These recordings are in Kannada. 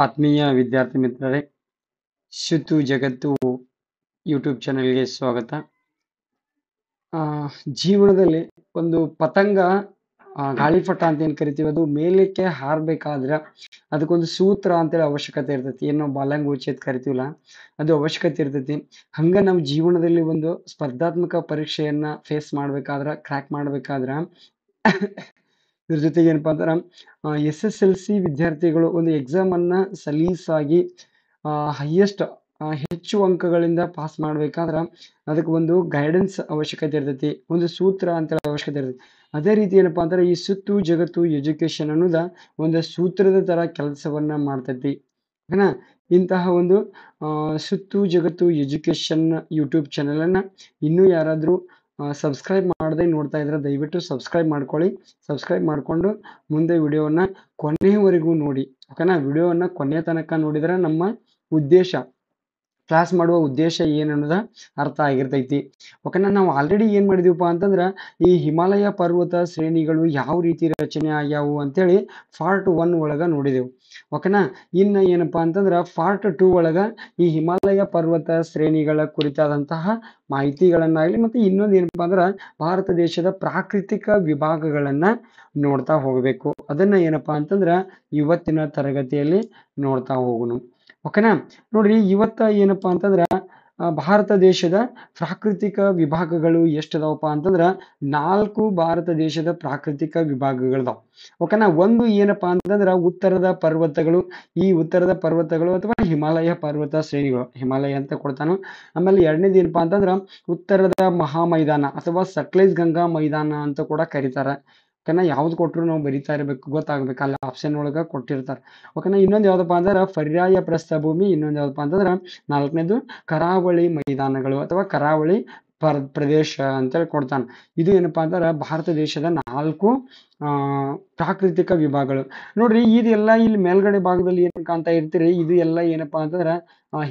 ಆತ್ಮೀಯ ವಿದ್ಯಾರ್ಥಿ ಮಿತ್ರರೇ, ಶ್ರುತು ಜಗತ್ತು ಯೂಟ್ಯೂಬ್ ಚಾನೆಲ್ಗೆ ಸ್ವಾಗತ. ಜೀವನದಲ್ಲಿ ಒಂದು ಪತಂಗ ಗಾಳಿಪಟ ಅಂತ ಏನು ಕರಿತೀವಿ, ಅದು ಮೇಲಕ್ಕೆ ಹಾರಬೇಕಾದ್ರೆ ಅದಕ್ಕೊಂದು ಸೂತ್ರ ಅಂತೇಳಿ ಅವಶ್ಯಕತೆ ಇರ್ತೈತಿ. ಏನು ನಾವು ಬಾಲಂಗೋಚಿ ಅಂತ ಕರಿತೀವಲ್ಲ, ಅದು ಅವಶ್ಯಕತೆ ಇರ್ತೈತಿ. ಹಂಗ ನಾವು ಜೀವನದಲ್ಲಿ ಒಂದು ಸ್ಪರ್ಧಾತ್ಮಕ ಪರೀಕ್ಷೆಯನ್ನ ಫೇಸ್ ಮಾಡ್ಬೇಕಾದ್ರ, ಕ್ರ್ಯಾಕ್ ಮಾಡ್ಬೇಕಾದ್ರ ಇದ್ರ ಜೊತೆಗೆ ಏನಪ್ಪಾ ಅಂದ್ರೆ SSLC ವಿದ್ಯಾರ್ಥಿಗಳು ಒಂದು ಎಕ್ಸಾಮ್ ಅನ್ನ ಸಲೀಸಾಗಿ ಹೈಯೆಸ್ಟ್ ಹೆಚ್ಚು ಅಂಕಗಳಿಂದ ಪಾಸ್ ಮಾಡ್ಬೇಕಾದ್ರೆ ಅದಕ್ಕೆ ಒಂದು ಗೈಡೆನ್ಸ್ ಅವಶ್ಯಕತೆ ಇರ್ತೈತಿ, ಒಂದು ಸೂತ್ರ ಅಂತ ಅವಶ್ಯಕತೆ ಇರ್ತೈತಿ. ಅದೇ ರೀತಿ ಏನಪ್ಪಾ ಅಂದ್ರೆ ಈ ಸುತ್ತು ಜಗತ್ತು ಎಜುಕೇಶನ್ ಅನ್ನೋದ ಒಂದು ಸೂತ್ರದ ತರ ಕೆಲಸವನ್ನ ಮಾಡ್ತೈತಿ. ಓಕೆನಾ? ಇಂತಹ ಒಂದು ಸುತ್ತು ಜಗತ್ತು ಎಜುಕೇಶನ್ ಯೂಟ್ಯೂಬ್ ಚಾನೆಲ್ ಅನ್ನ ಇನ್ನೂ ಯಾರಾದ್ರೂ ಸಬ್ಸ್ಕ್ರೈಬ್ ಮಾಡದೆ ನೋಡ್ತಾ ಇದ್ರೆ ದಯವಿಟ್ಟು ಸಬ್ಸ್ಕ್ರೈಬ್ ಮಾಡ್ಕೊಳ್ಳಿ. ಸಬ್ಸ್ಕ್ರೈಬ್ ಮಾಡ್ಕೊಂಡು ಮುಂದೆ ವಿಡಿಯೋವನ್ನ ಕೊನೆಯವರೆಗೂ ನೋಡಿ. ಓಕೆನಾ? ವಿಡಿಯೋವನ್ನ ಕೊನೆಯ ತನಕ ನೋಡಿದ್ರೆ ನಮ್ಮ ಉದ್ದೇಶ, ಕ್ಲಾಸ್ ಮಾಡುವ ಉದ್ದೇಶ ಏನನ್ನೋದ ಅರ್ಥ ಆಗಿರ್ತೈತಿ. ಓಕೆನಾ? ನಾವು ಆಲ್ರೆಡಿ ಏನ್ ಮಾಡಿದೀವಪ್ಪ ಅಂತಂದ್ರ ಈ ಹಿಮಾಲಯ ಪರ್ವತ ಶ್ರೇಣಿಗಳು ಯಾವ ರೀತಿ ರಚನೆ ಆಗ್ಯಾವು ಅಂತೇಳಿ ಪಾರ್ಟ್ 1 ಒಳಗ ನೋಡಿದೆವು. ಓಕೆನಾ? ಇನ್ನ ಏನಪ್ಪಾ ಅಂತಂದ್ರ ಪಾರ್ಟ್ 2 ಒಳಗ ಈ ಹಿಮಾಲಯ ಪರ್ವತ ಶ್ರೇಣಿಗಳ ಕುರಿತಾದಂತಹ ಮಾಹಿತಿಗಳನ್ನಾಗಲಿ ಮತ್ತೆ ಇನ್ನೊಂದು ಏನಪ್ಪಾ ಅಂದ್ರ ಭಾರತ ದೇಶದ ಪ್ರಾಕೃತಿಕ ವಿಭಾಗಗಳನ್ನ ನೋಡ್ತಾ ಹೋಗ್ಬೇಕು. ಅದನ್ನ ಏನಪ್ಪಾ ಅಂತಂದ್ರ ಇವತ್ತಿನ ತರಗತಿಯಲ್ಲಿ ನೋಡ್ತಾ ಹೋಗುನು. ಓಕೆನಾ? ನೋಡ್ರಿ, ಇವತ್ತ ಏನಪ್ಪಾ ಅಂತಂದ್ರ ಭಾರತ ದೇಶದ ಪ್ರಾಕೃತಿಕ ವಿಭಾಗಗಳು ಎಷ್ಟದಾವಪ್ಪ ಅಂತಂದ್ರ 4 ಭಾರತ ದೇಶದ ಪ್ರಾಕೃತಿಕ ವಿಭಾಗಗಳದಾವ. ಓಕೆನಾ? ಒಂದು ಏನಪ್ಪಾ ಅಂತಂದ್ರ ಉತ್ತರದ ಪರ್ವತಗಳು, ಈ ಉತ್ತರದ ಪರ್ವತಗಳು ಅಥವಾ ಹಿಮಾಲಯ ಪರ್ವತ ಶ್ರೇಣಿಗಳು, ಹಿಮಾಲಯ ಅಂತ ಕೊಡ್ತಾನು. ಆಮೇಲೆ ಎರಡನೇದು ಏನಪ್ಪಾ ಅಂತಂದ್ರ ಉತ್ತರದ ಮಹಾ ಮೈದಾನ ಅಥವಾ ಸಟ್ಲೇಜ್ ಗಂಗಾ ಮೈದಾನ ಅಂತ ಕೂಡ ಕರೀತಾರ. ಓಕೆನಾ? ಯಾವ್ದು ಕೊಟ್ಟರು ನಾವು ಬರಿತಾ ಇರ್ಬೇಕು, ಗೊತ್ತಾಗ್ಬೇಕು, ಅಲ್ಲಿ ಆಪ್ಷನ್ ಒಳಗ ಕೊಟ್ಟಿರ್ತಾರೆ. ಓಕೆನಾ? ಇನ್ನೊಂದು ಯಾವ್ದಪ್ಪ ಅಂದ್ರೆ ಪರ್ಯಾಯ ಪ್ರಸ್ಥಭೂಮಿ, ಇನ್ನೊಂದು ಯಾವ್ದಪ್ಪ ಅಂತಂದ್ರ 4ನೇದು ಕರಾವಳಿ ಮೈದಾನಗಳು ಅಥವಾ ಕರಾವಳಿ ಪ್ರದೇಶ ಅಂತೇಳಿ ಕೊಡ್ತಾನೆ. ಇದು ಏನಪ್ಪಾ ಅಂತಂದ್ರ ಭಾರತ ದೇಶದ 4 ಪ್ರಾಕೃತಿಕ ವಿಭಾಗಗಳು. ನೋಡ್ರಿ, ಇದೆಲ್ಲ ಇಲ್ಲಿ ಮೇಲ್ಗಡೆ ಭಾಗದಲ್ಲಿ ಏನ್ ಕಾಣ್ತಾ ಇರ್ತೀರಿ, ಇದು ಎಲ್ಲ ಏನಪ್ಪಾ ಅಂತಂದ್ರ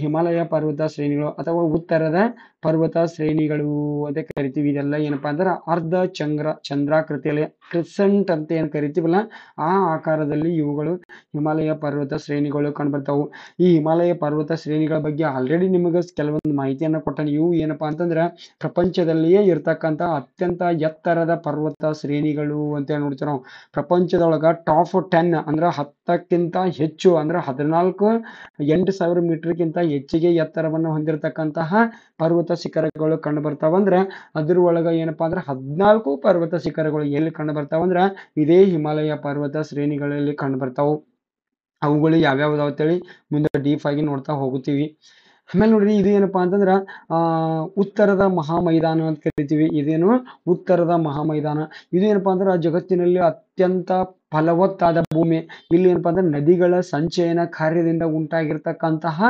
ಹಿಮಾಲಯ ಪರ್ವತ ಶ್ರೇಣಿಗಳು ಅಥವಾ ಉತ್ತರದ ಪರ್ವತ ಶ್ರೇಣಿಗಳು ಅಂತ ಕರಿತೀವಿ. ಇದೆಲ್ಲ ಏನಪ್ಪಾ ಅಂದ್ರೆ ಅರ್ಧ ಚಂದ್ರಾಕೃತಿಯಲ್ಲಿ ಕ್ರಿಸೆಂಟ್ ಅಂತ ಏನ್ ಕರಿತೀವಲ್ಲ ಆ ಆಕಾರದಲ್ಲಿ ಇವುಗಳು ಹಿಮಾಲಯ ಪರ್ವತ ಶ್ರೇಣಿಗಳು ಕಂಡುಬರ್ತಾವು. ಈ ಹಿಮಾಲಯ ಪರ್ವತ ಶ್ರೇಣಿಗಳ ಬಗ್ಗೆ ಆಲ್ರೆಡಿ ನಿಮಗೆ ಕೆಲವೊಂದು ಮಾಹಿತಿಯನ್ನ ಕೊಟ್ಟಾನೆ. ಇವು ಏನಪ್ಪಾ ಅಂತಂದ್ರ ಪ್ರಪಂಚದಲ್ಲಿಯೇ ಇರ್ತಕ್ಕಂಥ ಅತ್ಯಂತ ಎತ್ತರದ ಪರ್ವತ ಶ್ರೇಣಿಗಳು ಅಂತ ನೋಡ್ತೀವಿ ನಾವು. ಪ್ರಪಂಚದೊಳಗ ಟಾಪ್ 10 ಅಂದ್ರ 10ಕ್ಕಿಂತ ಹೆಚ್ಚು ಅಂದ್ರ 8,000 ಮೀಟರ್ಗಿಂತ ಹೆಚ್ಚಿಗೆ ಎತ್ತರವನ್ನು ಹೊಂದಿರತಕ್ಕಂತಹ ಪರ್ವತ ಶಿಖರಗಳು ಕಂಡು ಬರ್ತಾವಂದ್ರ ಅದ್ರ ಒಳಗ ಏನಪ್ಪಾ ಅಂದ್ರೆ 14 ಪರ್ವತ ಶಿಖರಗಳು ಎಲ್ಲಿ ಕಂಡು ಬರ್ತಾವಂದ್ರ ಇದೇ ಹಿಮಾಲಯ ಪರ್ವತ ಶ್ರೇಣಿಗಳಲ್ಲಿ ಕಂಡು ಬರ್ತಾವು. ಅವುಗಳು ಯಾವ್ಯಾವ್ದಾವ ಅಂತೇಳಿ ಮುಂದೆ ಡೀಪ್ ಆಗಿ ನೋಡ್ತಾ ಹೋಗುತ್ತೀವಿ. ಆಮೇಲೆ ನೋಡ್ರಿ, ಇದು ಏನಪ್ಪಾ ಅಂತಂದ್ರ ಉತ್ತರದ ಮಹಾ ಮೈದಾನ ಅಂತ ಕರಿತೀವಿ. ಇದೇನು ಉತ್ತರದ ಮಹಾ ಮೈದಾನ. ಇದು ಏನಪ್ಪಾ ಅಂದ್ರೆ ಜಗತ್ತಿನಲ್ಲಿ ಅತ್ಯಂತ ಫಲವತ್ತಾದ ಭೂಮಿ. ಇಲ್ಲಿ ಏನಪ್ಪಾ ಅಂದ್ರೆ ನದಿಗಳ ಸಂಚಯನ ಕಾರ್ಯದಿಂದ ಉಂಟಾಗಿರ್ತಕ್ಕಂತಹ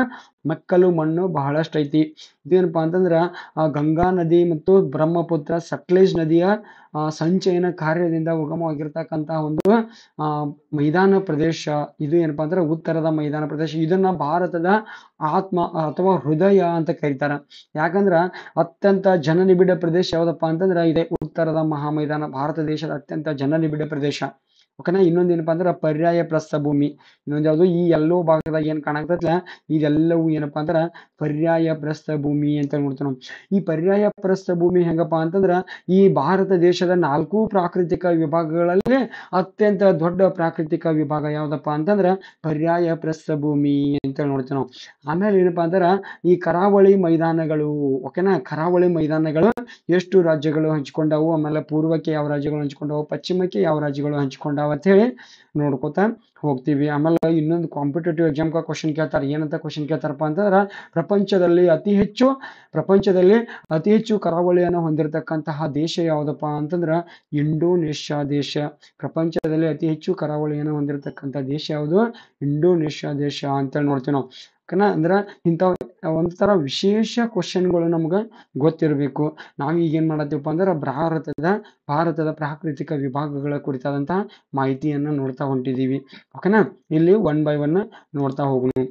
ಮೆಕ್ಕಲು ಮಣ್ಣು ಬಹಳಷ್ಟು ಐತಿ. ಇದೇನಪ್ಪಾ ಅಂತಂದ್ರ ಗಂಗಾ ನದಿ ಮತ್ತು ಬ್ರಹ್ಮಪುತ್ರ ಸಟ್ಲೇಜ್ ನದಿಯ ಸಂಚಯನ ಕಾರ್ಯದಿಂದ ಉಗಮವಾಗಿರ್ತಕ್ಕಂತಹ ಒಂದು ಮೈದಾನ ಪ್ರದೇಶ. ಇದು ಏನಪ್ಪಾ ಅಂದ್ರೆ ಉತ್ತರದ ಮೈದಾನ ಪ್ರದೇಶ. ಇದನ್ನ ಭಾರತದ ಆತ್ಮ ಅಥವಾ ಹೃದಯ ಅಂತ ಕರೀತಾರ. ಯಾಕಂದ್ರ ಅತ್ಯಂತ ಜನನಿಬಿಡ ಪ್ರದೇಶ ಯಾವ್ದಪ್ಪ ಅಂತಂದ್ರ ಇದೆ ಉತ್ತರದ ಮಹಾ ಮೈದಾನ, ಭಾರತ ದೇಶದ ಅತ್ಯಂತ ಜನನಿಬಿಡ ಪ್ರದೇಶ. ಓಕೆನಾ? ಇನ್ನೊಂದು ಏನಪ್ಪಾ ಅಂದ್ರೆ ಪರ್ಯಾಯ ಪ್ರಸ್ಥಭೂಮಿ. ಇನ್ನೊಂದು ಯಾವ್ದು ಈ ಎಲ್ಲೋ ಭಾಗದಾಗ ಏನ್ ಕಾಣಾಕ್ತೈತಲ್ಲ ಇದೆಲ್ಲವೂ ಏನಪ್ಪಾ ಅಂದ್ರ ಪರ್ಯಾಯ ಪ್ರಸ್ಥಭೂಮಿ ಅಂತ ನೋಡ್ತೀವಿ ನಾವು. ಈ ಪರ್ಯಾಯ ಪ್ರಸ್ಥಭೂಮಿ ಹೆಂಗಪ್ಪ ಅಂತಂದ್ರ ಈ ಭಾರತ ದೇಶದ 4 ಪ್ರಾಕೃತಿಕ ವಿಭಾಗಗಳಲ್ಲಿ ಅತ್ಯಂತ ದೊಡ್ಡ ಪ್ರಾಕೃತಿಕ ವಿಭಾಗ ಯಾವ್ದಪ್ಪ ಅಂತಂದ್ರ ಪರ್ಯಾಯ ಪ್ರಸ್ಥಭೂಮಿ ಅಂತ ನೋಡ್ತೀವಿ ನಾವು. ಆಮೇಲೆ ಏನಪ್ಪಾ ಅಂದ್ರ ಈ ಕರಾವಳಿ ಮೈದಾನಗಳು. ಓಕೆನಾ? ಕರಾವಳಿ ಮೈದಾನಗಳು ಎಷ್ಟು ರಾಜ್ಯಗಳು ಹಂಚಿಕೊಂಡವು, ಆಮೇಲೆ ಪೂರ್ವಕ್ಕೆ ಯಾವ ರಾಜ್ಯಗಳು ಹಂಚಿಕೊಂಡವು, ಪಶ್ಚಿಮಕ್ಕೆ ಯಾವ ರಾಜ್ಯಗಳು ಹಂಚಿಕೊಂಡವು ಅಂತ ಹೇಳಿ ನೋಡ್ಕೋತಾ ಹೋಗ್ತೀವಿ. ಆಮೇಲೆ ಇನ್ನೊಂದು ಕಾಂಪಿಟೇಟಿವ್ ಎಕ್ಸಾಮ್ ಕ್ವಶನ್ ಕೇಳ್ತಾರೆ. ಏನಂತ ಕ್ವಶನ್ ಕೇಳ್ತಾರಪ್ಪ ಅಂತಂದ್ರ ಪ್ರಪಂಚದಲ್ಲಿ ಅತಿ ಹೆಚ್ಚು ಕರಾವಳಿಯನ್ನು ಹೊಂದಿರತಕ್ಕಂತಹ ದೇಶ ಯಾವ್ದಪ್ಪ ಅಂತಂದ್ರ ಇಂಡೋನೇಷ್ಯಾ ದೇಶ. ಪ್ರಪಂಚದಲ್ಲಿ ಅತಿ ಹೆಚ್ಚು ಕರಾವಳಿಯನ್ನು ಹೊಂದಿರತಕ್ಕಂಥ ದೇಶ ಯಾವುದು? ಇಂಡೋನೇಷ್ಯಾ ದೇಶ ಅಂತೇಳಿ ನೋಡ್ತೀವಿ ನಾವು. ಓಕೆನಾ? ಅಂದ್ರ ಇಂಥ ಒಂಥರ ವಿಶೇಷ ಕ್ವಶನ್ಗಳು ನಮ್ಗೆ ಗೊತ್ತಿರಬೇಕು. ನಾವೀಗ ಏನ್ ಮಾಡತ್ತೀವಪ್ಪ ಅಂದ್ರೆ ಭಾರತದ ಪ್ರಾಕೃತಿಕ ವಿಭಾಗಗಳ ಕುರಿತಾದಂತಹ ಮಾಹಿತಿಯನ್ನ ನೋಡ್ತಾ ಹೊಂಟಿದೀವಿ. ಓಕೆನಾ? ಇಲ್ಲಿ 1 by 1 ನೋಡ್ತಾ ಹೋಗೋಣ.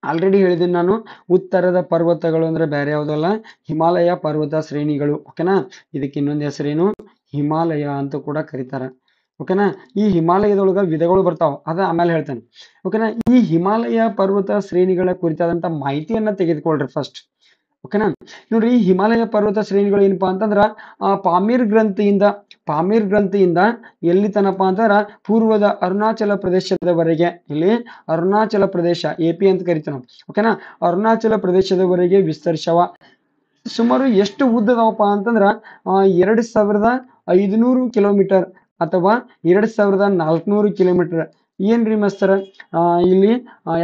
ಆಲ್ರೆಡಿ ಹೇಳಿದ್ದೀನಿ ನಾನು, ಉತ್ತರದ ಪರ್ವತಗಳು ಅಂದ್ರೆ ಬೇರೆ ಯಾವುದಲ್ಲ, ಹಿಮಾಲಯ ಪರ್ವತ ಶ್ರೇಣಿಗಳು. ಓಕೆನಾ? ಇದಕ್ಕೆ ಇನ್ನೊಂದು ಹೆಸರೇನು? ಹಿಮಾಲಯ ಅಂತ ಕೂಡ ಕರೀತಾರ. ಓಕೆನಾ. ಈ ಹಿಮಾಲಯದೊಳಗ ವಿಧಗಳು ಬರ್ತಾವ, ಅದ ಆಮೇಲೆ ಹೇಳ್ತೇನೆ. ಓಕೆನಾ. ಈ ಹಿಮಾಲಯ ಪರ್ವತ ಶ್ರೇಣಿಗಳ ಕುರಿತಾದಂತ ಮಾಹಿತಿಯನ್ನ ತೆಗೆದುಕೊಳ್ರಿ ಫಸ್ಟ್. ಓಕೆನಾ. ನೋಡ್ರಿ, ಈ ಹಿಮಾಲಯ ಪರ್ವತ ಶ್ರೇಣಿಗಳು ಏನಪ್ಪಾ ಅಂತಂದ್ರ ಪಾಮೀರ್ ಗ್ರಂಥಿಯಿಂದ ಎಲ್ಲಿ ತನಪ ಅಂತಂದ್ರ ಪೂರ್ವದ ಅರುಣಾಚಲ ಪ್ರದೇಶದವರೆಗೆ, ಇಲ್ಲಿ ಅರುಣಾಚಲ ಪ್ರದೇಶ AP ಅಂತ ಕರಿತೀವಿ ನಾವು. ಓಕೆನಾ. ಅರುಣಾಚಲ ಪ್ರದೇಶದವರೆಗೆ ವಿಸ್ತರಿಸವ. ಸುಮಾರು ಎಷ್ಟು ಉದ್ದದವಪ್ಪ ಅಂತಂದ್ರ 2500 ಕಿಲೋಮೀಟರ್ ಅಥವಾ 2400 ಕಿಲೋಮೀಟರ್. ಏನ್ರಿ ಮಸ್ತರ, ಇಲ್ಲಿ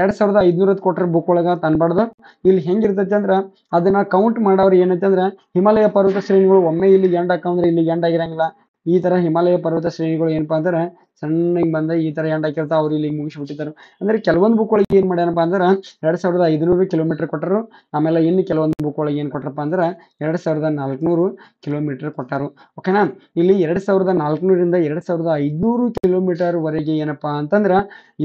2500 ಕೊಟ್ರೆ ಬುಕ್ ಒಳಗ ತಂದ್ಬಾರ್ದು. ಇಲ್ಲಿ ಹೆಂಗಿರ್ತೈತಿ ಅಂದ್ರ ಅದನ್ನ ಕೌಂಟ್ ಮಾಡೋರು ಏನೈತಿ ಅಂದ್ರ ಹಿಮಾಲಯ ಪರ್ವತ ಶ್ರೇಣಿಗಳು ಒಮ್ಮೆ ಇಲ್ಲಿ ಎಂಡ್ ಹಾಕಂದ್ರೆ ಇಲ್ಲಿ ಎಂಡ್ ಆಗಿರಂಗಿಲ್ಲ. ಈ ತರ ಹಿಮಾಲಯ ಪರ್ವತ ಶ್ರೇಣಿಗಳು ಏನಪ್ಪಾ ಅಂದ್ರ ಸಣ್ಣಗೆ ಬಂದ ಈ ತರ ಎಂಡ್ ಹಾಕಿರ್ತಾವ, ಅವ್ರು ಇಲ್ಲಿ ಮುಗಿಸ್ಬಿಟ್ಟಿರ್ತಾರ. ಅಂದ್ರೆ ಕೆಲವೊಂದು ಬುಕ್ ಒಳಗೆ ಏನ್ ಮಾಡ್ಯಾನಪ್ಪ ಅಂದ್ರ 2500 ಕಿಲೋಮೀಟರ್ ಕೊಟ್ಟರು. ಆಮೇಲೆ ಇನ್ನು ಕೆಲವೊಂದು ಬುಕ್ ಒಳಗೆ ಏನ್ ಕೊಟ್ರಪ್ಪ ಅಂದ್ರ 2400 ಕಿಲೋಮೀಟರ್ ಕೊಟ್ಟಾರು. ಓಕೆನಾ. ಇಲ್ಲಿ 2400ರಿಂದ 2500 ಕಿಲೋಮೀಟರ್ ವರೆಗೆ ಏನಪ್ಪಾ ಅಂತಂದ್ರ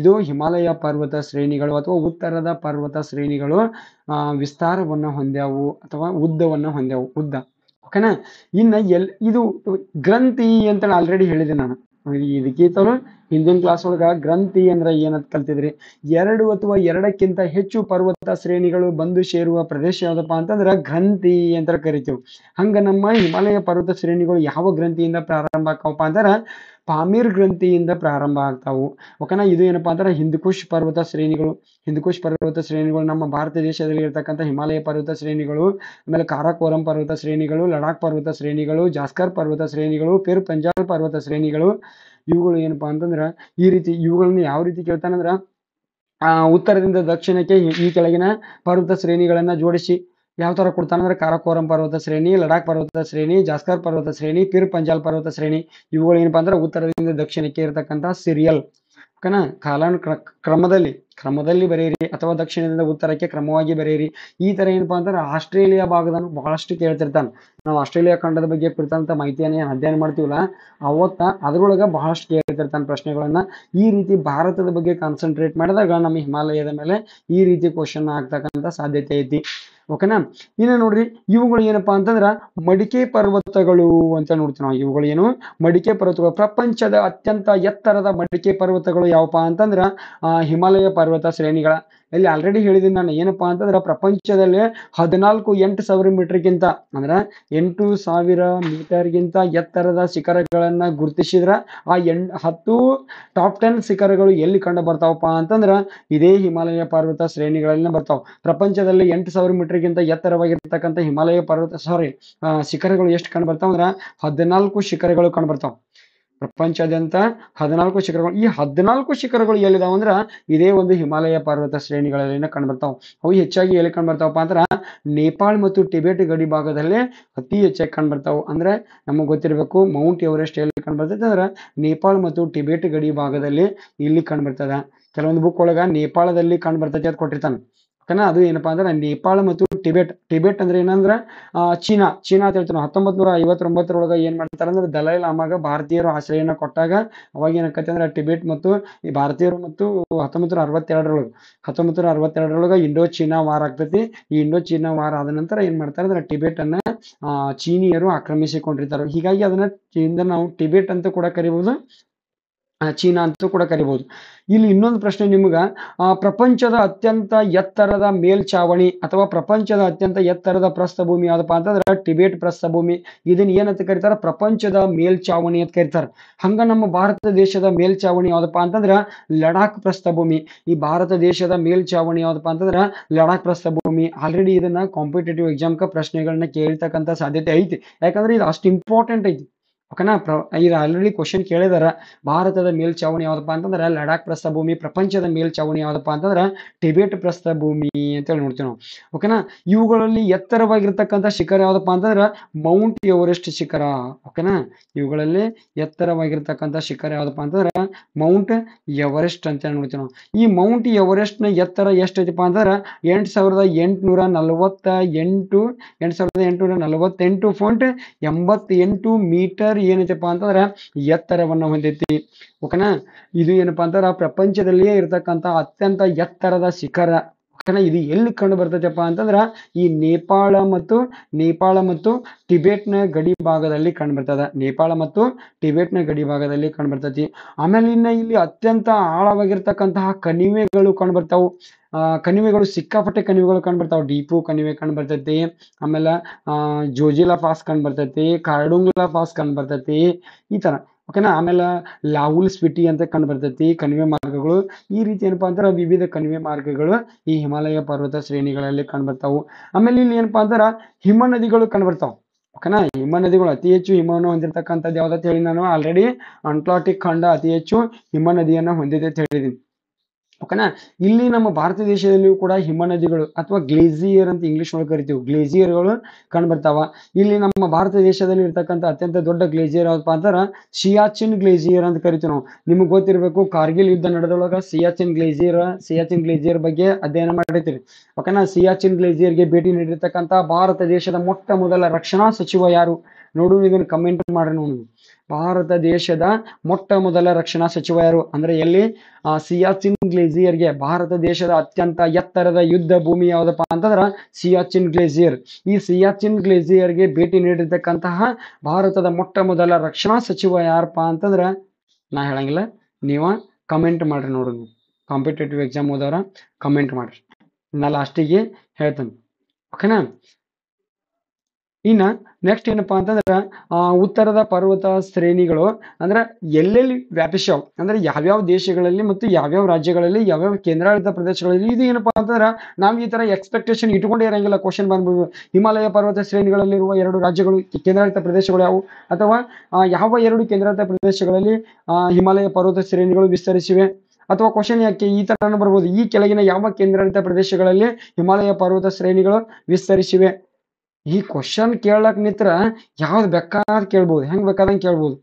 ಇದು ಹಿಮಾಲಯ ಪರ್ವತ ಶ್ರೇಣಿಗಳು ಅಥವಾ ಉತ್ತರದ ಪರ್ವತ ಶ್ರೇಣಿಗಳು ವಿಸ್ತಾರವನ್ನ ಹೊಂದ್ಯಾವು ಅಥವಾ ಉದ್ದವನ್ನ ಹೊಂದ್ಯಾವು, ಉದ್ದ. ಓಕೆನಾ. ಇನ್ನ ಇದು ಗ್ರಂಥಿ ಅಂತ ಆಲ್ರೆಡಿ ಹೇಳಿದೆ ನಾನು. ಇದಕ್ಕಿಂತಲೂ ಹಿಂದಿನ ಕ್ಲಾಸ್ ಒಳಗ ಗ್ರಂಥಿ ಅಂದ್ರೆ ಏನಂತ ಕಲ್ತಿದ್ರಿ. 2 ಅಥವಾ 2ಕ್ಕಿಂತ ಹೆಚ್ಚು ಪರ್ವತ ಶ್ರೇಣಿಗಳು ಬಂದು ಸೇರುವ ಪ್ರದೇಶ ಯಾವ್ದಪ್ಪ ಅಂತಂದ್ರ ಗ್ರಂಥಿ ಅಂತ ಕರಿತೀವಿ. ಹಂಗ ನಮ್ಮ ಹಿಮಾಲಯ ಪರ್ವತ ಶ್ರೇಣಿಗಳು ಯಾವ ಗ್ರಂಥಿಯಿಂದ ಪ್ರಾರಂಭ ಆಕಾವಪ್ಪ ಅಂದ್ರ ಪಾಮೀರ್ ಗ್ರಂಥಿಯಿಂದ ಪ್ರಾರಂಭ ಆಗ್ತಾವು. ಓಕೆನಾ. ಇದು ಏನಪ್ಪಾ ಅಂದ್ರ ಹಿಂದಕುಶ್ ಪರ್ವತ ಶ್ರೇಣಿಗಳು ನಮ್ಮ ಭಾರತ ದೇಶದಲ್ಲಿ ಇರ್ತಕ್ಕಂಥ ಹಿಮಾಲಯ ಪರ್ವತ ಶ್ರೇಣಿಗಳು, ಆಮೇಲೆ ಕಾರಾಕೋರಂ ಪರ್ವತ ಶ್ರೇಣಿಗಳು, ಲಡಾಖ್ ಪರ್ವತ ಶ್ರೇಣಿಗಳು, ಜಾಸ್ಕರ್ ಪರ್ವತ ಶ್ರೇಣಿಗಳು, ಪಿರ್ ಪಂಜಾಲ್ ಪರ್ವತ ಶ್ರೇಣಿಗಳು. ಇವುಗಳು ಏನಪ್ಪಾ ಅಂತಂದ್ರ ಈ ರೀತಿ ಇವುಗಳನ್ನ ಯಾವ ರೀತಿ ಕೇಳ್ತಾನಂದ್ರ ಉತ್ತರದಿಂದ ದಕ್ಷಿಣಕ್ಕೆ ಈ ಕೆಳಗಿನ ಪರ್ವತ ಶ್ರೇಣಿಗಳನ್ನ ಜೋಡಿಸಿ ಯಾವ ತರ ಕೊಡ್ತಾನಂದ್ರೆ ಕಾರಾಕೋರಂ ಪರ್ವತ ಶ್ರೇಣಿ, ಲಡಾಖ್ ಪರ್ವತ ಶ್ರೇಣಿ, ಜಾಸ್ಕರ್ ಪರ್ವತ ಶ್ರೇಣಿ, ಪಿರ್ ಪಂಜಾಲ್ ಪರ್ವತ ಶ್ರೇಣಿ. ಇವುಗಳು ಏನಪ್ಪಾ ಅಂದ್ರೆ ಉತ್ತರದಿಂದ ದಕ್ಷಿಣಕ್ಕೆ ಇರತಕ್ಕಂಥ ಸಿರಿಯಲ್. ಓಕೆನಾ. ಕ್ರಮದಲ್ಲಿ ಬರೆಯಿರಿ ಅಥವಾ ದಕ್ಷಿಣದಿಂದ ಉತ್ತರಕ್ಕೆ ಕ್ರಮವಾಗಿ ಬರೆಯಿರಿ. ಈ ತರ ಏನಪ್ಪಾ ಅಂತಂದ್ರೆ ಆಸ್ಟ್ರೇಲಿಯಾ ಭಾಗದನ್ನು ಬಹಳಷ್ಟು ಕೇಳ್ತಿರ್ತಾನೆ. ನಾವು ಆಸ್ಟ್ರೇಲಿಯಾ ಖಂಡದ ಬಗ್ಗೆ ಕುರಿತಂತ ಮಾಹಿತಿಯನ್ನ ಅಧ್ಯಯನ ಮಾಡ್ತೀವಲ್ಲ, ಅವತ್ತ ಅದ್ರೊಳಗ ಬಹಳಷ್ಟು ಕೇಳ್ತಿರ್ತಾನೆ ಪ್ರಶ್ನೆಗಳನ್ನ. ಈ ರೀತಿ ಭಾರತದ ಬಗ್ಗೆ ಕಾನ್ಸಂಟ್ರೇಟ್ ಮಾಡಿದಾಗ ನಮ್ಮ ಹಿಮಾಲಯದ ಮೇಲೆ ಈ ರೀತಿ ಕ್ವಶನ್ ಆಗ್ತಕ್ಕಂಥ ಸಾಧ್ಯತೆ ಐತಿ. ಓಕೆನಾ. ಇನ್ನು ನೋಡ್ರಿ, ಇವುಗಳು ಏನಪ್ಪಾ ಅಂತಂದ್ರ ಮಡಿಕೆ ಪರ್ವತಗಳು ಅಂತ ನೋಡ್ತೀವಿ ನಾವು. ಇವುಗಳು ಏನು ಮಡಿಕೆ ಪರ್ವತಗಳು. ಪ್ರಪಂಚದ ಅತ್ಯಂತ ಎತ್ತರದ ಮಡಿಕೆ ಪರ್ವತಗಳು ಯಾವಪ್ಪ ಅಂತಂದ್ರ ಹಿಮಾಲಯ ಪರ್ವತ ಶ್ರೇಣಿಗಳ. ಇಲ್ಲಿ ಆಲ್ರೆಡಿ ಹೇಳಿದೀನಿ ನಾನು, ಏನಪ್ಪಾ ಅಂತಂದ್ರ ಪ್ರಪಂಚದಲ್ಲಿ 8,000 ಮೀಟರ್ಗಿಂತ ಅಂದ್ರ 8,000 ಮೀಟರ್ಗಿಂತ ಎತ್ತರದ ಶಿಖರಗಳನ್ನ ಗುರುತಿಸಿದ್ರ ಆ 10 ಟಾಪ್ 10 ಶಿಖರಗಳು ಎಲ್ಲಿ ಕಂಡು ಬರ್ತಾವಪ್ಪ ಅಂತಂದ್ರ ಇದೇ ಹಿಮಾಲಯ ಪರ್ವತ ಶ್ರೇಣಿಗಳನ್ನ ಬರ್ತಾವ. ಪ್ರಪಂಚದಲ್ಲಿ 8,000 ಮೀಟರ್ಗಿಂತ ಎತ್ತರವಾಗಿರ್ತಕ್ಕಂಥ ಹಿಮಾಲಯ ಶಿಖರಗಳು ಎಷ್ಟು ಕಂಡು ಬರ್ತಾವ ಅಂದ್ರ 14 ಶಿಖರಗಳು ಕಂಡು ಬರ್ತಾವ. ಪ್ರಪಂಚದಾದ್ಯಂತ 14 ಶಿಖರಗಳು. ಈ 14 ಶಿಖರಗಳು ಎಲ್ಲಿದಾವ ಅಂದ್ರ ಇದೇ ಒಂದು ಹಿಮಾಲಯ ಪರ್ವತ ಶ್ರೇಣಿಗಳಲ್ಲಿ ಕಂಡುಬರ್ತಾವ. ಅವು ಹೆಚ್ಚಾಗಿ ಎಲ್ಲಿ ಕಂಡುಬರ್ತಾವಪ್ಪ ಅಂದ್ರ ನೇಪಾಳ ಮತ್ತು ಟಿಬೆಟ್ ಗಡಿ ಭಾಗದಲ್ಲಿ ಅತಿ ಹೆಚ್ಚಾಗಿ ಕಂಡುಬರ್ತಾವ. ಅಂದ್ರೆ ನಮಗ್ ಗೊತ್ತಿರಬೇಕು, ಮೌಂಟ್ ಎವರೆಸ್ಟ್ ಎಲ್ಲಿ ಕಂಡುಬರ್ತೈತೆ ಅಂದ್ರ ನೇಪಾಳ ಮತ್ತು ಟಿಬೆಟ್ ಗಡಿ ಭಾಗದಲ್ಲಿ ಇಲ್ಲಿ ಕಂಡುಬರ್ತದ. ಕೆಲವೊಂದು ಬುಕ್ ಒಳಗ ನೇಪಾಳದಲ್ಲಿ ಕಂಡುಬರ್ತೈತಿ ಅಂತ ಕೊಟ್ಟಿರ್ತಾನೆ. ಓಕೆನಾ. ಅದು ಏನಪ್ಪಾ ಅಂದ್ರೆ ನೇಪಾಳ ಮತ್ತು ಟಿಬೆಟ್ ಅಂದ್ರೆ ಏನಂದ್ರ ಚೀನಾ ಅಂತ ಹೇಳ್ತೀವಿ ನಾವು. 1959 ಏನ್ ಮಾಡ್ತಾರೆ ಅಂದ್ರೆ ದಲೈ ಲಾಮಾಗ ಭಾರತೀಯರು ಆಶ್ರಯನ ಕೊಟ್ಟಾಗ ಅವಾಗ ಏನಕ್ಕೈತಿ ಅಂದ್ರೆ ಟಿಬೆಟ್ ಮತ್ತು ಈ ಭಾರತೀಯರು ಮತ್ತು 1962 ಇಂಡೋ ಚೀನಾ ವಾರ್ ಆಗ್ತೈತಿ. ಈ ಇಂಡೋ ಚೀನಾ ವಾರ್ ಆದ ನಂತರ ಏನ್ ಮಾಡ್ತಾರೆ ಅಂದ್ರೆ ಟಿಬೆಟ್ ಅನ್ನ ಚೀನಿಯರು ಆಕ್ರಮಿಸಿಕೊಂಡಿರ್ತಾರೆ. ಹೀಗಾಗಿ ಅದನ್ನ ನಾವು ಟಿಬೆಟ್ ಅಂತ ಕೂಡ ಕರಿಬಹುದು, ಚೀನಾ ಅಂತೂ ಕೂಡ ಕರಿಬಹುದು. ಇಲ್ಲಿ ಇನ್ನೊಂದು ಪ್ರಶ್ನೆ ನಿಮ್ಗ, ಪ್ರಪಂಚದ ಅತ್ಯಂತ ಎತ್ತರದ ಮೇಲ್ಛಾವಣಿ ಅಥವಾ ಪ್ರಪಂಚದ ಅತ್ಯಂತ ಎತ್ತರದ ಪ್ರಸ್ಥಭೂಮಿ ಯಾವ್ದಪ್ಪ ಅಂತಂದ್ರ ಟಿಬೆಟ್ ಪ್ರಸ್ಥಭೂಮಿ. ಇದನ್ನ ಏನಂತ ಕರೀತಾರ? ಪ್ರಪಂಚದ ಮೇಲ್ಛಾವಣಿ ಅಂತ ಕರೀತಾರ. ಹಂಗ ನಮ್ಮ ಭಾರತ ದೇಶದ ಮೇಲ್ಛಾವಣಿ ಯಾವ್ದಪ್ಪ ಅಂತಂದ್ರ ಲಡಾಖ್ ಪ್ರಸ್ಥಭೂಮಿ. ಈ ಭಾರತ ದೇಶದ ಮೇಲ್ಛಾವಣಿ ಯಾವ್ದಪ್ಪ ಅಂತಂದ್ರ ಲಡಾಖ್ ಪ್ರಸ್ಥಭೂಮಿ. ಆಲ್ರೆಡಿ ಇದನ್ನ ಕಾಂಪಿಟೇಟಿವ್ ಎಕ್ಸಾಮ್ಕ ಪ್ರಶ್ನೆಗಳನ್ನ ಕೇಳ್ತಕ್ಕಂಥ ಸಾಧ್ಯತೆ ಐತಿ, ಯಾಕಂದ್ರೆ ಇದು ಅಷ್ಟು ಇಂಪಾರ್ಟೆಂಟ್ ಐತಿ. ಓಕೆನಾ. ಇದು ಆಲ್ರೆಡಿ ಕ್ವಶನ್ ಕೇಳಿದಾರ. ಭಾರತದ ಮೇಲ್ಛಾವಣಿ ಯಾವ್ದಪ್ಪ ಅಂತಂದ್ರೆ ಲಡಾಖ್ ಪ್ರಸ್ಥಭೂಮಿ. ಪ್ರಪಂಚದ ಮೇಲ್ಛಾವಣಿ ಯಾವ್ದಪ್ಪ ಅಂತಂದ್ರ ಟಿಬೆಟ್ ಪ್ರಸ್ಥಭೂಮಿ ಅಂತೇಳಿ ನೋಡ್ತೀವಿ ನಾವು. ಓಕೆನಾ. ಇವುಗಳಲ್ಲಿ ಎತ್ತರವಾಗಿರ್ತಕ್ಕಂಥ ಶಿಖರ ಯಾವ್ದಪ್ಪ ಅಂತಂದ್ರ ಮೌಂಟ್ ಎವರೆಸ್ಟ್ ಶಿಖರ. ಓಕೆನಾ. ಇವುಗಳಲ್ಲಿ ಎತ್ತರವಾಗಿರ್ತಕ್ಕಂಥ ಶಿಖರ ಯಾವ್ದಪ್ಪ ಅಂತಂದ್ರ ಮೌಂಟ್ ಎವರೆಸ್ಟ್ ಅಂತ ನೋಡ್ತೀವಿ ನಾವು. ಈ ಮೌಂಟ್ ಎವರೆಸ್ಟ್ ನ ಎತ್ತರ ಎಷ್ಟೈತಿಪ್ಪ ಅಂತಂದ್ರ 8,848.88 ಮೀಟರ್ ಏನೈತಪ್ಪ ಅಂತಂದ್ರ ಎತ್ತರವನ್ನ ಹೊಂದೈತಿ. ಓಕೆನಾ. ಇದು ಏನಪ್ಪಾ ಅಂತಂದ್ರ ಪ್ರಪಂಚದಲ್ಲಿಯೇ ಇರತಕ್ಕಂತ ಅತ್ಯಂತ ಎತ್ತರದ ಶಿಖರ. ಓಕೆನಾ. ಇದು ಎಲ್ಲಿ ಕಂಡು ಬರ್ತೈತಪ್ಪ ಅಂತಂದ್ರ ಈ ನೇಪಾಳ ಮತ್ತು ಟಿಬೆಟ್ನ ಗಡಿ ಭಾಗದಲ್ಲಿ ಕಂಡು ಬರ್ತದ. ನೇಪಾಳ ಮತ್ತು ಟಿಬೆಟ್ನ ಗಡಿ ಭಾಗದಲ್ಲಿ ಕಂಡು ಬರ್ತೈತಿ. ಆಮೇಲೆ ಇಲ್ಲಿ ಅತ್ಯಂತ ಆಳವಾಗಿರ್ತಕ್ಕಂತಹ ಕಣಿವೆಗಳು ಕಂಡು ಬರ್ತಾವು. ಕಣಿವೆಗಳು ಸಿಕ್ಕಾಪಟ್ಟೆ ಕಣಿವೆಗಳು ಕಂಡು ಬರ್ತಾವ. ಡೀಪು ಕಣಿವೆ ಕಂಡು ಬರ್ತೈತಿ. ಆಮೇಲೆ ಜೋಜಿಲಾ ಫಾಲ್ಸ್ ಕಂಡು ಬರ್ತೈತಿ. ಕಾರ್ಡುಂಗ್ಲಾ ಫಾಲ್ಸ್ ಕಂಡು ಬರ್ತೈತಿ. ಈ ತರ ಓಕೆನಾ. ಆಮೇಲೆ ಲಾಹುಲ್ ಸ್ಪಿಟಿ ಅಂತ ಕಂಡು ಬರ್ತೈತಿ ಕಣಿವೆ ಮಾರ್ಗಗಳು. ಈ ರೀತಿ ಏನಪ್ಪಾ ಅಂತಾರ ವಿವಿಧ ಕಣಿವೆ ಮಾರ್ಗಗಳು ಈ ಹಿಮಾಲಯ ಪರ್ವತ ಶ್ರೇಣಿಗಳಲ್ಲಿ ಕಂಡು ಬರ್ತಾವು. ಆಮೇಲೆ ಇಲ್ಲಿ ಏನಪ್ಪಾ ಅಂತಾರ ಹಿಮ ನದಿಗಳು ಕಂಡು ಬರ್ತಾವ. ಓಕೆನಾ. ಹಿಮ ನದಿಗಳು ಅತಿ ಹೆಚ್ಚು ಹಿಮವನ್ನು ಹೊಂದಿರತಕ್ಕಂಥದ್ದು ಯಾವ್ದಂತ ಹೇಳಿ ನಾನು ಆಲ್ರೆಡಿ ಅಂಟಾರ್ಟಿಕ್ ಖಂಡ ಅತಿ ಹೆಚ್ಚು ಹಿಮ ನದಿಯನ್ನ ಹೊಂದಿದೆ ಅಂತ ಹೇಳಿದೀನಿ. ಓಕೆನಾ. ಇಲ್ಲಿ ನಮ್ಮ ಭಾರತ ದೇಶದಲ್ಲಿಯೂ ಕೂಡ ಹಿಮ ನದಿಗಳು ಅಥವಾ ಗ್ಲೇಸಿಯರ್ ಅಂತ ಇಂಗ್ಲಿಷ್ ಒಳಗೆ ಕರಿತೀವಿ, ಗ್ಲೇಸಿಯರ್ಗಳು ಕಂಡು ಬರ್ತಾವ. ಇಲ್ಲಿ ನಮ್ಮ ಭಾರತ ದೇಶದಲ್ಲಿ ಇರ್ತಕ್ಕಂಥ ಅತ್ಯಂತ ದೊಡ್ಡ ಗ್ಲೇಸಿಯರ್ ಯಾವಪ್ಪ ಅಂತಾರ ಸಿಯಾಚಿನ್ ಗ್ಲೇಸಿಯರ್ ಅಂತ ಕರಿತೀವಿ ನಾವು. ನಿಮ್ಗೆ ಗೊತ್ತಿರಬೇಕು, ಕಾರ್ಗಿಲ್ ಯುದ್ಧ ನಡೆದೊಳಗ ಸಿಯಾಚಿನ್ ಗ್ಲೇಸಿಯರ್ ಬಗ್ಗೆ ಅಧ್ಯಯನ ಮಾಡಿರ್ತೀರಿ. ಓಕೆನಾ. ಸಿಯಾಚಿನ್ ಗ್ಲೇಸಿಯರ್ಗೆ ಭೇಟಿ ನೀಡಿರ್ತಕ್ಕಂಥ ಭಾರತ ದೇಶದ ಮೊಟ್ಟ ಮೊದಲ ರಕ್ಷಣಾ ಸಚಿವ ಯಾರು ನೋಡು, ಇದನ್ನು ಕಮೆಂಟ್ ಮಾಡ್ರಿ ನೋಡಿ. ಭಾರತ ದೇಶದ ಮೊಟ್ಟ ಮೊದಲ ರಕ್ಷಣಾ ಸಚಿವ ಯಾರು ಅಂದ್ರೆ ಎಲ್ಲಿ ಸಿಯಾಚಿನ್ ಗ್ಲೇಸಿಯರ್ಗೆ, ಭಾರತ ದೇಶದ ಅತ್ಯಂತ ಎತ್ತರದ ಯುದ್ಧ ಭೂಮಿ ಯಾವ್ದಪ್ಪ ಅಂತಂದ್ರ ಸಿಯಾಚಿನ್ ಗ್ಲೇಸಿಯರ್. ಈ ಸಿಯಾಚಿನ್ ಗ್ಲೇಸಿಯರ್ಗೆ ಭೇಟಿ ನೀಡಿರ್ತಕ್ಕಂತಹ ಭಾರತದ ಮೊಟ್ಟ ಮೊದಲ ರಕ್ಷಣಾ ಸಚಿವ ಯಾರಪ್ಪ ಅಂತಂದ್ರ ನಾ ಹೇಳಂಗಿಲ್ಲ, ನೀವ ಕಮೆಂಟ್ ಮಾಡ್ರಿ ನೋಡು. ಕಾಂಪಿಟೇಟಿವ್ ಎಕ್ಸಾಮ್ ಓದೋರ ಕಮೆಂಟ್ ಮಾಡ್ರಿ, ನಾ ಲಾಸ್ಟಿಗೆ ಹೇಳ್ತೇನೆ. ಓಕೆನಾ. ಇನ್ನ ನೆಕ್ಸ್ಟ್ ಏನಪ್ಪಾ ಅಂತಂದ್ರ ಉತ್ತರದ ಪರ್ವತ ಶ್ರೇಣಿಗಳು ಅಂದ್ರೆ ಎಲ್ಲೆಲ್ಲಿ ವ್ಯಾಪಿಸ್ಯಾವ ಅಂದ್ರೆ ಯಾವ್ಯಾವ ದೇಶಗಳಲ್ಲಿ ಮತ್ತು ಯಾವ್ಯಾವ ರಾಜ್ಯಗಳಲ್ಲಿ, ಯಾವ್ಯಾವ ಕೇಂದ್ರಾಡಳಿತ ಪ್ರದೇಶಗಳಲ್ಲಿ. ಇದು ಏನಪ್ಪಾ ಅಂತಂದ್ರ ನಾವ್ ಈ ತರ ಎಕ್ಸ್ಪೆಕ್ಟೇಷನ್ ಇಟ್ಕೊಂಡೇ ಇರಂಗಿಲ್ಲ. ಕ್ವಶನ್ ಬಂದ್ಬೋದು, ಹಿಮಾಲಯ ಪರ್ವತ ಶ್ರೇಣಿಗಳಲ್ಲಿರುವ 2 ರಾಜ್ಯಗಳು ಕೇಂದ್ರಾಡಳಿತ ಪ್ರದೇಶಗಳು ಯಾವುವು, ಅಥವಾ ಯಾವ 2 ಕೇಂದ್ರಾಡಳಿತ ಪ್ರದೇಶಗಳಲ್ಲಿ ಹಿಮಾಲಯ ಪರ್ವತ ಶ್ರೇಣಿಗಳು ವಿಸ್ತರಿಸಿವೆ. ಅಥವಾ ಕ್ವಶನ್ ಯಾಕೆ ಈ ತರ ಬರ್ಬೋದು, ಈ ಕೆಳಗಿನ ಯಾವ ಕೇಂದ್ರಾಡಳಿತ ಪ್ರದೇಶಗಳಲ್ಲಿ ಹಿಮಾಲಯ ಪರ್ವತ ಶ್ರೇಣಿಗಳು ವಿಸ್ತರಿಸಿವೆ. ಈ ಕ್ವಶನ್ ಕೇಳಕ್ ನಿತ್ರ ಯಾವ್ದು ಬೇಕಾದ್ ಕೇಳ್ಬೋದು, ಹೆಂಗ್ ಬೇಕಾದಂಗೆ ಕೇಳ್ಬೋದು.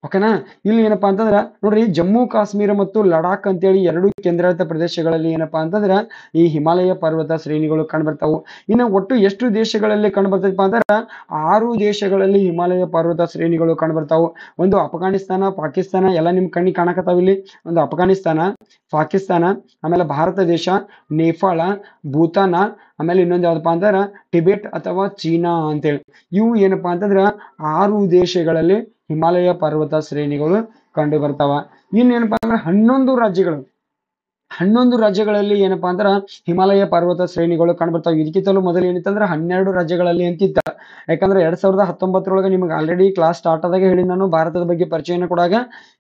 ಓಕೆನಾ. ಇಲ್ಲಿ ಏನಪ್ಪಾ ಅಂತಂದ್ರ ನೋಡ್ರಿ, ಜಮ್ಮು ಕಾಶ್ಮೀರ ಮತ್ತು ಲಡಾಖ್ ಅಂತೇಳಿ 2 ಕೇಂದ್ರಾಡಳಿತ ಪ್ರದೇಶಗಳಲ್ಲಿ ಏನಪ್ಪಾ ಅಂತಂದ್ರ ಈ ಹಿಮಾಲಯ ಪರ್ವತ ಶ್ರೇಣಿಗಳು ಕಂಡುಬರ್ತಾವು. ಇನ್ನು ಒಟ್ಟು ಎಷ್ಟು ದೇಶಗಳಲ್ಲಿ ಕಂಡುಬರ್ತೈತಪ್ಪ ಅಂದ್ರ 6 ದೇಶಗಳಲ್ಲಿ ಹಿಮಾಲಯ ಪರ್ವತ ಶ್ರೇಣಿಗಳು ಕಂಡುಬರ್ತಾವು. ಒಂದು ಅಫ್ಘಾನಿಸ್ತಾನ, ಪಾಕಿಸ್ತಾನ ಎಲ್ಲ ನಿಮ್ ಕಣ್ಣಿಗೆ ಕಾಣಕತ್ತಾವ ಇಲ್ಲಿ. ಒಂದು ಅಫ್ಘಾನಿಸ್ತಾನ, ಪಾಕಿಸ್ತಾನ, ಆಮೇಲೆ ಭಾರತ ದೇಶ, ನೇಪಾಳ, ಭೂತಾನ, ಆಮೇಲೆ ಇನ್ನೊಂದು ಯಾವ್ದಪ್ಪ ಅಂತಂದ್ರ ಟಿಬೆಟ್ ಅಥವಾ ಚೀನಾ ಅಂತೇಳಿ. ಇವು ಏನಪ್ಪಾ ಅಂತಂದ್ರ 6 ದೇಶಗಳಲ್ಲಿ ಹಿಮಾಲಯ ಪರ್ವತ ಶ್ರೇಣಿಗಳು ಕಂಡು ಬರ್ತಾವ. ಇನ್ನೇನಪ್ಪಾ ಅಂದ್ರೆ 11 ರಾಜ್ಯಗಳಲ್ಲಿ ಏನಪ್ಪಾ ಅಂದ್ರ ಹಿಮಾಲಯ ಪರ್ವತ ಶ್ರೇಣಿಗಳು ಕಂಡುಬರ್ತಾವೆ. ಇದಕ್ಕಿಂತಲೂ ಮೊದಲು ಏನಿತ್ತಂದ್ರೆ 12 ರಾಜ್ಯಗಳಲ್ಲಿ ಅಂತಿತ್ತ. ಯಾಕಂದ್ರೆ 2019 ನಿಮ್ಗೆ ಆಲ್ರೆಡಿ ಕ್ಲಾಸ್ ಸ್ಟಾರ್ಟ್ ಆದಾಗ ಹೇಳಿ ನಾನು ಭಾರತದ ಬಗ್ಗೆ ಪರಿಚಯನ ಕೊಡಾಗ,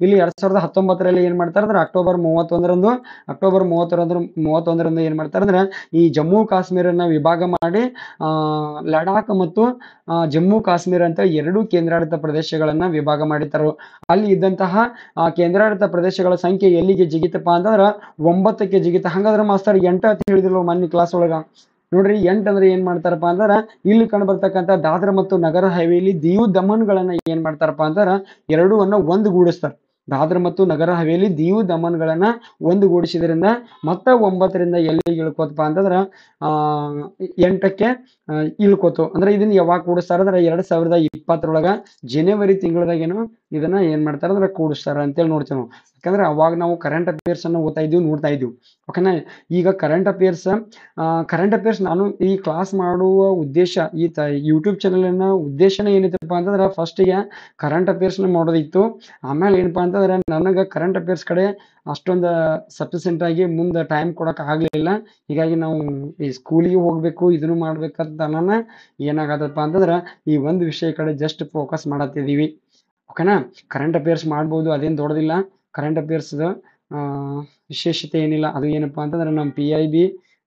ಇಲ್ಲಿ 2019 ಏನ್ ಮಾಡ್ತಾರೆ ಅಂದ್ರೆ ಅಕ್ಟೋಬರ್ 31ರಂದು ಏನ್ ಮಾಡ್ತಾರೆ ಅಂದ್ರೆ ಈ ಜಮ್ಮು ಕಾಶ್ಮೀರನ ವಿಭಾಗ ಮಾಡಿ ಲಡಾಖ್ ಮತ್ತು ಜಮ್ಮು ಕಾಶ್ಮೀರ ಅಂತ 2 ಕೇಂದ್ರಾಡಳಿತ ಪ್ರದೇಶಗಳನ್ನ ವಿಭಾಗ ಮಾಡಿರ್ತಾರೋ. ಅಲ್ಲಿ ಇದ್ದಂತಹ ಕೇಂದ್ರಾಡಳಿತ ಪ್ರದೇಶಗಳ ಸಂಖ್ಯೆ ಎಲ್ಲಿಗೆ ಜಿಗಿತಪ್ಪ ಅಂತಂದ್ರ 9ಕ್ಕೆ ಜಿಗಿತ. ಹಂಗಾದ್ರೆ ಮಾಸ್ತರ್ 8 ಅಂತ ಹೇಳಿದ್ರು ಮೊನ್ನೆ ಕ್ಲಾಸ್ ಒಳಗ. ನೋಡ್ರಿ, 8 ಅಂದ್ರೆ ಏನ್ ಮಾಡ್ತಾರಪ್ಪ ಅಂತಾರ, ಇಲ್ಲಿ ಕಂಡು ಬರ್ತಕ್ಕಂಥ ದಾದ್ರಾ ಮತ್ತು ನಗರ ಹವೇಲಿ, ದೀವ್ ದಮನ್ಗಳನ್ನ ಏನ್ ಮಾಡ್ತಾರಪ್ಪ ಅಂತಾರ 2 ಒಂದುಗೂಡಿಸ್ತಾರ. ದಾದ್ರಾ ಮತ್ತು ನಗರ ಹವೇಲಿ, ದೀವ್ ದಮನ್ಗಳನ್ನ ಒಂದುಗೂಡಿಸಿದ್ರಿಂದ ಮತ್ತೆ 9ರಿಂದ ಎಲ್ಲಿಗೆ ಇಳ್ಕೋತಪ್ಪ ಅಂತಂದ್ರ 8ಕ್ಕೆ ಇಳ್ಕೋತು. ಅಂದ್ರೆ ಇದನ್ನ ಯಾವಾಗ ಕೂಡಿಸ್ತಾರ ಅಂದ್ರೆ 2020 ಜನವರಿ ತಿಂಗಳದಾಗೇನು ಇದನ್ನ ಏನ್ ಮಾಡ್ತಾರ ಅಂದ್ರೆ ಕೂಡಿಸ್ತಾರ ಅಂತೇಳಿ ನೋಡ್ತೇವೆ ನಾವು. ಯಾಕಂದ್ರೆ ಅವಾಗ ನಾವು ಕರೆಂಟ್ ಅಫೇರ್ಸ್ ಅನ್ನು ಓದ್ತಾ ಇದ್ವಿ, ನೋಡ್ತಾ ಇದ್ವಿ. ಓಕೆನಾ. ಈಗ ಕರೆಂಟ್ ಅಫೇರ್ಸ್ ನಾನು ಈ ಕ್ಲಾಸ್ ಮಾಡುವ ಉದ್ದೇಶ, ಈ ಯೂಟ್ಯೂಬ್ ಚಾನಲ್ ಉದ್ದೇಶನೇ ಏನಿತ್ತಪ್ಪ ಅಂತಂದ್ರೆ ಫಸ್ಟಿಗೆ ಕರೆಂಟ್ ಅಫೇರ್ಸ್ ಮಾಡೋದಿತ್ತು. ಆಮೇಲೆ ಏನಪ್ಪಾ ಅಂತಂದ್ರೆ ನನಗೆ ಕರೆಂಟ್ ಅಫೇರ್ಸ್ ಕಡೆ ಅಷ್ಟೊಂದು ಸಫಿಸಿಯೆಂಟ್ ಆಗಿ ಮುಂದೆ ಟೈಮ್ ಕೊಡಕ್ ಆಗ್ಲಿಲ್ಲ. ಹೀಗಾಗಿ ನಾವು ಈ ಸ್ಕೂಲಿಗೆ ಹೋಗ್ಬೇಕು, ಇದನ್ನು ಮಾಡ್ಬೇಕಂತ ಏನಾಗತ್ತಪ್ಪ ಅಂತಂದ್ರೆ ಈ ಒಂದು ವಿಷಯ ಕಡೆ ಜಸ್ಟ್ ಫೋಕಸ್ ಮಾಡತ್ತಿದೀವಿ. ಓಕೆನಾ. ಕರೆಂಟ್ ಅಫೇರ್ಸ್ ಮಾಡ್ಬೋದು, ಅದೇನು ದೊಡ್ಡದಿಲ್ಲ. ಕರೆಂಟ್ ಅಫೇರ್ಸ್ ವಿಶೇಷತೆ ಏನಿಲ್ಲ. ಅದು ಏನಪ್ಪಾ ಅಂತಂದ್ರೆ ನಮ್ಮ PIB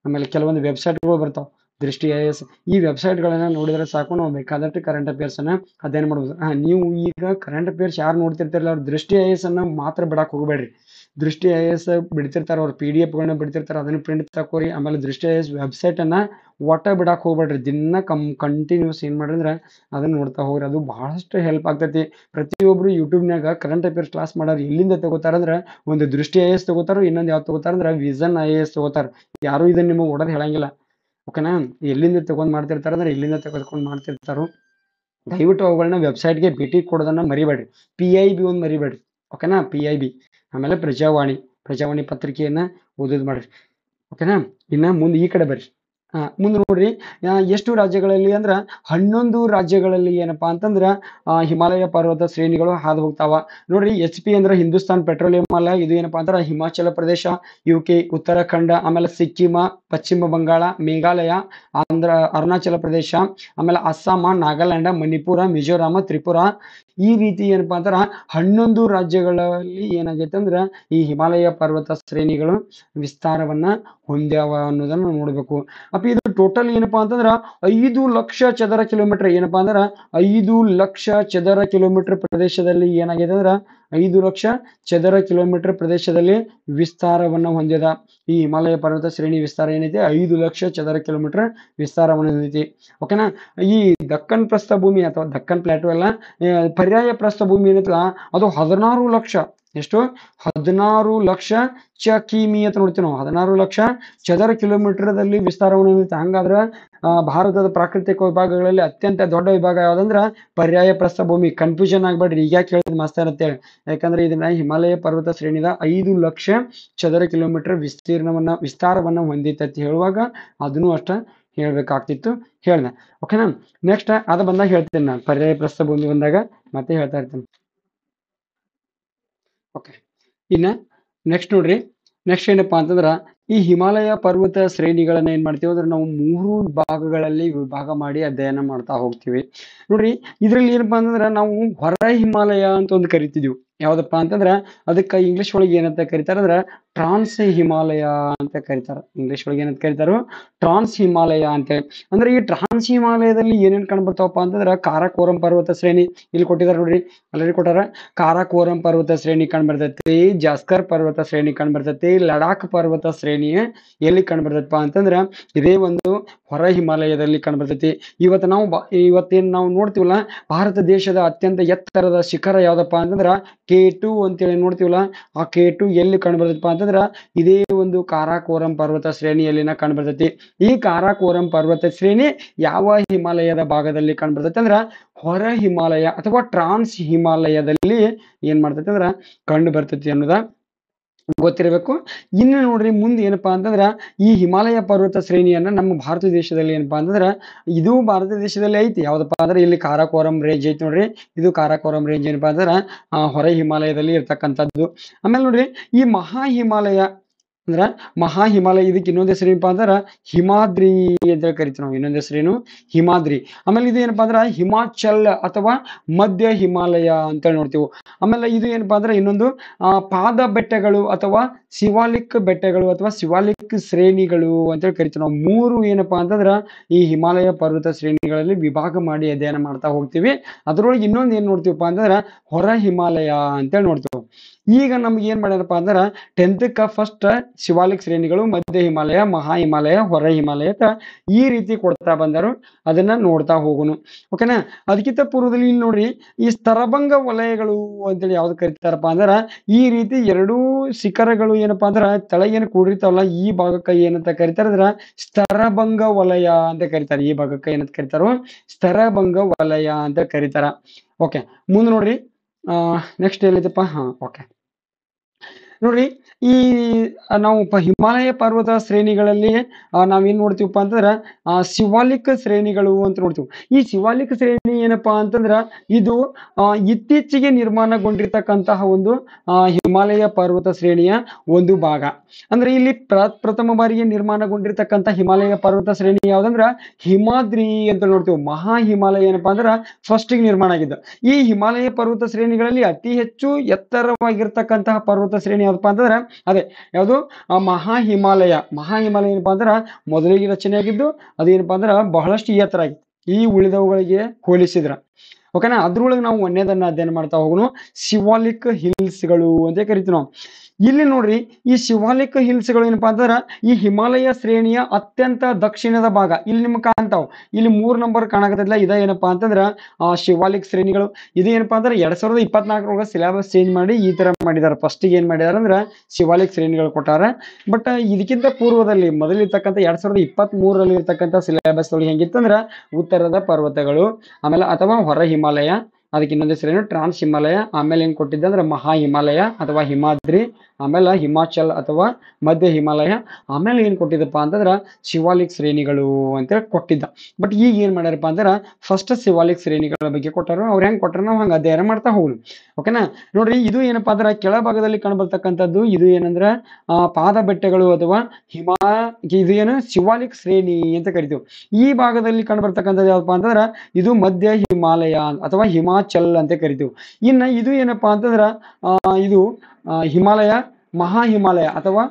ಆಮೇಲೆ ಕೆಲವೊಂದು ವೆಬ್ಸೈಟ್ಗಳು ಬರ್ತಾವ, ದೃಷ್ಟಿ IAS. ಈ ವೆಬ್ಸೈಟ್ಗಳನ್ನ ನೋಡಿದ್ರೆ ಸಾಕು, ನಾವು ಬೇಕಾದಷ್ಟು ಕರೆಂಟ್ ಅಫೇರ್ಸ್ ಅನ್ನ ಅಧ್ಯಯನ ಮಾಡ್ಬೋದು. ನೀವು ಈಗ ಕರೆಂಟ್ ಅಫೇರ್ಸ್ ಯಾರು ನೋಡ್ತಿರ್ತಾರಲ್ಲ ಅವ್ರು ದೃಷ್ಟಿ IAS ಅನ್ನ ಮಾತ್ರ ಬಿಡಕ್ ಹೋಗ್ಬೇಡ್ರಿ. ದೃಷ್ಟಿ IAS ಬಿಡ್ತಿರ್ತಾರೆ, ಅವ್ರ PDF ಬಿಡ್ತಿರ್ತಾರೆ, ಅದನ್ನ ಪ್ರಿಂಟ್ ತಕೋರಿ. ಆಮೇಲೆ ದೃಷ್ಟಿ IAS ವೆಬ್ಸೈಟ್ ಅನ್ನ ಒಟ್ಟ ಬಿಡಾಕ್ ಹೋಗ್ಬೇಡ್ರಿ. ದಿನ ಕಂಟಿನ್ಯೂಸ್ ಏನ್ ಮಾಡ್ರಿ ಅಂದ್ರೆ ಅದನ್ನ ನೋಡ್ತಾ ಹೋಗ್ರಿ. ಅದು ಬಹಳಷ್ಟು ಹೆಲ್ಪ್ ಆಗ್ತೈತಿ. ಪ್ರತಿಯೊಬ್ರು ಯೂಟ್ಯೂಬ್ನಾಗ ಕರೆಂಟ್ ಅಫೇರ್ಸ್ ಕ್ಲಾಸ್ ಮಾಡೋರು ಎಲ್ಲಿಂದ ತಗೋತಾರಂದ್ರೆ ಒಂದು ದೃಷ್ಟಿ IAS ತಗೋತಾರ, ಇನ್ನೊಂದು ಯಾವ್ದು ತಗೋತಾರಂದ್ರೆ ವಿಷನ್ IAS ತಗೋತಾರ. ಯಾರು ಇದನ್ನ ನಿಮಗೆ ಓಡೋದ್ ಹೇಳಂಗಿಲ್ಲ. ಓಕೆನಾ. ಎಲ್ಲಿಂದ ತಗೊಂಡ್ ಮಾಡ್ತಿರ್ತಾರ ಅಂದ್ರೆ ಇಲ್ಲಿಂದ ತೆಗೆದುಕೊಂಡು ಮಾಡ್ತಿರ್ತಾರೋ. ದಯವಿಟ್ಟು ಅವುಗಳನ್ನ ವೆಬ್ಸೈಟ್ಗೆ ಭೇಟಿ ಕೊಡೋದನ್ನ ಮರಿಬೇಡ್ರಿ. PIB ಒಂದು ಮರಿಬೇಡ್ರಿ. ಓಕೆನಾ. PIB ಆಮೇಲೆ ಪ್ರಜಾವಾಣಿ ಪತ್ರಿಕೆಯನ್ನ ಓದೋದು ಮಾಡ್ರಿ. ಓಕೆನಾ. ಇನ್ನ ಮುಂದೆ ಈ ಕಡೆ ಬರ್ರಿ. ಮುಂದೆ ನೋಡ್ರಿ, ಎಷ್ಟು ರಾಜ್ಯಗಳಲ್ಲಿ ಅಂದ್ರ 11 ರಾಜ್ಯಗಳಲ್ಲಿ ಏನಪ್ಪಾ ಅಂತಂದ್ರ ಹಿಮಾಲಯ ಪರ್ವತ ಶ್ರೇಣಿಗಳು ಹಾದು ಹೋಗ್ತಾವ. ನೋಡ್ರಿ, HP ಅಂದ್ರೆ ಹಿಂದೂಸ್ತಾನ್ ಪೆಟ್ರೋಲಿಯಂ ಅಲ್ಲ, ಇದು ಏನಪ್ಪಾ ಅಂದ್ರ ಹಿಮಾಚಲ ಪ್ರದೇಶ, UK, ಉತ್ತರಾಖಂಡ, ಆಮೇಲೆ ಸಿಕ್ಕಿಮ, ಪಶ್ಚಿಮ ಬಂಗಾಳ, ಮೇಘಾಲಯ, ಅರುಣಾಚಲ ಪ್ರದೇಶ, ಆಮೇಲೆ ಅಸ್ಸಾಂ, ನಾಗಾಲ್ಯಾಂಡ್, ಮಣಿಪುರ, ಮಿಜೋರಾಂ, ತ್ರಿಪುರಾ, ಈ ರೀತಿ ಏನಪ್ಪಾ ಅಂತಾರ 11 ರಾಜ್ಯಗಳಲ್ಲಿ ಏನಾಗೈತೆ ಅಂದ್ರ ಈ ಹಿಮಾಲಯ ಪರ್ವತ ಶ್ರೇಣಿಗಳು ವಿಸ್ತಾರವನ್ನ ಹೊಂದ್ಯಾವ ಅನ್ನೋದನ್ನ ನೋಡ್ಬೇಕು. ಅಪ್ಪ ಇದು ಟೋಟಲ್ ಏನಪ್ಪಾ ಅಂತಂದ್ರ 5 ಲಕ್ಷ ಚದರ ಕಿಲೋಮೀಟರ್, ಏನಪ್ಪಾ ಅಂದ್ರ 5 ಲಕ್ಷ ಚದರ ಕಿಲೋಮೀಟರ್ ಪ್ರದೇಶದಲ್ಲಿ ಏನಾಗಿದೆ ಅಂದ್ರ 5 ಲಕ್ಷ ಚದರ ಕಿಲೋಮೀಟರ್ ಪ್ರದೇಶದಲ್ಲಿ ವಿಸ್ತಾರವನ್ನ ಹೊಂದಿದ ಈ ಹಿಮಾಲಯ ಪರ್ವತ ಶ್ರೇಣಿ ವಿಸ್ತಾರ ಏನೈತಿ 5 ಲಕ್ಷ ಚದರ ಕಿಲೋಮೀಟರ್ ವಿಸ್ತಾರವನ್ನ ಹೊಂದೈತಿ. ಓಕೆನಾ. ಈ ದಕ್ಕನ್ ಪ್ರಸ್ಥಭೂಮಿ ಅಥವಾ ದಕ್ಕನ್ ಪ್ಲಾಟೋ ಅಲ್ಲ, ಪರ್ಯಾಯ ಪ್ರಸ್ಥಭೂಮಿ ಏನೈತಲ್ಲ ಅದು 16 ಲಕ್ಷ, ಎಷ್ಟು 16 ಲಕ್ಷ ಕಿಮಿ ಅಂತ ನೋಡ್ತೀವಿ ನಾವು. 16 ಲಕ್ಷ ಚದರ ಕಿಲೋಮೀಟರ್ದಲ್ಲಿ ವಿಸ್ತಾರವನ್ನು ಹೊಂದೈತಿ. ಹಂಗಾದ್ರ ಭಾರತದ ಪ್ರಾಕೃತಿಕ ವಿಭಾಗಗಳಲ್ಲಿ ಅತ್ಯಂತ ದೊಡ್ಡ ವಿಭಾಗ ಯಾವ್ದಂದ್ರ ಪರ್ಯಾಯ ಪ್ರಸ್ಥಭೂಮಿ. ಕನ್ಫ್ಯೂಷನ್ ಆಗ್ಬೇಡ್ರಿ, ಈಗ ಕೇಳಿದ್ ಮಾಸ್ತರ್ ಅಂತೇಳಿ. ಯಾಕಂದ್ರೆ ಇದನ್ನ ಹಿಮಾಲಯ ಪರ್ವತ ಶ್ರೇಣಿದ 5 ಲಕ್ಷ ಚದರ ಕಿಲೋಮೀಟರ್ ವಿಸ್ತಾರವನ್ನ ಹೊಂದಿತ್ತು ಅಂತ ಹೇಳುವಾಗ ಅದನ್ನು ಅಷ್ಟ ಹೇಳ್ಬೇಕಾಗ್ತಿತ್ತು, ಹೇಳ್ದೆ. ಓಕೆನಾ. ನೆಕ್ಸ್ಟ್ ಅದ ಬಂದಾಗ ಹೇಳ್ತೇನೆ ನಾನು, ಪರ್ಯಾಯ ಪ್ರಸ್ಥಭೂಮಿ ಬಂದಾಗ ಮತ್ತೆ ಹೇಳ್ತಾ ಇರ್ತೇನೆ. ಓಕೆ. ಇನ್ನ ನೆಕ್ಸ್ಟ್ ನೋಡ್ರಿ, ನೆಕ್ಸ್ಟ್ ಏನಪ್ಪಾ ಅಂತಂದ್ರ ಈ ಹಿಮಾಲಯ ಪರ್ವತ ಶ್ರೇಣಿಗಳನ್ನ ಏನ್ ಮಾಡ್ತೀವಿ ಅಂದ್ರೆ ನಾವು 3 ಭಾಗಗಳಲ್ಲಿ ವಿಭಾಗ ಮಾಡಿ ಅಧ್ಯಯನ ಮಾಡ್ತಾ ಹೋಗ್ತೀವಿ. ನೋಡ್ರಿ, ಇದ್ರಲ್ಲಿ ಏನಪ್ಪಾ ಅಂತಂದ್ರ ನಾವು ಹೊರ ಹಿಮಾಲಯ ಅಂತ ಒಂದು ಕರಿತಿದ್ವಿ. ಯಾವ್ದಪ್ಪ ಅಂತಂದ್ರ ಅದಕ್ಕ ಇಂಗ್ಲಿಷ್ ಒಳಗೆ ಏನಂತ ಕರಿತಾರ ಅಂದ್ರ ಟ್ರಾನ್ಸ್ ಹಿಮಾಲಯ ಅಂತ ಕರಿತಾರ. ಇಂಗ್ಲಿಷ್ ಒಳಗೆ ಏನಂತ ಕರಿತಾರೋ ಟ್ರಾನ್ಸ್ ಹಿಮಾಲಯ ಅಂತೇಳಿ. ಅಂದ್ರೆ ಈ ಟ್ರಾನ್ಸ್ ಹಿಮಾಲಯದಲ್ಲಿ ಏನೇನ್ ಕಂಡ್ಬರ್ತಾವಪ್ಪ ಅಂತಂದ್ರ ಕಾರಾಕೋರಂ ಪರ್ವತ ಶ್ರೇಣಿ ಇಲ್ಲಿ ಕೊಟ್ಟಿದಾರ ನೋಡ್ರಿ, ಆಲ್ರೆಡಿ ಕೊಟ್ಟಾರ. ಕಾರಾಕೋರಂ ಪರ್ವತ ಶ್ರೇಣಿ ಕಂಡ್ಬರ್ತೈತಿ, ಜಾಸ್ಕರ್ ಪರ್ವತ ಶ್ರೇಣಿ ಕಂಡ್ಬರ್ತೈತಿ, ಲಡಾಖ್ ಪರ್ವತ ಶ್ರೇಣಿ ಎಲ್ಲಿ ಕಂಡ್ಬರ್ತೈತಪ್ಪ ಅಂತಂದ್ರ ಇದೇ ಒಂದು ಹೊರ ಹಿಮಾಲಯದಲ್ಲಿ ಕಂಡ್ಬರ್ತೈತಿ. ಇವತ್ತೇನ್ ನಾವು ನೋಡ್ತೀವಲ್ಲ, ಭಾರತ ದೇಶದ ಅತ್ಯಂತ ಎತ್ತರದ ಶಿಖರ ಯಾವ್ದಪ್ಪ ಅಂತಂದ್ರ K2 ಅಂತೇಳಿ ನೋಡ್ತೀವಲ್ಲ, ಆ K2 ಎಲ್ಲಿ ಕಂಡುಬರ್ತೈತಪ್ಪ ಅಂತಂದ್ರ ಇದೇ ಒಂದು ಕಾರಾಕೋರಂ ಪರ್ವತ ಶ್ರೇಣಿಯಲ್ಲಿನ ಕಂಡುಬರ್ತೈತಿ. ಈ ಕಾರಾಕೋರಂ ಪರ್ವತ ಶ್ರೇಣಿ ಯಾವ ಹಿಮಾಲಯದ ಭಾಗದಲ್ಲಿ ಕಂಡುಬರ್ತೈತಿ ಅಂದ್ರ ಹೊರ ಹಿಮಾಲಯ ಅಥವಾ ಟ್ರಾನ್ಸ್ ಹಿಮಾಲಯದಲ್ಲಿ ಏನ್ ಮಾಡ್ತೈತಿ ಅಂದ್ರ ಕಂಡು ಬರ್ತೈತಿ ಅನ್ನೋದ ಗೊತ್ತಿರಬೇಕು. ಇನ್ನು ನೋಡ್ರಿ, ಮುಂದೆ ಏನಪ್ಪಾ ಅಂತಂದ್ರ ಈ ಹಿಮಾಲಯ ಪರ್ವತ ಶ್ರೇಣಿಯನ್ನ ನಮ್ಮ ಭಾರತ ದೇಶದಲ್ಲಿ ಏನಪ್ಪಾ ಅಂತಂದ್ರ ಇದು ಭಾರತ ದೇಶದಲ್ಲಿ ಐತಿ. ಯಾವ್ದಪ್ಪ ಅಂದ್ರೆ ಇಲ್ಲಿ ಕಾರಾಕೋರಂ ರೇಂಜ್ ಐತಿ ನೋಡ್ರಿ, ಇದು ಕಾರಾಕೋರಂ ರೇಂಜ್ ಏನಪ್ಪಾ ಅಂದ್ರ ಹೊರ ಹಿಮಾಲಯದಲ್ಲಿ ಇರ್ತಕ್ಕಂಥದ್ದು. ಆಮೇಲೆ ನೋಡ್ರಿ, ಈ ಮಹಾ ಹಿಮಾಲಯ ಅಂದ್ರ ಮಹಾ ಹಿಮಾಲಯ, ಇದಕ್ಕೆ ಇನ್ನೊಂದ್ ಹೆಸರು ಏನಪ್ಪಾ ಅಂದ್ರ ಹಿಮಾದ್ರಿ ಅಂತ ಕರಿತೀವಿ ನಾವು. ಇನ್ನೊಂದ್ ಹೆಸರೇನು ಹಿಮಾದ್ರಿ. ಆಮೇಲೆ ಇದು ಏನಪ್ಪಾ ಅಂದ್ರ ಹಿಮಾಚಲ್ ಅಥವಾ ಮಧ್ಯ ಹಿಮಾಲಯ ಅಂತ ನೋಡ್ತೀವಿ. ಆಮೇಲೆ ಇದು ಏನಪ್ಪಾ ಅಂದ್ರೆ ಇನ್ನೊಂದು ಪಾದ ಬೆಟ್ಟಗಳು ಅಥವಾ ಶಿವಾಲಿಕ್ ಬೆಟ್ಟಗಳು ಅಥವಾ ಶಿವಾಲಿಕ್ ಶ್ರೇಣಿಗಳು ಅಂತೇಳಿ ಕರಿತೀವಿ ನಾವು. 3 ಏನಪ್ಪಾ ಅಂತಂದ್ರ ಈ ಹಿಮಾಲಯ ಪರ್ವತ ಶ್ರೇಣಿಗಳಲ್ಲಿ ವಿಭಾಗ ಮಾಡಿ ಅಧ್ಯಯನ ಮಾಡ್ತಾ ಹೋಗ್ತೀವಿ. ಅದ್ರೊಳಗೆ ಇನ್ನೊಂದು ಏನ್ ನೋಡ್ತೀವಪ್ಪ ಅಂತಂದ್ರ ಹೊರ ಹಿಮಾಲಯ ಅಂತೇಳಿ ನೋಡ್ತೀವಿ. ಈಗ ನಮ್ಗೆ ಏನ್ ಮಾಡ್ಯಾರಪ್ಪ ಅಂದ್ರ 10th ಫಸ್ಟ್ ಶಿವಾಲಿಕ್ ಶ್ರೇಣಿಗಳು, ಮಧ್ಯ ಹಿಮಾಲಯ, ಮಹಾ ಹಿಮಾಲಯ, ಹೊರ ಹಿಮಾಲಯ ಈ ರೀತಿ ಕೊಡ್ತಾ ಬಂದರು. ಅದನ್ನ ನೋಡ್ತಾ ಹೋಗುನು. ಓಕೆನಾ. ಅದಕ್ಕಿಂತ ಪೂರ್ವದಲ್ಲಿ ಇಲ್ಲಿ ನೋಡ್ರಿ, ಈ ಸ್ತರಭಂಗ ವಲಯಗಳು ಅಂತೇಳಿ ಯಾವ್ದು ಕರಿತಾರಪ್ಪ ಅಂದ್ರ ಈ ರೀತಿ 2 ಶಿಖರಗಳು ಏನಪ್ಪಾ ಅಂದ್ರ ತೆಳಗೇನು ಕೂಡಿರ್ತಾವಲ್ಲ, ಈ ಭಾಗಕ್ಕ ಏನಂತ ಕರಿತಾರ ಸ್ತರಭಂಗ ವಲಯ ಅಂತ ಕರಿತಾರೆ. ಈ ಭಾಗಕ್ಕ ಏನಂತ ಕರಿತಾರೋ ಸ್ತರಭಂಗ ವಲಯ ಅಂತ ಕರಿತಾರ. ಓಕೆ. ಮುಂದೆ ನೋಡ್ರಿ, ನೆಕ್ಸ್ಟ್ ಏನೈತಪ್ಪ. ಓಕೆ ನೋಡ್ರಿ, ಈ ನಾವು ಹಿಮಾಲಯ ಪರ್ವತ ಶ್ರೇಣಿಗಳಲ್ಲಿ ನಾವೇನ್ ನೋಡ್ತೀವಪ್ಪ ಅಂತಂದ್ರ ಶಿವಾಲಿಕ್ ಶ್ರೇಣಿಗಳು ಅಂತ ನೋಡ್ತೀವಿ. ಈ ಶಿವಾಲಿಕ್ ಶ್ರೇಣಿ ಏನಪ್ಪಾ ಅಂತಂದ್ರ ಇದು ಇತ್ತೀಚೆಗೆ ನಿರ್ಮಾಣಗೊಂಡಿರ್ತಕ್ಕಂತಹ ಒಂದು ಹಿಮಾಲಯ ಪರ್ವತ ಶ್ರೇಣಿಯ ಒಂದು ಭಾಗ. ಅಂದ್ರೆ ಇಲ್ಲಿ ಪ್ರಥಮ ಬಾರಿಗೆ ನಿರ್ಮಾಣಗೊಂಡಿರ್ತಕ್ಕಂಥ ಹಿಮಾಲಯ ಪರ್ವತ ಶ್ರೇಣಿ ಯಾವ್ದಂದ್ರ ಹಿಮಾದ್ರಿ ಅಂತ ನೋಡ್ತೀವಿ. ಮಹಾ ಹಿಮಾಲಯ ಏನಪ್ಪಾ ಅಂದ್ರ ಫಸ್ಟ್ ಗೆ ನಿರ್ಮಾಣ ಆಗಿದ್ದ. ಈ ಹಿಮಾಲಯ ಪರ್ವತ ಶ್ರೇಣಿಗಳಲ್ಲಿ ಅತಿ ಹೆಚ್ಚು ಎತ್ತರವಾಗಿರ್ತಕ್ಕಂತಹ ಪರ್ವತ ಶ್ರೇಣಿ ಯಾವ್ದಪ್ಪ ಅಂತಂದ್ರ ಅದೇ ಯಾವುದು ಮಹಾ ಹಿಮಾಲಯ. ಮಹಾ ಹಿಮಾಲಯ ಏನಪ್ಪಾ ಅಂದ್ರ ಮೊದಲಿಗೆ ರಚನೆ ಆಗಿದ್ದು ಅದೇನಪ್ಪಾ ಅಂದ್ರ ಬಹಳಷ್ಟು ಎತ್ತರ ಆಗಿತ್ತು ಈ ಉಳಿದವುಗಳಿಗೆ ಹೋಲಿಸಿದ್ರ. ಓಕೆನಾ. ಅದ್ರೊಳಗೆ ನಾವು ಒಂದೇದನ್ನ ಅಧ್ಯಯನ ಮಾಡ್ತಾ ಹೋಗೋಣ, ಶಿವಾಲಿಕ್ ಹಿಲ್ಸ್ ಗಳು ಅಂತ ಕರಿತೀವಿ ನಾವು. ಇಲ್ಲಿ ನೋಡ್ರಿ, ಈ ಶಿವಾಲಿಕ್ ಹಿಲ್ಸ್ ಗಳು ಏನಪ್ಪಾ ಅಂತಂದ್ರ ಈ ಹಿಮಾಲಯ ಶ್ರೇಣಿಯ ಅತ್ಯಂತ ದಕ್ಷಿಣದ ಭಾಗ. ಇಲ್ಲಿ ನಿಮ್ಗೆ ಕಾಣ್ತಾವ್, ಇಲ್ಲಿ 3 ನಂಬರ್ ಕಾಣಕತ್ತಿಲ್ಲ. ಇದ ಏನಪ್ಪಾ ಅಂತಂದ್ರ ಶಿವಾಲಿಕ್ ಶ್ರೇಣಿಗಳು. ಇದು ಏನಪ್ಪಾ ಅಂದ್ರೆ 2024 ಸಿಲೆಬಸ್ ಚೇಂಜ್ ಮಾಡಿ ಈ ತರ ಮಾಡಿದಾರೆ. ಫಸ್ಟ್ ಏನ್ ಮಾಡಿದಾರ ಅಂದ್ರ ಶಿವಾಲಿಕ್ ಶ್ರೇಣಿಗಳು ಕೊಟ್ಟಾರ. ಬಟ್ ಇದಕ್ಕಿಂತ ಪೂರ್ವದಲ್ಲಿ ಮೊದಲಿರ್ತಕ್ಕಂಥ 2023 ಇರ್ತಕ್ಕಂಥ ಸಿಲೆಬಸ್ ಒಳಗೆ ಹೆಂಗಿತ್ತಂದ್ರ ಉತ್ತರದ ಪರ್ವತಗಳು, ಆಮೇಲೆ ಅಥವಾ ಹೊರ ಹಿಮಾಲಯ, ಅದಕ್ಕೆ ಇನ್ನೊಂದು ಹೆಸರೇನು ಟ್ರಾನ್ಸ್ ಹಿಮಾಲಯ, ಆಮೇಲೆ ಏನ್ ಕೊಟ್ಟಿದ್ದ ಅಂದ್ರೆ ಮಹಾ ಹಿಮಾಲಯ ಅಥವಾ ಹಿಮಾದ್ರಿ, ಆಮೇಲೆ ಹಿಮಾಚಲ್ ಅಥವಾ ಮಧ್ಯ ಹಿಮಾಲಯ, ಆಮೇಲೆ ಏನ್ ಕೊಟ್ಟಿದ್ದಪ್ಪ ಅಂತಂದ್ರ ಶಿವಾಲಿಕ್ ಶ್ರೇಣಿಗಳು ಅಂತೇಳಿ ಕೊಟ್ಟಿದ್ದ. ಬಟ್ ಈಗ ಏನ್ ಮಾಡ್ಯಾರಪ್ಪ ಅಂದ್ರ ಫಸ್ಟ್ ಶಿವಾಲಿಕ್ ಶ್ರೇಣಿಗಳ ಬಗ್ಗೆ ಕೊಟ್ಟಾರ. ಅವ್ರು ಹೆಂಗ್ ಕೊಟ್ಟಾರ ನಾವು ಹಂಗ ಅಧ್ಯಯನ ಮಾಡ್ತಾ ಹೋಗುನು. ಓಕೆನಾ. ನೋಡ್ರಿ, ಇದು ಏನಪ್ಪಾ ಅಂದ್ರ ಕೆಳಭಾಗದಲ್ಲಿ ಕಂಡುಬರ್ತಕ್ಕಂಥದ್ದು ಇದು ಏನಂದ್ರ ಪಾದ ಬೆಟ್ಟಗಳು ಅಥವಾ ಇದು ಏನು ಶಿವಾಲಿಕ್ ಶ್ರೇಣಿ ಅಂತ ಕರಿತೀವಿ. ಈ ಭಾಗದಲ್ಲಿ ಕಂಡುಬರ್ತಕ್ಕಂಥದ್ದು ಯಾವಪ್ಪ ಅಂತಂದ್ರ ಇದು ಮಧ್ಯ ಹಿಮಾಲಯ ಅಥವಾ ಹಿಮಾಚಲ್ ಅಂತ ಕರಿತೀವಿ. ಇನ್ನ ಇದು ಏನಪ್ಪಾ ಅಂತಂದ್ರ ಇದು ಹಿಮಾಲಯ, ಮಹಾ ಹಿಮಾಲಯ ಅಥವಾ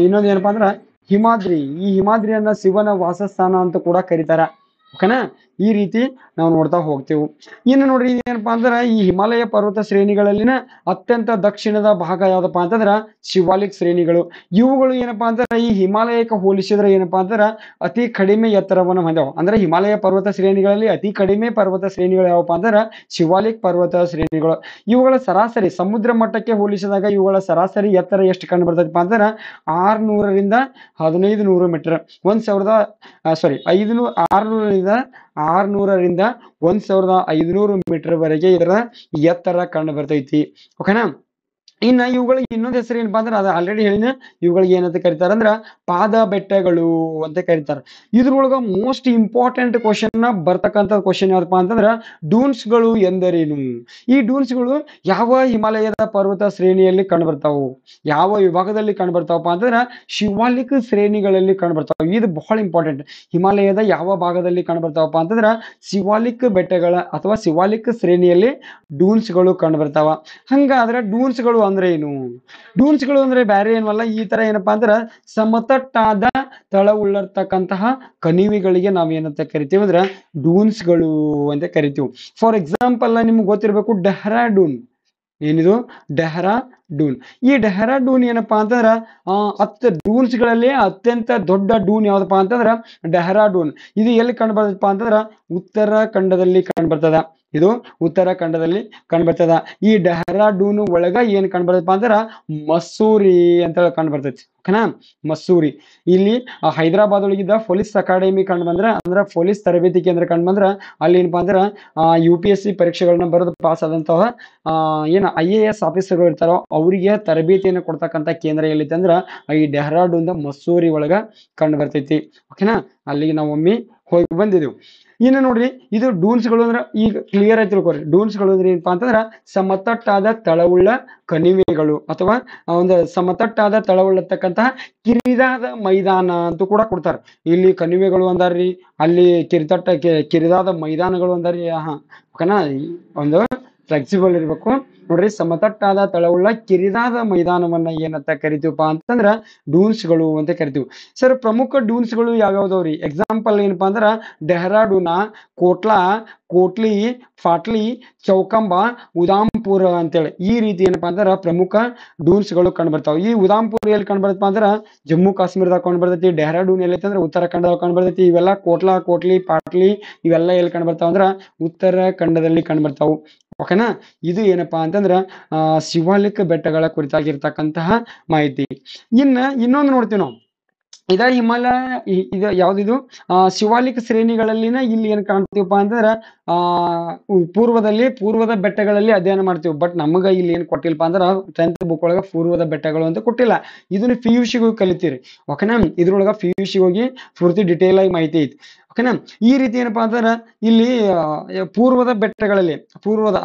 ಇನ್ನೊಂದು ಏನಪ್ಪಾ ಅಂದ್ರ ಹಿಮಾದ್ರಿ. ಈ ಹಿಮಾದ್ರಿಯನ್ನ ಶಿವನ ವಾಸಸ್ಥಾನ ಅಂತ ಕೂಡ ಕರೀತಾರ. ಓಕೆನಾ. ಈ ರೀತಿ ನಾವು ನೋಡ್ತಾ ಹೋಗ್ತೇವೆ. ಇನ್ನು ನೋಡ್ರಿ, ಏನಪ್ಪಾ ಅಂದ್ರ ಈ ಹಿಮಾಲಯ ಪರ್ವತ ಶ್ರೇಣಿಗಳಲ್ಲಿನ ಅತ್ಯಂತ ದಕ್ಷಿಣದ ಭಾಗ ಯಾವ್ದಪ್ಪ ಅಂತಂದ್ರ ಶಿವಾಲಿಕ್ ಶ್ರೇಣಿಗಳು. ಇವುಗಳು ಏನಪ್ಪಾ ಅಂದ್ರ ಈ ಹಿಮಾಲಯಕ್ಕೆ ಹೋಲಿಸಿದ್ರೆ ಏನಪ್ಪಾ ಅಂದ್ರ ಅತಿ ಕಡಿಮೆ ಎತ್ತರವನ್ನು ಹೊಂದ್ಯಾವ. ಅಂದ್ರೆ ಹಿಮಾಲಯ ಪರ್ವತ ಶ್ರೇಣಿಗಳಲ್ಲಿ ಅತಿ ಕಡಿಮೆ ಪರ್ವತ ಶ್ರೇಣಿಗಳು ಯಾವಪ್ಪ ಅಂದ್ರ ಶಿವಾಲಿಕ್ ಪರ್ವತ ಶ್ರೇಣಿಗಳು. ಇವುಗಳ ಸರಾಸರಿ ಸಮುದ್ರ ಮಟ್ಟಕ್ಕೆ ಹೋಲಿಸಿದಾಗ ಇವುಗಳ ಸರಾಸರಿ ಎತ್ತರ ಎಷ್ಟು ಕಂಡು ಬರ್ತೈತಪ್ಪ ಅಂದ್ರ 600ರಿಂದ 1500 ಮೀಟರ್. 600ರಿಂದ 1500 ಮೀಟರ್ ವರೆಗೆ ಇದರ ಎತ್ತರ ಕಂಡು ಬರ್ತೈತಿ. ಓಕೆನಾ. ಇನ್ನ ಇವುಗಳಿಗೆ ಇನ್ನೊಂದು ಹೆಸರು ಏನಪ್ಪಾ ಅಂದ್ರೆ ಅದು ಆಲ್ರೆಡಿ ಹೇಳಿನ, ಇವುಗಳಿಗೆ ಏನಂತ ಕರೀತಾರ ಅಂದ್ರ ಪಾದ ಬೆಟ್ಟಗಳು ಅಂತ ಕರೀತಾರ. ಇದ್ರೊಳಗ ಮೋಸ್ಟ್ ಇಂಪಾರ್ಟೆಂಟ್ ಕ್ವಶನ್ ಬರ್ತಕ್ಕಂಥ ಕ್ವಶನ್ ಯಾವ್ದಪ್ಪ ಅಂತಂದ್ರ ಡೂನ್ಸ್ಗಳು ಎಂದರೇನು. ಈ ಡೂನ್ಸ್ಗಳು ಯಾವ ಹಿಮಾಲಯದ ಪರ್ವತ ಶ್ರೇಣಿಯಲ್ಲಿ ಕಂಡು ಬರ್ತಾವು, ಯಾವ ವಿಭಾಗದಲ್ಲಿ ಕಂಡು ಬರ್ತಾವಪ್ಪ ಅಂತಂದ್ರ ಶಿವಾಲಿಕ್ ಶ್ರೇಣಿಗಳಲ್ಲಿ ಕಂಡು ಬರ್ತಾವ. ಇದು ಬಹಳ ಇಂಪಾರ್ಟೆಂಟ್. ಹಿಮಾಲಯದ ಯಾವ ಭಾಗದಲ್ಲಿ ಕಂಡು ಬರ್ತಾವಪ್ಪ ಅಂತಂದ್ರ ಶಿವಾಲಿಕ್ ಬೆಟ್ಟಗಳ ಅಥವಾ ಶಿವಾಲಿಕ್ ಶ್ರೇಣಿಯಲ್ಲಿ ಡೂನ್ಸ್ಗಳು ಕಂಡು ಬರ್ತಾವ. ಹಂಗಾದ್ರೆ ಡೂನ್ಸ್ಗಳು ಅಂದ್ರೆ ಏನು? ಡೂನ್ಸ್ಗಳು ಅಂದ್ರೆ ಬೇರೆ ಏನವಲ್ಲ, ಈ ತರ ಏನಪ್ಪಾ ಅಂದ್ರ ಸಮತಟ್ಟಾದ ತಳವುಳ್ಳರ್ತಕ್ಕಂತಹ ಕಣಿವೆಗಳಿಗೆ ನಾವೇನಂತ ಕರಿತೀವಿ ಅಂದ್ರ ಡೂನ್ಸ್ಗಳು ಅಂತ ಕರಿತೀವಿ. ಫಾರ್ ಎಕ್ಸಾಂಪಲ್ ನಿಮ್ಗೆ ಗೊತ್ತಿರ್ಬೇಕು ಡೆಹ್ರಾಡೂನ್. ಏನಿದು ಡೆಹ್ರಾಡೂನ್. ಈ ಡೆಹ್ರಾಡೂನ್ ಏನಪ್ಪಾ ಅಂತಂದ್ರ ಡೂನ್ಸ್ಗಳಲ್ಲಿ ಅತ್ಯಂತ ದೊಡ್ಡ ಡೂನ್ ಯಾವ್ದಪ್ಪ ಅಂತಂದ್ರ ಡೆಹ್ರಾಡೂನ್. ಇದು ಎಲ್ಲಿ ಕಂಡು ಬರ್ತದಪ್ಪ ಅಂತಂದ್ರ ಉತ್ತರಾಖಂಡದಲ್ಲಿ ಕಂಡು ಬರ್ತದ. ಇದು ಉತ್ತರಾಖಂಡದಲ್ಲಿ ಕಂಡು ಬರ್ತದ. ಈ ಡೆಹ್ರಾಡೂನ್ ಒಳಗ ಏನ್ ಕಂಡು ಬರ್ತದಪ್ಪ ಅಂದ್ರ ಮಸೂರಿ ಅಂತ ಕಂಡು ಬರ್ತೈತಿ. ಓಕೆನಾ. ಮಸೂರಿ. ಇಲ್ಲಿ ಹೈದರಾಬಾದ್ ಒಳಗಿದ್ದ ಪೊಲೀಸ್ ಅಕಾಡೆಮಿ ಕಂಡು ಬಂದ್ರ ಅಂದ್ರ ಪೊಲೀಸ್ ತರಬೇತಿ ಕೇಂದ್ರ ಕಂಡು ಬಂದ್ರ ಅಲ್ಲಿ ಏನಪ್ಪಾ ಅಂದ್ರ UPSC ಪರೀಕ್ಷೆಗಳನ್ನ ಬರೆದು ಪಾಸ್ ಆದಂತಹ ಏನ IAS ಆಫೀಸರ್ಗಳು ಇರ್ತಾರೋ ಅವರಿಗೆ ತರಬೇತಿಯನ್ನು ಕೊಡ್ತಕ್ಕಂಥ ಕೇಂದ್ರ ಎಲ್ಲಿದೆ ಅಂದ್ರ ಈ ಡೆಹ್ರಾಡೂನ್ ಮಸೂರಿ ಒಳಗ ಕಂಡು ಬರ್ತೈತಿ. ಓಕೆನಾ. ಅಲ್ಲಿಗೆ ನಾವು ಒಮ್ಮೆ ಹೋಗಿ ಬಂದಿದ್ದೆವು. ಇನ್ನು ನೋಡ್ರಿ, ಇದು ಡೂನ್ಸ್ಗಳು ಅಂದ್ರೆ ಈಗ ಕ್ಲಿಯರ್ ಆಗಿ ತಿಳ್ಕೊರಿ. ಡೂನ್ಸ್ಗಳು ಅಂದ್ರೆ ಏನಪ್ಪಾ ಅಂತಂದ್ರ ಸಮತಟ್ಟಾದ ತಳವುಳ್ಳ ಕಣಿವೆಗಳು ಅಥವಾ ಒಂದು ಸಮತಟ್ಟಾದ ತಳವುಳ್ಳತಕ್ಕಂತಹ ಕಿರಿದಾದ ಮೈದಾನ ಅಂತೂ ಕೂಡ ಕೊಡ್ತಾರೆ. ಇಲ್ಲಿ ಕಣಿವೆಗಳು ಅಂದಾರ್ರಿ, ಅಲ್ಲಿ ಕಿರಿದಾದ ಮೈದಾನಗಳು ಅಂದಾರ್ರಿ. ಓಕೆನಾ. ಒಂದು ಫ್ಲೆಕ್ಸಿಬಲ್ ಇರ್ಬೇಕು. ನೋಡ್ರಿ, ಸಮತಟ್ಟಾದ ತಳವುಳ್ಳ ಕಿರಿದಾದ ಮೈದಾನವನ್ನ ಏನಂತ ಕರಿತೀವಪ್ಪ ಅಂತಂದ್ರ ಡೂನ್ಸ್ಗಳು ಅಂತ ಕರಿತೀವಿ. ಸರ್, ಪ್ರಮುಖ ಡೂನ್ಸ್ಗಳು ಯಾವ್ಯಾವ್ದವ್ರಿ? ಎಕ್ಸಾಂಪಲ್ ಏನಪ್ಪಾ ಅಂದ್ರ ಡೆಹ್ರಾಡೂನ, ಕೋಟ್ಲಿ, ಫಾಟ್ಲಿ, ಚೌಕಂಬ, ಉದಾಂಪುರ ಅಂತೇಳಿ ಈ ರೀತಿ ಏನಪ್ಪಾ ಅಂದ್ರ ಪ್ರಮುಖ ಡೂನ್ಸ್ಗಳು ಕಂಡು ಬರ್ತಾವ. ಈ ಉದಾಂಪುರ ಎಲ್ಲಿ ಕಂಡು ಬರ್ತಪ್ಪ ಅಂದ್ರ ಜಮ್ಮು ಕಾಶ್ಮೀರದಾಗ ಕಂಡು ಬರ್ತೈತಿ. ಡೆಹ್ರಾಡೂನ್ ಎಲ್ಲೈತಿ ಅಂದ್ರೆ ಉತ್ತರಾಖಂಡದಾಗ ಕಂಡು ಬರ್ತೈತಿ. ಇವೆಲ್ಲ ಕೋಟ್ಲಿ, ಫಾಟ್ಲಿ ಇವೆಲ್ಲ ಎಲ್ಲಿ ಕಂಡು ಬರ್ತಾವ ಅಂದ್ರ ಉತ್ತರಾಖಂಡದಲ್ಲಿ ಕಂಡು ಬರ್ತಾವು. ಓಕೆನಾ. ಇದು ಏನಪ್ಪಾ ಅಂತಂದ್ರ ಶಿವಾಲಿಕ್ ಬೆಟ್ಟಗಳ ಕುರಿತಾಗಿರ್ತಕ್ಕಂತಹ ಮಾಹಿತಿ. ಇನ್ನೊಂದು ನೋಡ್ತೀವಿ ನಾವು. ಇದ ಹಿಮಾಲಯ ಇದು ಯಾವ್ದಿದು ಶಿವಾಲಿಕ್ ಶ್ರೇಣಿಗಳಲ್ಲಿನ ಇಲ್ಲಿ ಏನ್ ಕಾಣ್ತೀವಪ್ಪ ಅಂತಂದ್ರ ಪೂರ್ವದ ಬೆಟ್ಟಗಳಲ್ಲಿ ಅಧ್ಯಯನ ಮಾಡ್ತೀವಿ. ಬಟ್ ನಮಗ ಇಲ್ಲಿ ಏನ್ ಕೊಟ್ಟಿಲ್ಪ ಅಂದ್ರ 10th ಬುಕ್ ಒಳಗ ಪೂರ್ವದ ಬೆಟ್ಟಗಳು ಅಂತ ಕೊಟ್ಟಿಲ್ಲ. ಇದನ್ನ PUC ಹೋಗಿ ಕಲಿತೀರಿ. ಓಕೆನಾ. ಇದ್ರೊಳಗ PUC ಹೋಗಿ ಪೂರ್ತಿ ಡಿಟೇಲ್ ಆಗಿ ಮಾಹಿತಿ ಐತಿ. ಓಕೆನಾ. ಈ ರೀತಿ ಏನಪ್ಪಾ ಅಂತಂದ್ರ ಇಲ್ಲಿ ಪೂರ್ವದ ಬೆಟ್ಟಗಳಲ್ಲಿ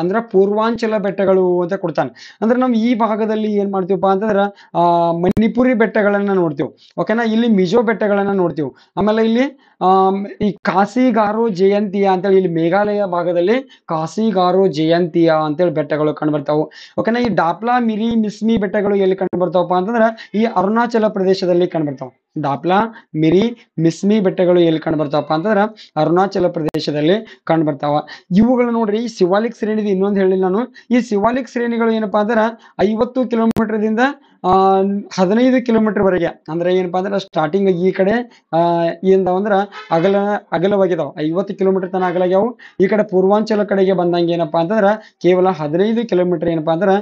ಅಂದ್ರ ಪೂರ್ವಾಂಚಲ ಬೆಟ್ಟಗಳು ಅಂತ ಕೊಡ್ತಾನೆ. ಅಂದ್ರೆ ನಾವು ಈ ಭಾಗದಲ್ಲಿ ಏನ್ ಮಾಡ್ತೀವಪ್ಪ ಅಂತಂದ್ರ ಮಣಿಪುರಿ ಬೆಟ್ಟಗಳನ್ನ ನೋಡ್ತೀವಿ. ಓಕೆನಾ. ಇಲ್ಲಿ ಮಿಜೋ ಬೆಟ್ಟಗಳನ್ನ ನೋಡ್ತೀವಿ. ಆಮೇಲೆ ಇಲ್ಲಿ ಈ ಕಾಸಿಗಾರೋ ಜಯಂತಿಯ ಅಂತೇಳಿ ಇಲ್ಲಿ ಮೇಘಾಲಯ ಭಾಗದಲ್ಲಿ ಕಾಸಿಗಾರೋ ಜಯಂತಿಯ ಅಂತೇಳಿ ಬೆಟ್ಟಗಳು ಕಂಡು ಬರ್ತಾವು. ಓಕೆನಾ. ಈ ಡಾಪ್ಲಾ, ಮಿರಿ, ಮಿಸ್ಮಿ ಬೆಟ್ಟಗಳು ಎಲ್ಲಿ ಕಂಡು ಬರ್ತಾವಪ್ಪ ಅಂತಂದ್ರ ಈ ಅರುಣಾಚಲ ಪ್ರದೇಶದಲ್ಲಿ ಕಂಡು ಬರ್ತಾವ. ಡಾಪ್ಲಾ, ಮಿರಿ, ಮಿಸ್ಮಿ ಬೆಟ್ಟಗಳು ಎಲ್ಲಿ ಕಂಡು ಬರ್ತಾವಪ್ಪ ಅಂತಂದ್ರ ಅರುಣಾಚಲ ಪ್ರದೇಶದಲ್ಲಿ ಕಂಡು ಬರ್ತಾವ. ಇವುಗಳು ನೋಡ್ರಿ, ಶಿವಾಲಿಕ್ ಶ್ರೇಣಿ ಇನ್ನೊಂದು ಹೇಳಿಲ್ಲ ನಾನು. ಈ ಶಿವಾಲಿಕ್ ಶ್ರೇಣಿಗಳು ಏನಪ್ಪಾ ಅಂದ್ರ 50 ಕಿಲೋಮೀಟರ್ದಿಂದ 15 ಕಿಲೋಮೀಟರ್ ವರೆಗೆ. ಅಂದ್ರೆ ಏನಪ್ಪಾ ಅಂದ್ರ ಸ್ಟಾರ್ಟಿಂಗ್ ಈ ಕಡೆ ಏನಂದ್ರ ಅಗಲವಾಗಿದಾವ. 50 ಕಿಲೋಮೀಟರ್ ತನ ಅಗಲಾಗ್ಯಾವು. ಈ ಕಡೆ ಪೂರ್ವಾಂಚಲ ಕಡೆಗೆ ಬಂದಂಗೆ ಏನಪ್ಪಾ ಅಂತಂದ್ರ ಕೇವಲ 15 ಕಿಲೋಮೀಟರ್ ಏನಪ್ಪಾ ಅಂದ್ರ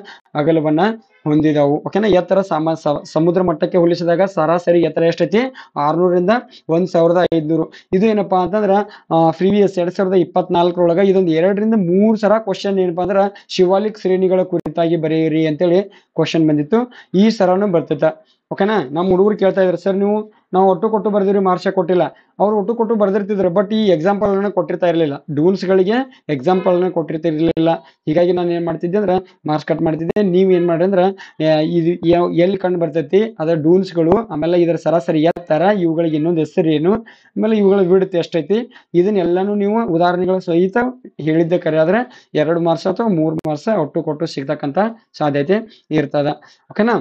ಅಗಲವನ್ನ ಹೊಂದಿದವು. ಓಕೆನಾ. ಎತ್ತರ ಸಮುದ್ರ ಮಟ್ಟಕ್ಕೆ ಹೋಲಿಸಿದಾಗ ಸರಾಸರಿ ಎತ್ತರ ಎಷ್ಟೈತಿ? 600ರಿಂದ 1500. ಇದು ಏನಪ್ಪಾ ಅಂತಂದ್ರ ಪ್ರೀವಿಯಸ್ 2024 ಇದೊಂದು 2ರಿಂದ 3 ಸಲ ಕ್ವಶನ್ ಏನಪ್ಪಾ ಅಂದ್ರ ಶಿವಾಲಿಕ್ ಶ್ರೇಣಿಗಳ ಕುರಿತಾಗಿ ಬರೆಯಿರಿ ಅಂತೇಳಿ ಕ್ವಶನ್ ಬಂದಿತ್ತು. ಈ ಸರನು ಬರ್ತೈತ. ಓಕೆನಾ. ನಮ್ಮ ಹುಡುಗರು ಕೇಳ್ತಾ ಇದ್ರು, ಸರ್ ನಾವು ಒಟ್ಟು ಕೊಟ್ಟು ಬರ್ದಿವ್ರಿ, ಮಾರ್ಕ್ಸ್ ಕೊಟ್ಟಿಲ್ಲ. ಅವ್ರು ಒಟ್ಟು ಕೊಟ್ಟು ಬರ್ದಿರ್ತಿದ್ರು, ಬಟ್ ಈ ಎಕ್ಸಾಂಪಲ್ ಅನ್ನ ಕೊಟ್ಟಿರ್ತಾ ಇರಲಿಲ್ಲ. ಗಳಿಗೆ ಎಕ್ಸಾಂಪಲ್ ಅನ್ನ ಕೊಟ್ಟಿರ್ತಿರ್ಲಿಲ್ಲ. ಹೀಗಾಗಿ ನಾನು ಏನ್ ಮಾಡ್ತಿದ್ದೆ ಅಂದ್ರೆ ಮಾರ್ಕ್ಸ್ ಕಟ್ ಮಾಡ್ತಿದ್ದೆ. ನೀವ್ ಏನ್ ಮಾಡ್ರಿ ಅಂದ್ರ ಇದು ಎಲ್ಲಿ ಕಂಡು ಬರ್ತೈತಿ ಅದ ಡೂನ್ಸ್ಗಳು, ಆಮೇಲೆ ಇದರ ಸರಾಸರಿ ಎತ್ತರ, ಇವುಗಳಿಗೆ ಇನ್ನೊಂದು ಹೆಸರು ಏನು, ಆಮೇಲೆ ಇವುಗಳ ವಿಡ್ತ್ ಎಷ್ಟೈತಿ, ಇದನ್ನೆಲ್ಲಾನು ನೀವು ಉದಾಹರಣೆಗಳ ಸಹಿತ ಹೇಳಿದ್ದೆ ಕರೆ ಆದ್ರೆ 2 ಮಾರ್ಕ್ಸ್ ಅಥವಾ 3 ಮಾರ್ಕ್ಸ್ ಒಟ್ಟು ಕೊಟ್ಟು ಸಿಗ್ತಕ್ಕಂತ ಸಾಧ್ಯತೆ ಇರ್ತದ. ಓಕೆನಾ.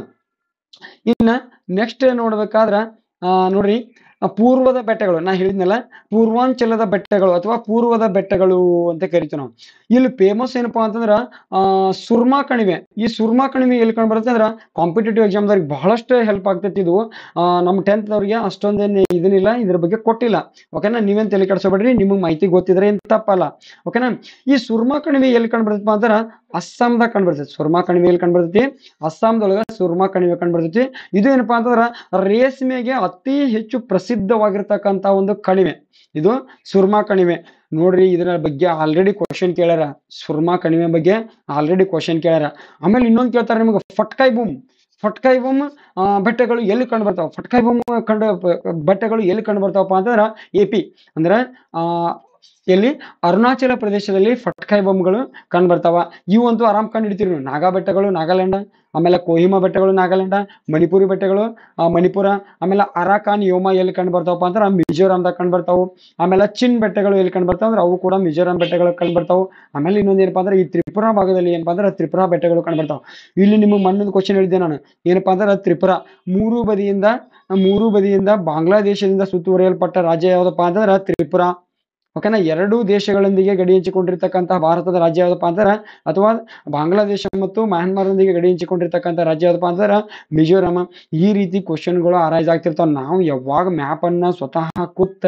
ಇನ್ನ ನೆಕ್ಸ್ಟ್ ನೋಡ್ಬೇಕಾದ್ರ ನೋಡ್ರಿ, ಪೂರ್ವದ ಬೆಟ್ಟಗಳು. ನಾ ಹೇಳಿದ್ನಲ್ಲ, ಪೂರ್ವಾಂಚಲದ ಬೆಟ್ಟಗಳು ಅಥವಾ ಪೂರ್ವದ ಬೆಟ್ಟಗಳು ಅಂತ ಕರಿತೀವಿ ನಾವು. ಇಲ್ಲಿ ಫೇಮಸ್ ಏನಪ್ಪಾ ಅಂತಂದ್ರ ಸುರ್ಮಾ ಕಣಿವೆ. ಈ ಸುರ್ಮಾ ಕಣಿವೆ ಎಲ್ಲಿ ಕಂಡು ಬರುತ್ತೆ ಅಂದ್ರ ಕಾಂಪಿಟೇಟಿವ್ ಎಕ್ಸಾಮ್ದವ್ರಿಗೆ ಬಹಳಷ್ಟು ಹೆಲ್ಪ್ ಆಗ್ತೈತಿ ಇದು. ನಮ್ಮ 10th ದವ್ರಿಗೆ ಅಷ್ಟೊಂದೇನು ಇದನ್ನಿಲ್ಲ, ಇದ್ರ ಬಗ್ಗೆ ಕೊಟ್ಟಿಲ್ಲ. ಓಕೆನಾ. ನೀವೇನ್ ತಲೆ ಕೆಡಿಸ್ಕೊಬೇಡ್ರಿ, ನಿಮಗೆ ಮಾಹಿತಿ ಗೊತ್ತಿದ್ರೆ ಏನ್ ತಪ್ಪಲ್ಲ. ಓಕೆನಾ. ಈ ಸುರ್ಮಾ ಕಣಿವೆ ಎಲ್ಲಿ ಕಂಡು ಬರ್ತೈತಿ ಅಂದ್ರ ಅಸ್ಸಾಂದಾಗ ಕಂಡು ಬರ್ತೈತಿ. ಸುರ್ಮಾ ಕಣಿವೆ ಎಲ್ಲಿ ಕಂಡು ಬರ್ತೈತಿ? ಅಸ್ಸಾಂದೊಳಗ ಸುರ್ಮಾ ಕಣಿವೆ ಕಂಡು ಬರ್ತೈತಿ. ಇದು ಏನಪ್ಪಾ ಅಂತಂದ್ರ ರೇಷ್ಮೆಗೆ ಅತಿ ಹೆಚ್ಚು ಪ್ರಸಿದ್ಧವಾಗಿರ್ತಕ್ಕಂತ ಒಂದು ಕಣಿವೆ ಇದು ಸುರ್ಮಾ ಕಣಿವೆ. ನೋಡ್ರಿ, ಇದರ ಬಗ್ಗೆ ಆಲ್ರೆಡಿ ಕ್ವಶನ್ ಕೇಳ್ಯಾರ. ಸುರ್ಮಾ ಕಣಿವೆ ಬಗ್ಗೆ ಆಲ್ರೆಡಿ ಕ್ವಶನ್ ಕೇಳ್ಯಾರ. ಆಮೇಲೆ ಇನ್ನೊಂದು ಕೇಳ್ತಾರೆ ನಿಮ್ಗೆ, ಫಟ್ಕಾಯ್ ಬೂಮ್ ಬೆಟ್ಟಗಳು ಎಲ್ಲಿ ಕಂಡು ಬರ್ತಾವ? ಫಟ್ಕಾಯ್ ಬೂಮ್ ಬೆಟ್ಟಗಳು ಎಲ್ಲಿ ಕಂಡು ಬರ್ತಾವಪ್ಪ ಅಂತಂದ್ರ AP ಅಂದ್ರ ಎಲ್ಲಿ ಅರುಣಾಚಲ ಪ್ರದೇಶದಲ್ಲಿ ಫಟ್ಕಾಯ್ ಬೊಂಬ್ಗಳು ಕಂಡು ಬರ್ತಾವ. ಇವು ಅಂತೂ ಆರಾಮ್ ಕಂಡು ಹಿಡಿತೀರಿ ನೀವು. ನಾಗಾ ಬೆಟ್ಟಗಳು ನಾಗಾಲ್ಯಾಂಡ್, ಆಮೇಲೆ ಕೋಹಿಮಾ ಬೆಟ್ಟಗಳು ನಾಗಾಲ್ಯಾಂಡ್, ಮಣಿಪುರಿ ಬೆಟ್ಟಗಳು ಮಣಿಪುರ, ಆಮೇಲೆ ಅರಾಕಾನ್ ಯೋಮಾ ಎಲ್ಲಿ ಕಂಡು ಬರ್ತಾವಪ್ಪ ಅಂದ್ರೆ ಮಿಜೋರಾಮ್ದಾಗ ಕಂಡು ಬರ್ತಾವು. ಆಮೇಲೆ ಚಿನ್ ಬೆಟ್ಟಗಳು ಎಲ್ಲಿ ಕಂಡು ಬರ್ತಾವ ಅಂದ್ರೆ ಅವು ಕೂಡ ಮಿಜೋರಾಮ್ ಬೆಟ್ಟಗಳು ಕಂಡು ಬರ್ತಾವು. ಆಮೇಲೆ ಇನ್ನೊಂದು ಏನಪ್ಪಾ ಅಂದ್ರೆ ಈ ತ್ರಿಪುರಾ ಭಾಗದಲ್ಲಿ ಏನಪ್ಪಾ ಅಂದ್ರೆ ತ್ರಿಪುರಾ ಬೆಟ್ಟಗಳು ಕಂಡು ಬರ್ತಾವ. ಇಲ್ಲಿ ನಿಮಗೆ ಮಣ್ಣೊಂದು ಕ್ವಶನ್ ಹೇಳಿದ್ದೆ ನಾನು, ಏನಪ್ಪಾ ಅಂದ್ರೆ ತ್ರಿಪುರಾ ಮೂರು ಬದಿಯಿಂದ ಬಾಂಗ್ಲಾದೇಶದಿಂದ ಸುತ್ತುವರಿಯಲ್ಪಟ್ಟ ರಾಜ್ಯ ಯಾವ್ದಪ್ಪ ಅಂತಂದ್ರೆ ತ್ರಿಪುರಾ. ಓಕೆನಾ. 2 ದೇಶಗಳೊಂದಿಗೆ ಗಡಿ ಹಂಚಿಕೊಂಡಿರ್ತಕ್ಕಂತಹ ಭಾರತದ ರಾಜ್ಯ ಯಾವ್ದಪ್ಪ ಅಂತಾರ, ಅಥವಾ ಬಾಂಗ್ಲಾದೇಶ ಮತ್ತು ಮ್ಯಾನ್ಮಾರ್ನೊಂದಿಗೆ ಗಡಿ ಹಂಚಿಕೊಂಡಿರ್ತಕ್ಕಂಥ ರಾಜ್ಯ ಯಾವ್ದಪ್ಪ ಅಂತಾರ ಮಿಜೋರಾಮ. ಈ ರೀತಿ ಕ್ವಶನ್ಗಳು ಅರೈಸ್ ಆಗ್ತಿರ್ತಾವ. ನಾವು ಯಾವಾಗ ಮ್ಯಾಪ್ ಅನ್ನ ಸ್ವತಃ ಕೂತ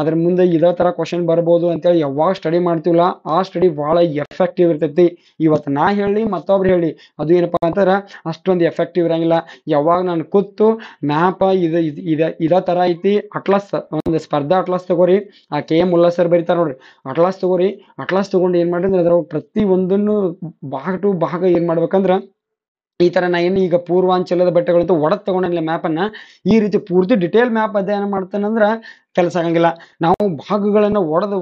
ಅದ್ರ ಮುಂದೆ ಇದೇ ತರ ಕ್ವಶನ್ ಬರ್ಬೋದು ಅಂತೇಳಿ ಯಾವಾಗ ಸ್ಟಡಿ ಮಾಡ್ತೀವಲ್ಲ, ಆ ಸ್ಟಡಿ ಬಹಳ ಎಫೆಕ್ಟಿವ್ ಇರ್ತೈತಿ. ಇವತ್ತು ನಾ ಹೇಳಿ ಮತ್ತೊಬ್ರು ಹೇಳಿ ಅದು ಏನಪ್ಪಾ ಅಂತಾರ ಅಷ್ಟೊಂದು ಎಫೆಕ್ಟಿವ್ ಇರಂಗಿಲ್ಲ. ಯಾವಾಗ ನಾನು ಕೂತು ಮ್ಯಾಪ್ ಇದ ತರ ಐತಿ, ಅಟ್ಲಾಸ್ ಒಂದು ಸ್ಪರ್ಧಾ ಅಟ್ಲಾಸ್ ತಗೋರಿ, ಆ KM ಮುಲ್ಲಾ ಸರ್ ಬರೀತಾರ ನೋಡ್ರಿ, ಅಟ್ಲಾಸ್ ತಗೋರಿ. ಅಟ್ಲಾಸ್ ತಗೊಂಡು ಏನ್ ಮಾಡಿದ್ರೆ ಅದ್ರ ಪ್ರತಿ ಒಂದನ್ನು ಭಾಗ ಟು ಭಾಗ ಏನ್ ಮಾಡ್ಬೇಕಂದ್ರ ಈ ತರ ನಾ ಏನು ಈಗ ಪೂರ್ವಾಂಚಲದ ಬೆಟ್ಟಗಳಂತೂ ಒಡದ್ ತಗೊಂಡಿಲ್ಲ ಮ್ಯಾಪ್ ಅನ್ನ, ಈ ರೀತಿ ಪೂರ್ತಿ ಡಿಟೇಲ್ ಮ್ಯಾಪ್ ಅಧ್ಯಯನ ಮಾಡ್ತಾನಂದ್ರ ಕೆಲಸ ಆಗಂಗಿಲ್ಲ. ನಾವು ಭಾಗಗಳನ್ನ ಒಡೆದು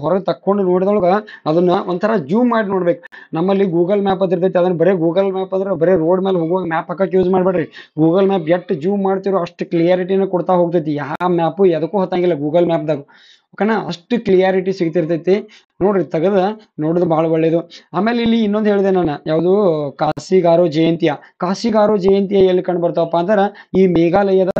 ಹೊರಗೆ ತಕ್ಕೊಂಡು ನೋಡಿದೊಳಗ ಅದನ್ನ ಒಂಥರ ಜೂಮ್ ಮಾಡಿ ನೋಡ್ಬೇಕು. ನಮ್ಮಲ್ಲಿ ಗೂಗಲ್ ಮ್ಯಾಪ್ ಅದಿರ್ತೈತಿ, ಅದನ್ನ ಬರೀ ಗೂಗಲ್ ಮ್ಯಾಪ್ ಅಂದ್ರೆ ಬರೀ ರೋಡ್ ಮೇಲೆ ಹೋಗುವಾಗ ಮ್ಯಾಪ್ ಹಾಕಕ್ಕೆ ಯೂಸ್ ಮಾಡ್ಬೇಡ್ರಿ. ಗೂಗಲ್ ಮ್ಯಾಪ್ ಎಷ್ಟು ಜೂಮ್ ಮಾಡ್ತಿರೋ ಅಷ್ಟು ಕ್ಲಿಯಾರಿಟಿನ ಕೊಡ್ತಾ ಹೋಗ್ತೈತಿ. ಯಾವ ಮ್ಯಾಪು ಎದಕ್ಕೂ ಹೊತ್ತಂಗಿಲ್ಲ ಗೂಗಲ್ ಮ್ಯಾಪ್ದಾಗ. ಓಕೆನಾ. ಅಷ್ಟು ಕ್ಲಿಯಾರಿಟಿ ಸಿಗ್ತಿರ್ತೈತಿ. ನೋಡ್ರಿ, ತೆಗೆದ ನೋಡೋದು ಬಹಳ ಒಳ್ಳೇದು. ಆಮೇಲೆ ಇಲ್ಲಿ ಇನ್ನೊಂದು ಹೇಳಿದೆ ನಾನು, ಯಾವುದು ಕಾಸಿಗಾರೋ ಜಯಂತಿಯ ಎಲ್ಲಿ ಕಂಡು ಬರ್ತಾವಪ್ಪ ಅಂತಾರ ಈ ಮೇಘಾಲಯದ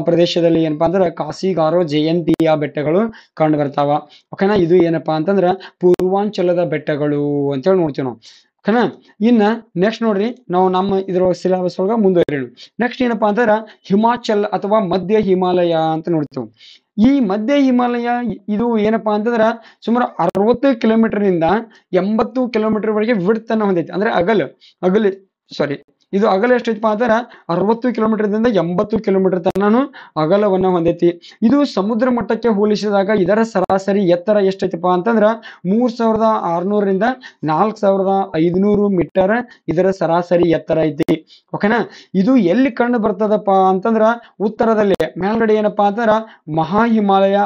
ಪ್ರದೇಶದಲ್ಲಿ ಏನಪ್ಪಾ ಅಂದ್ರೆ ಕಾಸಿಗಾರೋ ಜಯಂತಿಯ ಬೆಟ್ಟಗಳು ಕಂಡು ಬರ್ತಾವ. ಓಕೆನಾ. ಇದು ಏನಪ್ಪಾ ಅಂತಂದ್ರ ಪೂರ್ವಾಂಚಲದ ಬೆಟ್ಟಗಳು ಅಂತೇಳಿ ನೋಡ್ತೀವಿ ನಾವು. ಓಕೆನಾ. ಇನ್ನ ನೆಕ್ಸ್ಟ್ ನೋಡ್ರಿ, ನಾವು ನಮ್ಮ ಇದ್ರ ಸಿಲೆಬಸ್ ಒಳಗ ಮುಂದುವರಿಯೋಣ. ನೆಕ್ಸ್ಟ್ ಏನಪ್ಪಾ ಅಂತಂದ್ರ ಹಿಮಾಚಲ್ ಅಥವಾ ಮಧ್ಯ ಹಿಮಾಲಯ ಅಂತ ನೋಡ್ತೀವಿ. ಈ ಮಧ್ಯ ಹಿಮಾಲಯ ಇದು ಏನಪ್ಪಾ ಅಂತಂದ್ರ ಸುಮಾರು 60 ಕಿಲೋಮೀಟರ್ನಿಂದ 80 ಕಿಲೋಮೀಟರ್ ವರೆಗೆ ವಿಡ್ತ್ ಅನ್ನ ಹೊಂದೈತಿ. ಅಂದ್ರೆ ಇದು ಅಗಲ ಎಷ್ಟೈತಪ್ಪ ಅಂತಾರ 60 ಕಿಲೋಮೀಟರ್ದಿಂದ 80 ಕಿಲೋಮೀಟರ್ ತನಕ ಅಗಲವನ್ನ ಹೊಂದೈತಿ. ಇದು ಸಮುದ್ರ ಮಟ್ಟಕ್ಕೆ ಹೋಲಿಸಿದಾಗ ಇದರ ಸರಾಸರಿ ಎತ್ತರ ಎಷ್ಟೈತಪ್ಪ ಅಂತಂದ್ರ 3600ರಿಂದ 4500 ಮೀಟರ್ ಇದರ ಸರಾಸರಿ ಎತ್ತರ ಐತಿ. ಓಕೆನಾ. ಇದು ಎಲ್ಲಿ ಕಂಡು ಬರ್ತದಪ್ಪ ಅಂತಂದ್ರ ಉತ್ತರದಲ್ಲಿ ಮೇಲ್ಗಡೆ ಏನಪ್ಪಾ ಅಂತಂದ್ರ ಮಹಾ ಹಿಮಾಲಯ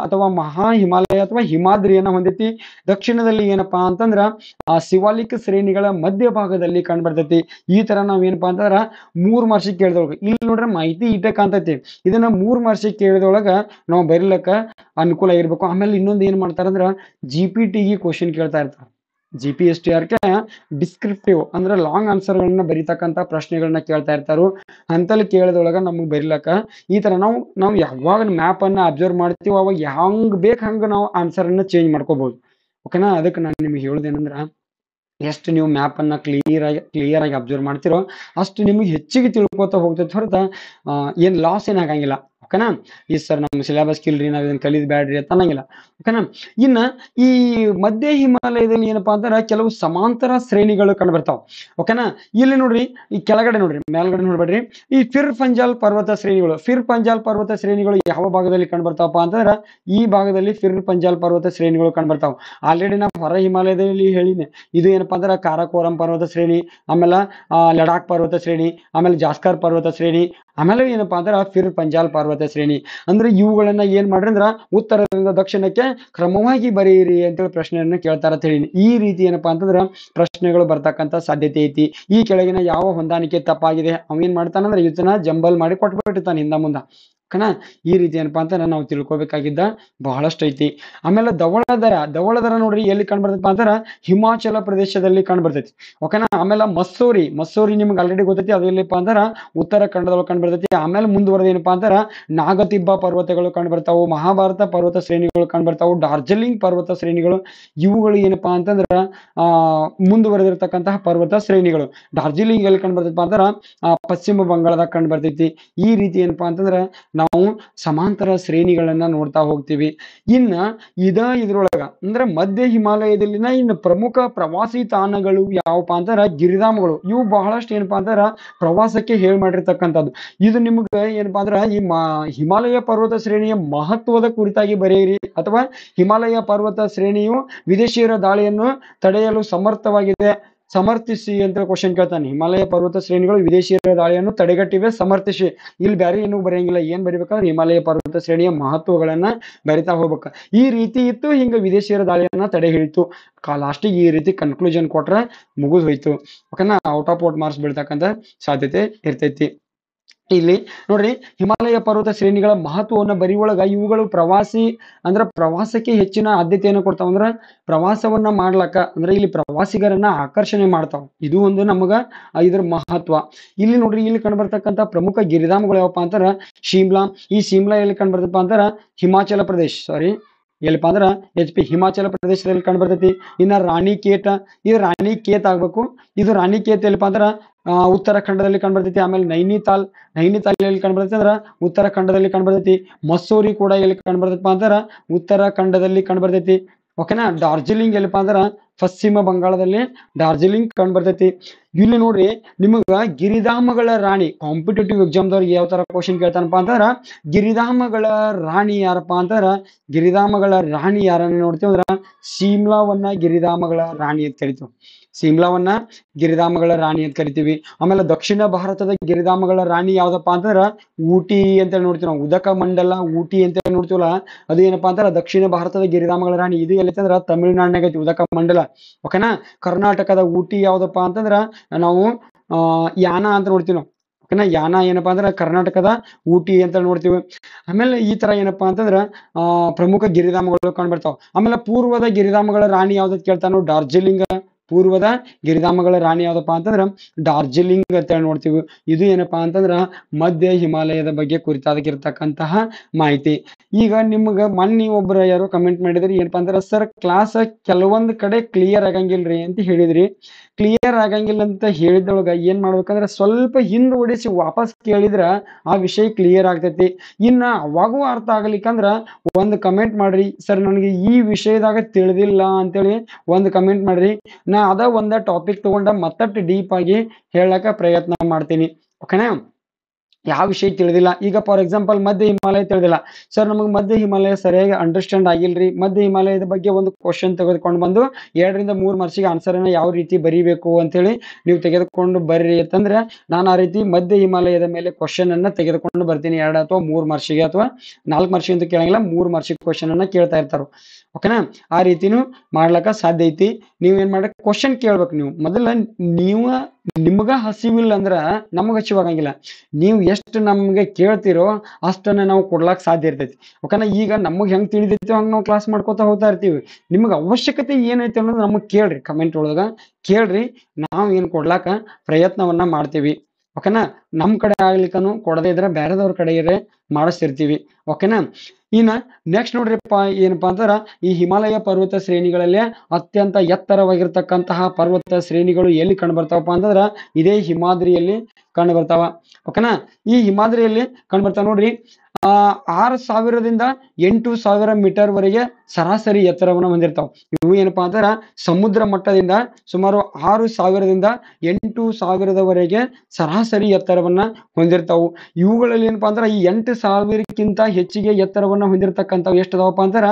ಅಥವಾ ಹಿಮಾದ್ರಿಯನ್ನ ಹೊಂದೈತಿ. ದಕ್ಷಿಣದಲ್ಲಿ ಏನಪ್ಪಾ ಅಂತಂದ್ರ ಶಿವಾಲಿಕ್ ಶ್ರೇಣಿಗಳ ಮಧ್ಯ ಭಾಗದಲ್ಲಿ ಕಂಡು ಬರ್ತೈತಿ. ಈ ತರ ನಾವ್ ಏನಪ್ಪಾ ಅಂತಂದ್ರ 3 ಮಾರ್ಕ್ಸಿಗೆ ಕೇಳಿದೊಳಗ ಇಲ್ಲಿ ನೋಡ್ರೆ ಮಾಹಿತಿ ಇಟ್ಟೆ ಕಾಣ್ತೈತಿ. ಇದನ್ನ 3 ಮಾರ್ಕ್ಸಿಗೆ ಕೇಳಿದೊಳಗ ನಾವು ಬರೀಲಕ್ಕ ಅನುಕೂಲ ಇರ್ಬೇಕು. ಆಮೇಲೆ ಇನ್ನೊಂದು ಏನ್ ಮಾಡ್ತಾರಂದ್ರ GPT ಕ್ವಶನ್ ಕೇಳ್ತಾ ಇರ್ತಾರ. GPSTR ಡಿಸ್ಕ್ರಿಪ್ಟಿವ್ ಅಂದ್ರೆ ಲಾಂಗ್ ಆನ್ಸರ್ ಗಳನ್ನ ಬರೀತಕ್ಕಂತ ಪ್ರಶ್ನೆಗಳನ್ನ ಕೇಳ್ತಾ ಇರ್ತಾರು. ಅಂತಲ್ಲಿ ಕೇಳಿದೊಳಗ ನಮಗ್ ಬರೀಲಕ್ಕ ಈ ತರ ನಾವು ಯಾವಾಗ ಮ್ಯಾಪ್ ಅನ್ನ ಅಬ್ಸರ್ವ್ ಮಾಡ್ತೀವಿ ಅವಾಗ ಹಂಗ್ ಬೇಕ್ ಹಂಗ ನಾವು ಆನ್ಸರ್ ಅನ್ನ ಚೇಂಜ್ ಮಾಡ್ಕೋಬಹುದು. ಓಕೆನಾ. ಅದಕ್ಕೆ ನಾನು ನಿಮ್ಗೆ ಹೇಳುದೇನಂದ್ರ ಎಷ್ಟು ನೀವು ಮ್ಯಾಪ್ ಅನ್ನ ಕ್ಲಿಯರ್ ಆಗಿ ಅಬ್ಸರ್ವ್ ಮಾಡ್ತಿರೋ ಅಷ್ಟು ನಿಮ್ಗೆ ಹೆಚ್ಚಿಗೆ ತಿಳ್ಕೊತಾ ಹೋಗ್ತೈತಿ ಹೊರತ ಏನ್ ಲಾಸ್ ಏನಾಗಂಗಿಲ್ಲ. ಓಕೆನಾ. ಈ ಸರ್ ನಮ್ಮ ಸಿಲೆಬಸ್ ಇಲ್ರಿ, ನಾವ್ ಇದನ್ನ ಕಲಿದ್ ಬ್ಯಾಡ್ರಿ ಅಂತ ಅನ್ನಂಗಿಲ್ಲ. ಓಕೆನಾ. ಇನ್ನ ಈ ಮಧ್ಯ ಹಿಮಾಲಯದಲ್ಲಿ ಏನಪ್ಪಾ ಅಂತಾರ ಕೆಲವು ಸಮಾಂತರ ಶ್ರೇಣಿಗಳು ಕಂಡು ಬರ್ತಾವ. ಓಕೆನಾ. ಇಲ್ಲಿ ನೋಡ್ರಿ, ಈ ಕೆಳಗಡೆ ನೋಡ್ರಿ, ಮೇಲ್ಗಡೆ ನೋಡ್ಬೇಡ್ರಿ. ಈ ಫಿರ್ ಪಂಜಾಲ್ ಪರ್ವತ ಶ್ರೇಣಿಗಳು, ಫಿರ್ ಪಂಜಾಲ್ ಪರ್ವತ ಶ್ರೇಣಿಗಳು ಯಾವ ಭಾಗದಲ್ಲಿ ಕಂಡು ಬರ್ತಾವಪ್ಪ ಅಂತಂದ್ರ ಈ ಭಾಗದಲ್ಲಿ ಫಿರ್ ಪಂಜಾಲ್ ಪರ್ವತ ಶ್ರೇಣಿಗಳು ಕಂಡು ಬರ್ತಾವ. ಆಲ್ರೆಡಿ ನಾವು ಹೊರ ಹಿಮಾಲಯದಲ್ಲಿ ಹೇಳಿನಿ, ಇದು ಏನಪ್ಪಾ ಅಂದ್ರ ಕಾರಾಕೋರಂ ಪರ್ವತ ಶ್ರೇಣಿ, ಆಮೇಲೆ ಲಡಾಖ್ ಪರ್ವತ ಶ್ರೇಣಿ, ಆಮೇಲೆ ಜಾಸ್ಕರ್ ಪರ್ವತ ಶ್ರೇಣಿ, ಆಮೇಲೆ ಏನಪ್ಪಾ ಅಂದ್ರ ಫಿರ್ ಪಂಜಾಲ್ ಪರ್ವತ ಶ್ರೇಣಿ. ಅಂದ್ರೆ ಇವುಗಳನ್ನ ಏನ್ ಮಾಡ್ರಿ ಅಂದ್ರ ಉತ್ತರದಿಂದ ದಕ್ಷಿಣಕ್ಕೆ ಕ್ರಮವಾಗಿ ಬರೆಯಿರಿ ಅಂತೇಳಿ ಪ್ರಶ್ನೆಯನ್ನ ಕೇಳ್ತಾರ ಅಂತ ಹೇಳಿ. ಈ ರೀತಿ ಏನಪ್ಪಾ ಅಂತಂದ್ರ ಪ್ರಶ್ನೆಗಳು ಬರ್ತಕ್ಕಂತ ಸಾಧ್ಯತೆ ಐತಿ. ಈ ಕೆಳಗಿನ ಯಾವ ಹೊಂದಾಣಿಕೆ ತಪ್ಪಾಗಿದೆ, ಅವೇನ್ ಮಾಡ್ತಾನಂದ್ರೆ ಇದನ್ನ ಜಂಬಲ್ ಮಾಡಿ ಕೊಟ್ಬಿಟ್ಟಿರ್ತಾನೆ ಹಿಂದ ಮುಂದ. ಓಕೆನಾ. ಈ ರೀತಿ ಏನಪ್ಪಾ ಅಂತ ನಾವು ತಿಳ್ಕೊಬೇಕಾಗಿದ್ದ ಬಹಳಷ್ಟು ಐತಿ. ಆಮೇಲೆ ಧವಳದರ, ಧವಳದರ ನೋಡ್ರಿ ಎಲ್ಲಿ ಕಂಡು ಬರ್ತೈತಿ ಅಂತಾರ ಹಿಮಾಚಲ ಪ್ರದೇಶದಲ್ಲಿ ಕಂಡು ಬರ್ತೈತಿ. ಓಕೆನಾ. ಆಮೇಲೆ ಮಸ್ಸೂರಿ, ಮಸ್ಸೂರಿ ನಿಮ್ಗೆ ಆಲ್ರೆಡಿ ಗೊತ್ತೈತಿ, ಅದು ಎಲ್ಲಿಪ್ಪ ಅಂತಾರ ಉತ್ತರಾಖಂಡದಲ್ಲಿ ಕಂಡು ಬರ್ತೈತಿ. ಆಮೇಲೆ ಮುಂದುವರೆದ ಏನಪ್ಪಾ ಅಂತಾರ ನಾಗತಿಬ್ಬ ಪರ್ವತಗಳು ಕಂಡು ಬರ್ತಾವು, ಮಹಾಭಾರತ ಪರ್ವತ ಶ್ರೇಣಿಗಳು ಕಂಡು ಬರ್ತಾವು, ಡಾರ್ಜಿಲಿಂಗ್ ಪರ್ವತ ಶ್ರೇಣಿಗಳು. ಇವುಗಳು ಏನಪ್ಪಾ ಅಂತಂದ್ರ ಮುಂದುವರೆದಿರ್ತಕ್ಕಂತಹ ಪರ್ವತ ಶ್ರೇಣಿಗಳು. ಡಾರ್ಜಿಲಿಂಗ್ ಎಲ್ಲಿ ಕಂಡು ಬರ್ತೈತಿ ಅಂತಾರ ಪಶ್ಚಿಮ ಬಂಗಾಳದಾಗ ಕಂಡು ಬರ್ತೈತಿ. ಈ ರೀತಿ ಏನಪ್ಪಾ ಅಂತಂದ್ರ ನಾವು ಸಮಾಂತರ ಶ್ರೇಣಿಗಳನ್ನ ನೋಡ್ತಾ ಹೋಗ್ತೀವಿ. ಇನ್ನ ಇದ್ರೊಳಗ ಅಂದ್ರೆ ಮಧ್ಯ ಹಿಮಾಲಯದಲ್ಲಿನ ಇನ್ನು ಪ್ರಮುಖ ಪ್ರವಾಸಿ ತಾಣಗಳು ಯಾವಪ್ಪ ಅಂತಾರ ಗಿರಿಧಾಮಗಳು. ಇವು ಬಹಳಷ್ಟು ಏನಪ್ಪಾ ಅಂತಾರ ಪ್ರವಾಸಕ್ಕೆ ಹೇಳ್ ಮಾಡಿರ್ತಕ್ಕಂಥದ್ದು. ಇದು ನಿಮ್ಗೆ ಏನಪ್ಪಾ ಅಂದ್ರ ಈ ಹಿಮಾಲಯ ಪರ್ವತ ಶ್ರೇಣಿಯ ಮಹತ್ವದ ಕುರಿತಾಗಿ ಬರೆಯಿರಿ, ಅಥವಾ ಹಿಮಾಲಯ ಪರ್ವತ ಶ್ರೇಣಿಯು ವಿದೇಶಿಯರ ದಾಳಿಯನ್ನು ತಡೆಯಲು ಸಮರ್ಥಿಸಿ ಅಂತ ಕ್ವಶನ್ ಕೇಳ್ತಾನೆ. ಹಿಮಾಲಯ ಪರ್ವತ ಶ್ರೇಣಿಗಳು ವಿದೇಶಿಯರ ದಾಳಿಯನ್ನು ತಡೆಗಟ್ಟಿವೆ, ಸಮರ್ಥಿಸಿ. ಇಲ್ಲಿ ಬೇರೆ ಏನೂ ಬರೆಯಂಗಿಲ್ಲ. ಏನ್ ಬರಿಬೇಕಂದ್ರೆ ಹಿಮಾಲಯ ಪರ್ವತ ಶ್ರೇಣಿಯ ಮಹತ್ವಗಳನ್ನ ಬರಿತಾ ಹೋಗ್ಬೇಕ. ಈ ರೀತಿ ಇತ್ತು, ಹಿಂಗ ವಿದೇಶಿಯರ ದಾಳಿಯನ್ನ ತಡೆ ಹಿಡಿತು. ಲಾಸ್ಟಿಗೆ ಈ ರೀತಿ ಕನ್ಕ್ಲೂಷನ್ ಕೊಟ್ರೆ ಮುಗಿದು ಹೋಯ್ತು. ಓಕೆನಾ. ಔಟ್ ಆಫ್ ಮಾರ್ಕ್ಸ್ ಬೀಳ್ತಕ್ಕಂಥ ಸಾಧ್ಯತೆ ಇರ್ತೈತಿ. ಇಲ್ಲಿ ನೋಡ್ರಿ, ಹಿಮಾಲಯ ಪರ್ವತ ಶ್ರೇಣಿಗಳ ಮಹತ್ವವನ್ನು ಬರೆಯುವೊಳಗ ಇವುಗಳು ಪ್ರವಾಸಕ್ಕೆ ಹೆಚ್ಚಿನ ಆದ್ಯತೆಯನ್ನು ಕೊಡ್ತಾವ. ಅಂದ್ರ ಪ್ರವಾಸವನ್ನ ಮಾಡ್ಲಕ್ಕ ಅಂದ್ರೆ ಇಲ್ಲಿ ಪ್ರವಾಸಿಗರನ್ನ ಆಕರ್ಷಣೆ ಮಾಡ್ತಾವ. ಇದು ಒಂದು ನಮಗ ಇದ್ರ ಮಹತ್ವ. ಇಲ್ಲಿ ನೋಡ್ರಿ, ಇಲ್ಲಿ ಕಂಡು ಬರ್ತಕ್ಕಂಥ ಪ್ರಮುಖ ಗಿರಿಧಾಮಗಳು ಯಾವಪ್ಪ ಅಂತಾರ ಶಿಮ್ಲಾ. ಈ ಶಿಮ್ಲಾ ಎಲ್ಲಿ ಕಂಡು ಬರ್ತಪ್ಪ ಅಂತಾರ ಹಿಮಾಚಲ ಪ್ರದೇಶ್, ಎಲ್ಲಿಪ್ಪ ಅಂದ್ರ ಹಿಮಾಚಲ ಪ್ರದೇಶದಲ್ಲಿ ಕಂಡು ಬರ್ತೈತಿ. ಇನ್ನ ರಾಣಿಕೇತ, ಇದು ರಾಣಿಕೇತ್ ಆಗ್ಬೇಕು. ಇದು ರಾಣಿಕೇತ್ ಎಲ್ಲಿಪ್ಪ ಅಂದ್ರ ಉತ್ತರಾಖಂಡದಲ್ಲಿ ಕಂಡು ಬರ್ತೈತಿ. ಆಮೇಲೆ ನೈನಿತಾಲ್ ಎಲ್ಲಿ ಕಂಡು ಬರ್ತೈತಿ ಅಂದ್ರ ಉತ್ತರಾಖಂಡದಲ್ಲಿ ಕಂಡು ಬರ್ತೈತಿ. ಮಸೂರಿ ಕೂಡ ಎಲ್ಲಿ ಕಂಡು ಬರ್ತೈತಪ್ಪ ಅಂತಾರ ಉತ್ತರಾಖಂಡದಲ್ಲಿ ಕಂಡು ಬರ್ತೈತಿ. ಓಕೆನಾ. ಡಾರ್ಜಿಲಿಂಗ್ ಎಲ್ಲಿಪ್ಪ ಅಂದ್ರ ಪಶ್ಚಿಮ ಬಂಗಾಳದಲ್ಲಿ ಡಾರ್ಜಿಲಿಂಗ್ ಕಂಡು ಬರ್ತೈತಿ. ಇಲ್ಲಿ ನೋಡ್ರಿ, ನಿಮಗ ಗಿರಿಧಾಮಗಳ ರಾಣಿ, ಕಾಂಪಿಟೇಟಿವ್ ಎಕ್ಸಾಮ್ದವ್ರಿಗೆ ಯಾವ ತರ ಕ್ವಶನ್ ಕೇಳ್ತಾನಪ್ಪ ಅಂತಂದ್ರ ಗಿರಿಧಾಮಗಳ ರಾಣಿ ಯಾರಪ್ಪ ಅಂತಾರ ಗಿರಿಧಾಮಗಳ ರಾಣಿ ಯಾರನ್ನ ನೋಡ್ತೀವಿ ಅಂದ್ರ ಶಿಮ್ಲಾವನ್ನ ಗಿರಿಧಾಮಗಳ ರಾಣಿ ಅಂತ ಕರಿತೀವಿ. ಶಿಮ್ಲಾವನ್ನ ಗಿರಿಧಾಮಗಳ ರಾಣಿ ಅಂತ ಕರಿತೀವಿ. ಆಮೇಲೆ ದಕ್ಷಿಣ ಭಾರತದ ಗಿರಿಧಾಮಗಳ ರಾಣಿ ಯಾವ್ದಪ್ಪ ಅಂತಂದ್ರ ಊಟಿ ಅಂತೇಳಿ ನೋಡ್ತೀವಿ ನಾವು. ಉದಕ ಮಂಡಲ ಊಟಿ ಅಂತೇಳಿ ನೋಡ್ತೀವಲ್ಲ, ಅದು ಏನಪ್ಪಾ ಅಂತಾರ ದಕ್ಷಿಣ ಭಾರತದ ಗಿರಿಧಾಮಗಳ ರಾಣಿ. ಇದು ಎಲ್ಲೈತಂದ್ರ ತಮಿಳುನಾಡಿನಾಗ ಐತಿ ಉದಕ ಮಂಡಲ. ಓಕೆನಾ. ಕರ್ನಾಟಕದ ಊಟಿ ಯಾವ್ದಪ್ಪ ಅಂತಂದ್ರ ನಾವು ಯಾನ ಅಂತ ನೋಡ್ತೀವಿ ನಾವು. ಓಕೆನಾ. ಯಾನ ಏನಪ್ಪಾ ಅಂದ್ರ ಕರ್ನಾಟಕದ ಊಟಿ ಅಂತ ನೋಡ್ತೀವಿ. ಆಮೇಲೆ ಈ ತರ ಏನಪ್ಪಾ ಅಂತಂದ್ರ ಪ್ರಮುಖ ಗಿರಿಧಾಮಗಳು ಕಂಡು ಬರ್ತಾವ. ಆಮೇಲೆ ಪೂರ್ವದ ಗಿರಿಧಾಮಗಳ ರಾಣಿ ಯಾವ್ದು ಕೇಳ್ತಾನೋ ಡಾರ್ಜಿಲಿಂಗ್. ಪೂರ್ವದ ಗಿರಿಧಾಮಗಳ ರಾಣಿ ಯಾವ್ದಪ್ಪ ಅಂತಂದ್ರ ಡಾರ್ಜಿಲಿಂಗ್ ಅಂತ ಹೇಳಿ ನೋಡ್ತೀವಿ. ಇದು ಏನಪ್ಪಾ ಅಂತಂದ್ರ ಮಧ್ಯ ಹಿಮಾಲಯದ ಬಗ್ಗೆ ಕುರಿತಾಗಿರ್ತಕ್ಕಂತಹ ಮಾಹಿತಿ. ಈಗ ನಿಮ್ಗ ಮೊನ್ನೆ ಒಬ್ರು ಯಾರೋ ಕಮೆಂಟ್ ಮಾಡಿದ್ರಿ, ಏನಪ್ಪಾ ಅಂದ್ರ ಸರ್ ಕ್ಲಾಸ್ ಕೆಲವೊಂದ್ ಕಡೆ ಕ್ಲಿಯರ್ ಆಗಂಗಿಲ್ರಿ ಅಂತ ಹೇಳಿದ್ರಿ. ಕ್ಲಿಯರ್ ಆಗಂಗಿಲ್ಲ ಅಂತ ಹೇಳಿದೊಳಗ ಏನ್ ಮಾಡ್ಬೇಕಂದ್ರ ಸ್ವಲ್ಪ ಹಿಂದ್ ಓಡಿಸಿ ವಾಪಸ್ ಕೇಳಿದ್ರ ಆ ವಿಷಯ ಕ್ಲಿಯರ್ ಆಗ್ತೈತಿ. ಇನ್ನ ಅವಾಗೂ ಅರ್ಥ ಆಗ್ಲಿಕ್ಕಂದ್ರ ಒಂದ್ ಕಮೆಂಟ್ ಮಾಡ್ರಿ, ಸರ್ ನನಗೆ ಈ ವಿಷಯದಾಗ ತಿಳಿದಿಲ್ಲ ಅಂತೇಳಿ ಒಂದ್ ಕಮೆಂಟ್ ಮಾಡ್ರಿ. ನಾ ಒಂದ ಟಾಪಿಕ್ ತಗೊಂಡ ಮತ್ತಷ್ಟು ಡೀಪ್ ಆಗಿ ಹೇಳಕ ಪ್ರಯತ್ನ ಮಾಡ್ತೀನಿ. ಓಕೆನಾ. ಯಾವ ವಿಷಯ ತಿಳಿದಿಲ್ಲ, ಈಗ ಫಾರ್ ಎಕ್ಸಾಂಪಲ್ ಮಧ್ಯ ಹಿಮಾಲಯ ತಿಳಿದಿಲ್ಲ, ಸರ್ ನಮಗೆ ಮಧ್ಯ ಹಿಮಾಲಯ ಸರಿಯಾಗಿ ಅಂಡರ್ಸ್ಟ್ಯಾಂಡ್ ಆಗಿಲ್ರಿ, ಮಧ್ಯ ಹಿಮಾಲಯದ ಬಗ್ಗೆ ಒಂದು ಕ್ವಶನ್ ತೆಗೆದುಕೊಂಡು ಬಂದು 2ರಿಂದ 3 ಮಾರ್ಕ್ಸಿಗೆ ಆನ್ಸರ್ ಅನ್ನ ಯಾವ ರೀತಿ ಬರೀಬೇಕು ಅಂತೇಳಿ ನೀವು ತೆಗೆದುಕೊಂಡು ಬರ್ರಿ ಅಂತಂದ್ರೆ ನಾನು ಆ ರೀತಿ ಮಧ್ಯ ಹಿಮಾಲಯದ ಮೇಲೆ ಕ್ವಶನ್ ಅನ್ನ ತೆಗೆದುಕೊಂಡು ಬರ್ತೀನಿ. 2 ಅಥವಾ 3 ಮಾರ್ಕ್ಸಿಗೆ ಅಥವಾ 4 ಮಾರ್ಕ್ಸಿಗೆ ಅಂತ ಕೇಳಂಗಿಲ್ಲ, 3 ಮಾರ್ಕ್ಸಿಗೆ ಕ್ವಶನ್ ಅನ್ನ ಕೇಳ್ತಾ ಇರ್ತಾರ. ಓಕೆನಾ. ಆ ರೀತಿನೂ ಮಾಡ್ಲಕ್ಕ ಸಾಧ್ಯ ಐತಿ. ನೀವೇನ್ ಮಾಡಕ್ ಕ್ವಶನ್ ಕೇಳ್ಬೇಕು. ನೀವು ಮೊದಲ ನಿಮ್ಗ ಹಸಿವಿಲ್ಲ ಅಂದ್ರ ನಮಗ್ ಹಸಿವಾಗಂಗಿಲ್ಲ. ನೀವು ಎಷ್ಟು ನಮ್ಗೆ ಕೇಳ್ತಿರೋ ಅಷ್ಟನ್ನ ನಾವು ಕೊಡ್ಲಾಕ್ ಸಾಧ್ಯ ಇರ್ತೈತಿ. ಓಕೆನಾ. ಈಗ ನಮಗ್ ಹೆಂಗ್ ತಿಳಿದೈತಿ ಹಂಗ ನಾವು ಕ್ಲಾಸ್ ಮಾಡ್ಕೊತಾ ಹೋಗ್ತಾ ಇರ್ತೀವಿ. ನಿಮ್ಗೆ ಅವಶ್ಯಕತೆ ಏನೈತಿ ಅನ್ನೋದು ನಮಗ್ ಕೇಳ್ರಿ, ಕಮೆಂಟ್ ಒಳಗ ಕೇಳ್ರಿ. ನಾವ್ ಏನ್ ಕೊಡ್ಲಾಕ ಪ್ರಯತ್ನವನ್ನ ಮಾಡ್ತೀವಿ. ಓಕೆನಾ. ನಮ್ ಕಡೆ ಆಗ್ಲಿಕ್ಕನು ಕೊಡದೇ ಇದ್ರೆ ಬೇರೆದವ್ರ ಕಡೆ ಮಾಡಿಸ್ತಿರ್ತೀವಿ. ಓಕೆನಾ. ಇನ್ನ ನೆಕ್ಸ್ಟ್ ನೋಡ್ರಿಪ್ಪ ಏನಪ್ಪಾ ಅಂತಂದ್ರ ಈ ಹಿಮಾಲಯ ಪರ್ವತ ಶ್ರೇಣಿಗಳಲ್ಲಿ ಅತ್ಯಂತ ಎತ್ತರವಾಗಿರ್ತಕ್ಕಂತಹ ಪರ್ವತ ಶ್ರೇಣಿಗಳು ಎಲ್ಲಿ ಕಂಡು ಬರ್ತಾವಪ್ಪ ಅಂತಂದ್ರ ಇದೇ ಹಿಮಾದ್ರಿಯಲ್ಲಿ ಕಂಡು ಬರ್ತಾವ. ಓಕೆನಾ, ಈ ಹಿಮಾದ್ರಿಯಲ್ಲಿ ಕಂಡು ಬರ್ತಾವ ನೋಡ್ರಿ. 6,000ದಿಂದ 8,000 ಮೀಟರ್ ವರೆಗೆ ಸರಾಸರಿ ಎತ್ತರವನ್ನು ಹೊಂದಿರ್ತಾವ. ಇವು ಏನಪ್ಪಾ ಅಂತಂದ್ರ ಸಮುದ್ರ ಮಟ್ಟದಿಂದ ಸುಮಾರು 6,000ದಿಂದ 8,000ವರೆಗೆ ಸರಾಸರಿ ಎತ್ತರವನ್ನ ಹೊಂದಿರ್ತಾವು. ಇವುಗಳಲ್ಲಿ ಏನಪ್ಪಾ ಅಂದ್ರ ಈ 8,000ಕ್ಕಿಂತ ಹೆಚ್ಚಿಗೆ ಎತ್ತರವನ್ನ ಹೊಂದಿರತಕ್ಕಂಥವು ಎಷ್ಟು ಅದಾವಪ್ಪ ಅಂತಾರ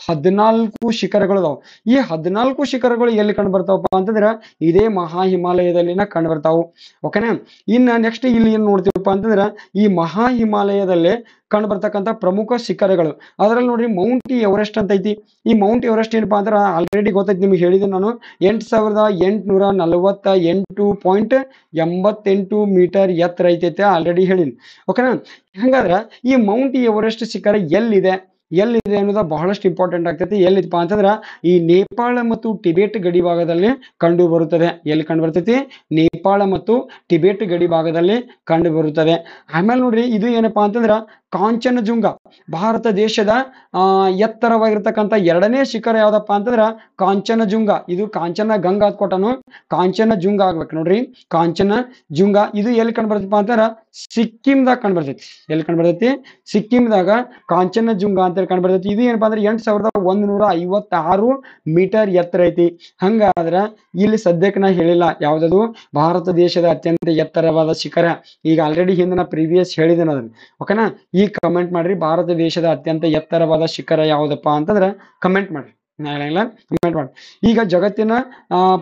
14 ಶಿಖರಗಳು ಅದಾವ. ಈ 14 ಶಿಖರಗಳು ಎಲ್ಲಿ ಕಂಡು ಬರ್ತಾವಪ್ಪ ಅಂತಂದ್ರ ಇದೇ ಮಹಾ ಹಿಮಾಲಯದಲ್ಲಿನ ಕಂಡು ಬರ್ತಾವು. ಓಕೆನಾ, ಇನ್ನ ನೆಕ್ಸ್ಟ್ ಇಲ್ಲಿ ಏನ್ ನೋಡ್ತೀವಪ್ಪ ಅಂತಂದ್ರ ಈ ಮಹಾ ಹಿಮಾಲಯದಲ್ಲೇ ಕಂಡು ಬರ್ತಕ್ಕಂಥ ಪ್ರಮುಖ ಶಿಖರಗಳು. ಅದರಲ್ಲಿ ನೋಡ್ರಿ ಮೌಂಟ್ ಎವರೆಸ್ಟ್ ಅಂತ ಐತಿ. ಈ ಮೌಂಟ್ ಎವರೆಸ್ಟ್ ಏನಪ್ಪಾ ಅಂದ್ರ ಆಲ್ರೆಡಿ ಗೊತ್ತೈತಿ ನಿಮ್ಗೆ, ಹೇಳಿದೆ ನಾನು. 8,848.88 ಮೀಟರ್ ಎತ್ತರ ಐತೈತೆ ಆಲ್ರೆಡಿ ಹೇಳಿನಿ. ಓಕೆನಾ, ಹಂಗಾದ್ರ ಈ ಮೌಂಟ್ ಎವರೆಸ್ಟ್ ಶಿಖರ ಎಲ್ಲಿದೆ ಅನ್ನೋದು ಬಹಳಷ್ಟು ಇಂಪಾರ್ಟೆಂಟ್ ಆಗ್ತೈತಿ. ಎಲ್ಲಿದಪ್ಪ ಅಂತಂದ್ರ ಈ ನೇಪಾಳ ಮತ್ತು ಟಿಬೆಟ್ ಗಡಿ ಭಾಗದಲ್ಲಿ ಕಂಡು ಬರುತ್ತದೆ. ಎಲ್ಲಿ ಕಂಡು ಬರ್ತೈತಿ? ನೇಪಾಳ ಮತ್ತು ಟಿಬೆಟ್ ಗಡಿ ಭಾಗದಲ್ಲಿ ಕಂಡು ಬರುತ್ತದೆ. ಆಮೇಲೆ ನೋಡ್ರಿ ಇದು ಏನಪ್ಪಾ ಅಂತಂದ್ರ ಕಾಂಚನಜುಂಗ, ಭಾರತ ದೇಶದ ಎತ್ತರವಾಗಿರ್ತಕ್ಕಂಥ 2ನೇ ಶಿಖರ ಯಾವ್ದಪ್ಪ ಅಂತಂದ್ರ ಕಾಂಚನಜುಂಗ. ಇದು ಕಾಂಚನ ಗಂಗಾ ಕೊಟ್ಟನು, ಕಾಂಚನಜುಂಗ ಆಗ್ಬೇಕು ನೋಡ್ರಿ. ಕಾಂಚನಜುಂಗ ಇದು ಎಲ್ಲಿ ಕಂಡು ಬರ್ತೈತಪ್ಪ ಅಂತಂದ್ರ ಸಿಕ್ಕಿಂದಾಗ ಕಂಡು ಬರ್ತೈತಿ. ಎಲ್ಲಿ ಕಂಡು ಬರ್ತೈತಿ? ಸಿಕ್ಕಿಂದಾಗ ಕಾಂಚನಜುಂಗ ಅಂತ ಕಂಡು ಬರ್ತೈತಿ. ಇದು ಏನಪ್ಪಾ ಅಂದ್ರೆ 8,156 ಮೀಟರ್ ಎತ್ತರ ಐತಿ. ಹಂಗಾದ್ರ ಇಲ್ಲಿ ಸದ್ಯಕ್ಕೆ ನಾ ಹೇಳಿಲ್ಲ ಯಾವ್ದದು ಭಾರತ ದೇಶದ ಅತ್ಯಂತ ಎತ್ತರವಾದ ಶಿಖರ. ಈಗ ಆಲ್ರೆಡಿ ಹಿಂದೆ ನಾ ಪ್ರೀವಿಯಸ್ ಹೇಳಿದ್ದೇನೆ ಅದನ್ನ. ಓಕೆನಾ, ಈ ಕಮೆಂಟ್ ಮಾಡ್ರಿ ಭಾರತ ದೇಶದ ಅತ್ಯಂತ ಎತ್ತರವಾದ ಶಿಖರ ಯಾವ್ದಪ್ಪ ಅಂತಂದ್ರ ಕಮೆಂಟ್ ಮಾಡ್ರಿ. ಕಮೆಂಟ್ ಮಾಡಿ. ಈಗ ಜಗತ್ತಿನ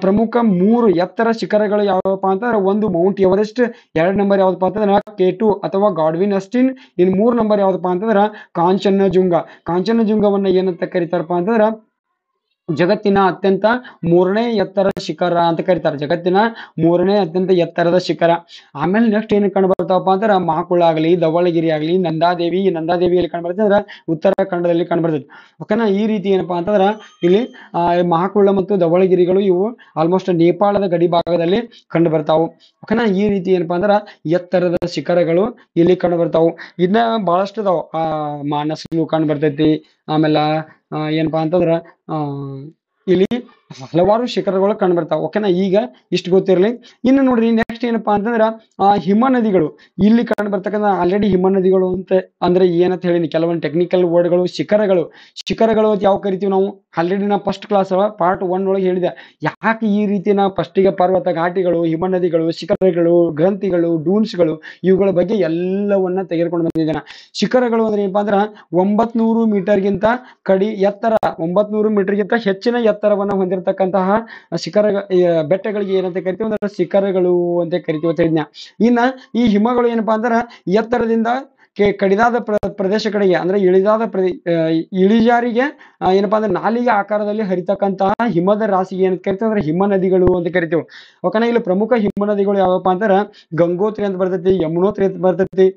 ಪ್ರಮುಖ 3 ಎತ್ತರ ಶಿಖರಗಳು ಯಾವಪ್ಪ ಅಂತಂದ್ರೆ ಒಂದು ಮೌಂಟ್ ಎವರೆಸ್ಟ್, 2 ನಂಬರ್ ಯಾವ್ದಪ್ಪ ಅಂತಂದ್ರ K2 ಅಥವಾ ಗಾಡ್ವಿನ್ ಅಸ್ಟಿನ್, ಇನ್ 3 ನಂಬರ್ ಯಾವ್ದಪ್ಪ ಅಂತಂದ್ರ ಕಾಂಚನಜುಂಗ. ಕಾಂಚನಜುಂಗವನ್ನ ಏನಂತ ಕರೀತಾರಪ್ಪ ಅಂತಂದ್ರ ಜಗತ್ತಿನ ಅತ್ಯಂತ 3ನೇ ಎತ್ತರ ಶಿಖರ ಅಂತ ಕರೀತಾರೆ. ಜಗತ್ತಿನ 3ನೇ ಅತ್ಯಂತ ಎತ್ತರದ ಶಿಖರ. ಆಮೇಲೆ ನೆಕ್ಸ್ಟ್ ಏನ್ ಕಂಡು ಬರ್ತಾವಪ್ಪ ಅಂತಾರ ಮಹಾಕುಳ ಆಗಲಿ, ಧವಳಗಿರಿ ಆಗಲಿ, ನಂದಾದೇವಿ. ನಂದಾದೇವಿಯಲ್ಲಿ ಕಂಡು ಬರ್ತದೆ ಅಂದ್ರೆ ಉತ್ತರಾಖಂಡದಲ್ಲಿ ಕಂಡು ಬರ್ತೈತಿ. ಓಕೆನಾ, ಈ ರೀತಿ ಏನಪ್ಪಾ ಅಂತಂದ್ರ ಇಲ್ಲಿ ಮಹಾಕುಳ ಮತ್ತು ಧವಳಗಿರಿಗಳು ಇವು ಆಲ್ಮೋಸ್ಟ್ ನೇಪಾಳದ ಗಡಿ ಭಾಗದಲ್ಲಿ ಕಂಡು ಬರ್ತಾವು. ಓಕೆನಾ, ಈ ರೀತಿ ಏನಪ್ಪಾ ಅಂದ್ರ ಎತ್ತರದ ಶಿಖರಗಳು ಇಲ್ಲಿ ಕಂಡು ಬರ್ತಾವು. ಇನ್ನ ಬಹಳಷ್ಟು ಅದಾವ. ಮಾನಸಲು ಕಂಡು ಬರ್ತೈತಿ. ಆಮೇಲೆ ಏನಪ್ಪಾ ಅಂತಂದ್ರ ಇಲ್ಲಿ ಹಲವಾರು ಶಿಖರಗಳು ಕಂಡು ಬರ್ತಾವ. ಓಕೆನಾ, ಈಗ ಇಷ್ಟು ಗೊತ್ತಿರಲಿ. ಇನ್ನು ನೋಡ್ರಿ ನೆಕ್ಸ್ಟ್ ಏನಪ್ಪಾ ಅಂತಂದ್ರ ಹಿಮ ನದಿಗಳು ಇಲ್ಲಿ ಕಂಡು ಬರ್ತಕ್ಕಂಥ ಆಲ್ರೆಡಿ ಹಿಮ ನದಿಗಳು ಅಂತ ಅಂದ್ರೆ ಏನಂತ ಹೇಳಿನಿ, ಕೆಲವೊಂದು ಟೆಕ್ನಿಕಲ್ ವರ್ಡ್ಗಳು. ಶಿಖರಗಳು ಅಂತ ಯಾವ ಕರಿತೀವಿ ನಾವು ಆಲ್ರೆಡಿ ನಾ ಫಸ್ಟ್ ಕ್ಲಾಸ್ ಪಾರ್ಟ್ 1 ಒಳಗೆ ಹೇಳಿದೆ. ಯಾಕೆ ಈ ರೀತಿ ನಾವು ಫಸ್ಟಿಗೆ ಪರ್ವತ ಘಾಟಿಗಳು, ಹಿಮ ನದಿಗಳು, ಶಿಖರಗಳು, ಗ್ರಂಥಿಗಳು, ಡೂನ್ಸ್ಗಳು ಇವುಗಳ ಬಗ್ಗೆ ಎಲ್ಲವನ್ನ ತೆಗೆದುಕೊಂಡು ಬಂದಿದ್ದೇನೆ. ಶಿಖರಗಳು ಅಂದ್ರೆ ಏನಪ್ಪಾ ಅಂದ್ರ 900 ಮೀಟರ್ಗಿಂತ ಎತ್ತರ, 900 ಮೀಟರ್ಗಿಂತ ಹೆಚ್ಚಿನ ಎತ್ತರವನ್ನ ಹೊಂದಿರತಕ್ಕಂತಹ ಶಿಖರ ಬೆಟ್ಟಗಳಿಗೆ ಏನಂತ ಕರಿತೀವಿ ಅಂದ್ರೆ ಶಿಖರಗಳು ಅಂತ ಕರಿತೀವಿ ಅಂತ ಹೇಳಿದ್ನ. ಇನ್ನ ಈ ಹಿಮಗಳು ಏನಪ್ಪಾ ಅಂದ್ರ ಎತ್ತರದಿಂದ ಕಡಿದಾದ ಪ್ರದೇಶ ಕಡೆಗೆ ಅಂದ್ರೆ ಇಳಿಜಾರಿಗೆ ಏನಪ್ಪಾ ಅಂದ್ರೆ ನಾಲಿಗೆ ಆಕಾರದಲ್ಲಿ ಹರಿತಕ್ಕಂತಹ ಹಿಮದ ರಾಶಿಗೆ ಏನಂತ ಕರಿತೀವಿ ಅಂದ್ರೆ ಹಿಮ ನದಿಗಳು ಅಂತ ಕರಿತೀವಿ. ಓಕೆನಾ, ಇಲ್ಲಿ ಪ್ರಮುಖ ಹಿಮ ನದಿಗಳು ಯಾವಪ್ಪ ಅಂತಾರ ಗಂಗೋತ್ರಿ ಅಂತ ಬರ್ತೈತಿ, ಯಮುನೋತ್ರಿ ಅಂತ ಬರ್ತೈತಿ.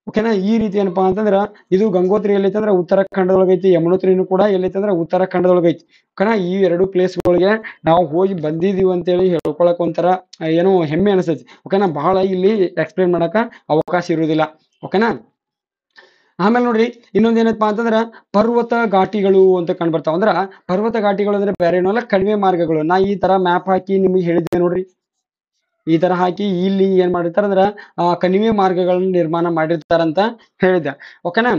ಓಕೆನಾ, ಈ ರೀತಿ ಏನಪ್ಪಾ ಅಂತಂದ್ರ ಇದು ಗಂಗೋತ್ರಿ ಎಲ್ಲೈತಿ ಅಂದ್ರೆ ಉತ್ತರಾಖಂಡದೊಳಗೈತಿ, ಯಮುನೋತ್ರಿನೂ ಕೂಡ ಎಲ್ಲೈತಿ ಅಂದ್ರೆ ಉತ್ತರಾಖಂಡದೊಳಗೈತಿ. ಓಕೆನಾ, ಈ 2 ಪ್ಲೇಸ್ಗಳಿಗೆ ನಾವು ಹೋಗಿ ಬಂದಿದೀವಿ ಅಂತೇಳಿ ಹೇಳ್ಕೊಳಕ್ ಒಂಥರ ಏನೋ ಹೆಮ್ಮೆ ಅನಿಸ್ತೈತಿ. ಓಕೆನಾ, ಬಹಳ ಇಲ್ಲಿ ಎಕ್ಸ್ಪ್ಲೇನ್ ಮಾಡಕ ಅವಕಾಶ ಇರುವುದಿಲ್ಲ. ಓಕೆನಾ, ಆಮೇಲೆ ನೋಡ್ರಿ ಇನ್ನೊಂದ್ ಏನಪ್ಪಾ ಅಂತಂದ್ರ ಪರ್ವತ ಘಾಟಿಗಳು ಅಂತ ಕಂಡು ಬರ್ತಾವ. ಅಂದ್ರ ಪರ್ವತ ಘಾಟಿಗಳು ಅಂದ್ರೆ ಬೇರೆ ಏನಲ್ಲ, ಕಣಿವೆ ಮಾರ್ಗಗಳು. ನಾ ಈ ತರ ಮ್ಯಾಪ್ ಹಾಕಿ ನಿಮಗೆ ಹೇಳಿದ್ದೆ ನೋಡ್ರಿ. ಈ ತರ ಹಾಕಿ ಇಲ್ಲಿ ಏನ್ ಮಾಡಿರ್ತಾರ ಅಂದ್ರ ಕಣಿವೆ ಮಾರ್ಗಗಳನ್ನ ನಿರ್ಮಾಣ ಮಾಡಿರ್ತಾರಂತ ಹೇಳಿದ್ದೆ. ಓಕೆನಾ,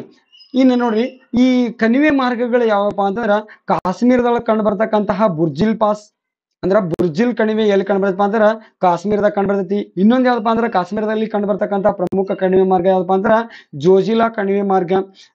ಇನ್ನು ನೋಡ್ರಿ ಈ ಕಣಿವೆ ಮಾರ್ಗಗಳು ಯಾವಪ್ಪ ಅಂತಂದ್ರ ಕಾಶ್ಮೀರದೊಳಗೆ ಕಂಡು ಬರ್ತಕ್ಕಂತಹ ಬುರ್ಜಿಲ್ ಪಾಸ್ ಅಂದ್ರ ಬುರ್ಜಿಲ್ ಕಣಿವೆ ಎಲ್ಲಿ ಕಂಡು ಬರ್ತಪ್ಪ ಅಂದ್ರ ಕಾಶ್ಮೀರದಾಗ ಕಂಡು ಬರ್ತೈತಿ. ಇನ್ನೊಂದ್ ಯಾವ್ದಪ್ಪ ಅಂದ್ರ ಕಾಶ್ಮೀರದಲ್ಲಿ ಕಂಡು ಬರ್ತಕ್ಕಂಥ ಪ್ರಮುಖ ಕಣಿವೆ ಮಾರ್ಗ ಯಾವ್ದಪ್ಪ ಅಂದ್ರ ಜೋಜಿಲಾ ಕಣಿವೆ ಮಾರ್ಗ.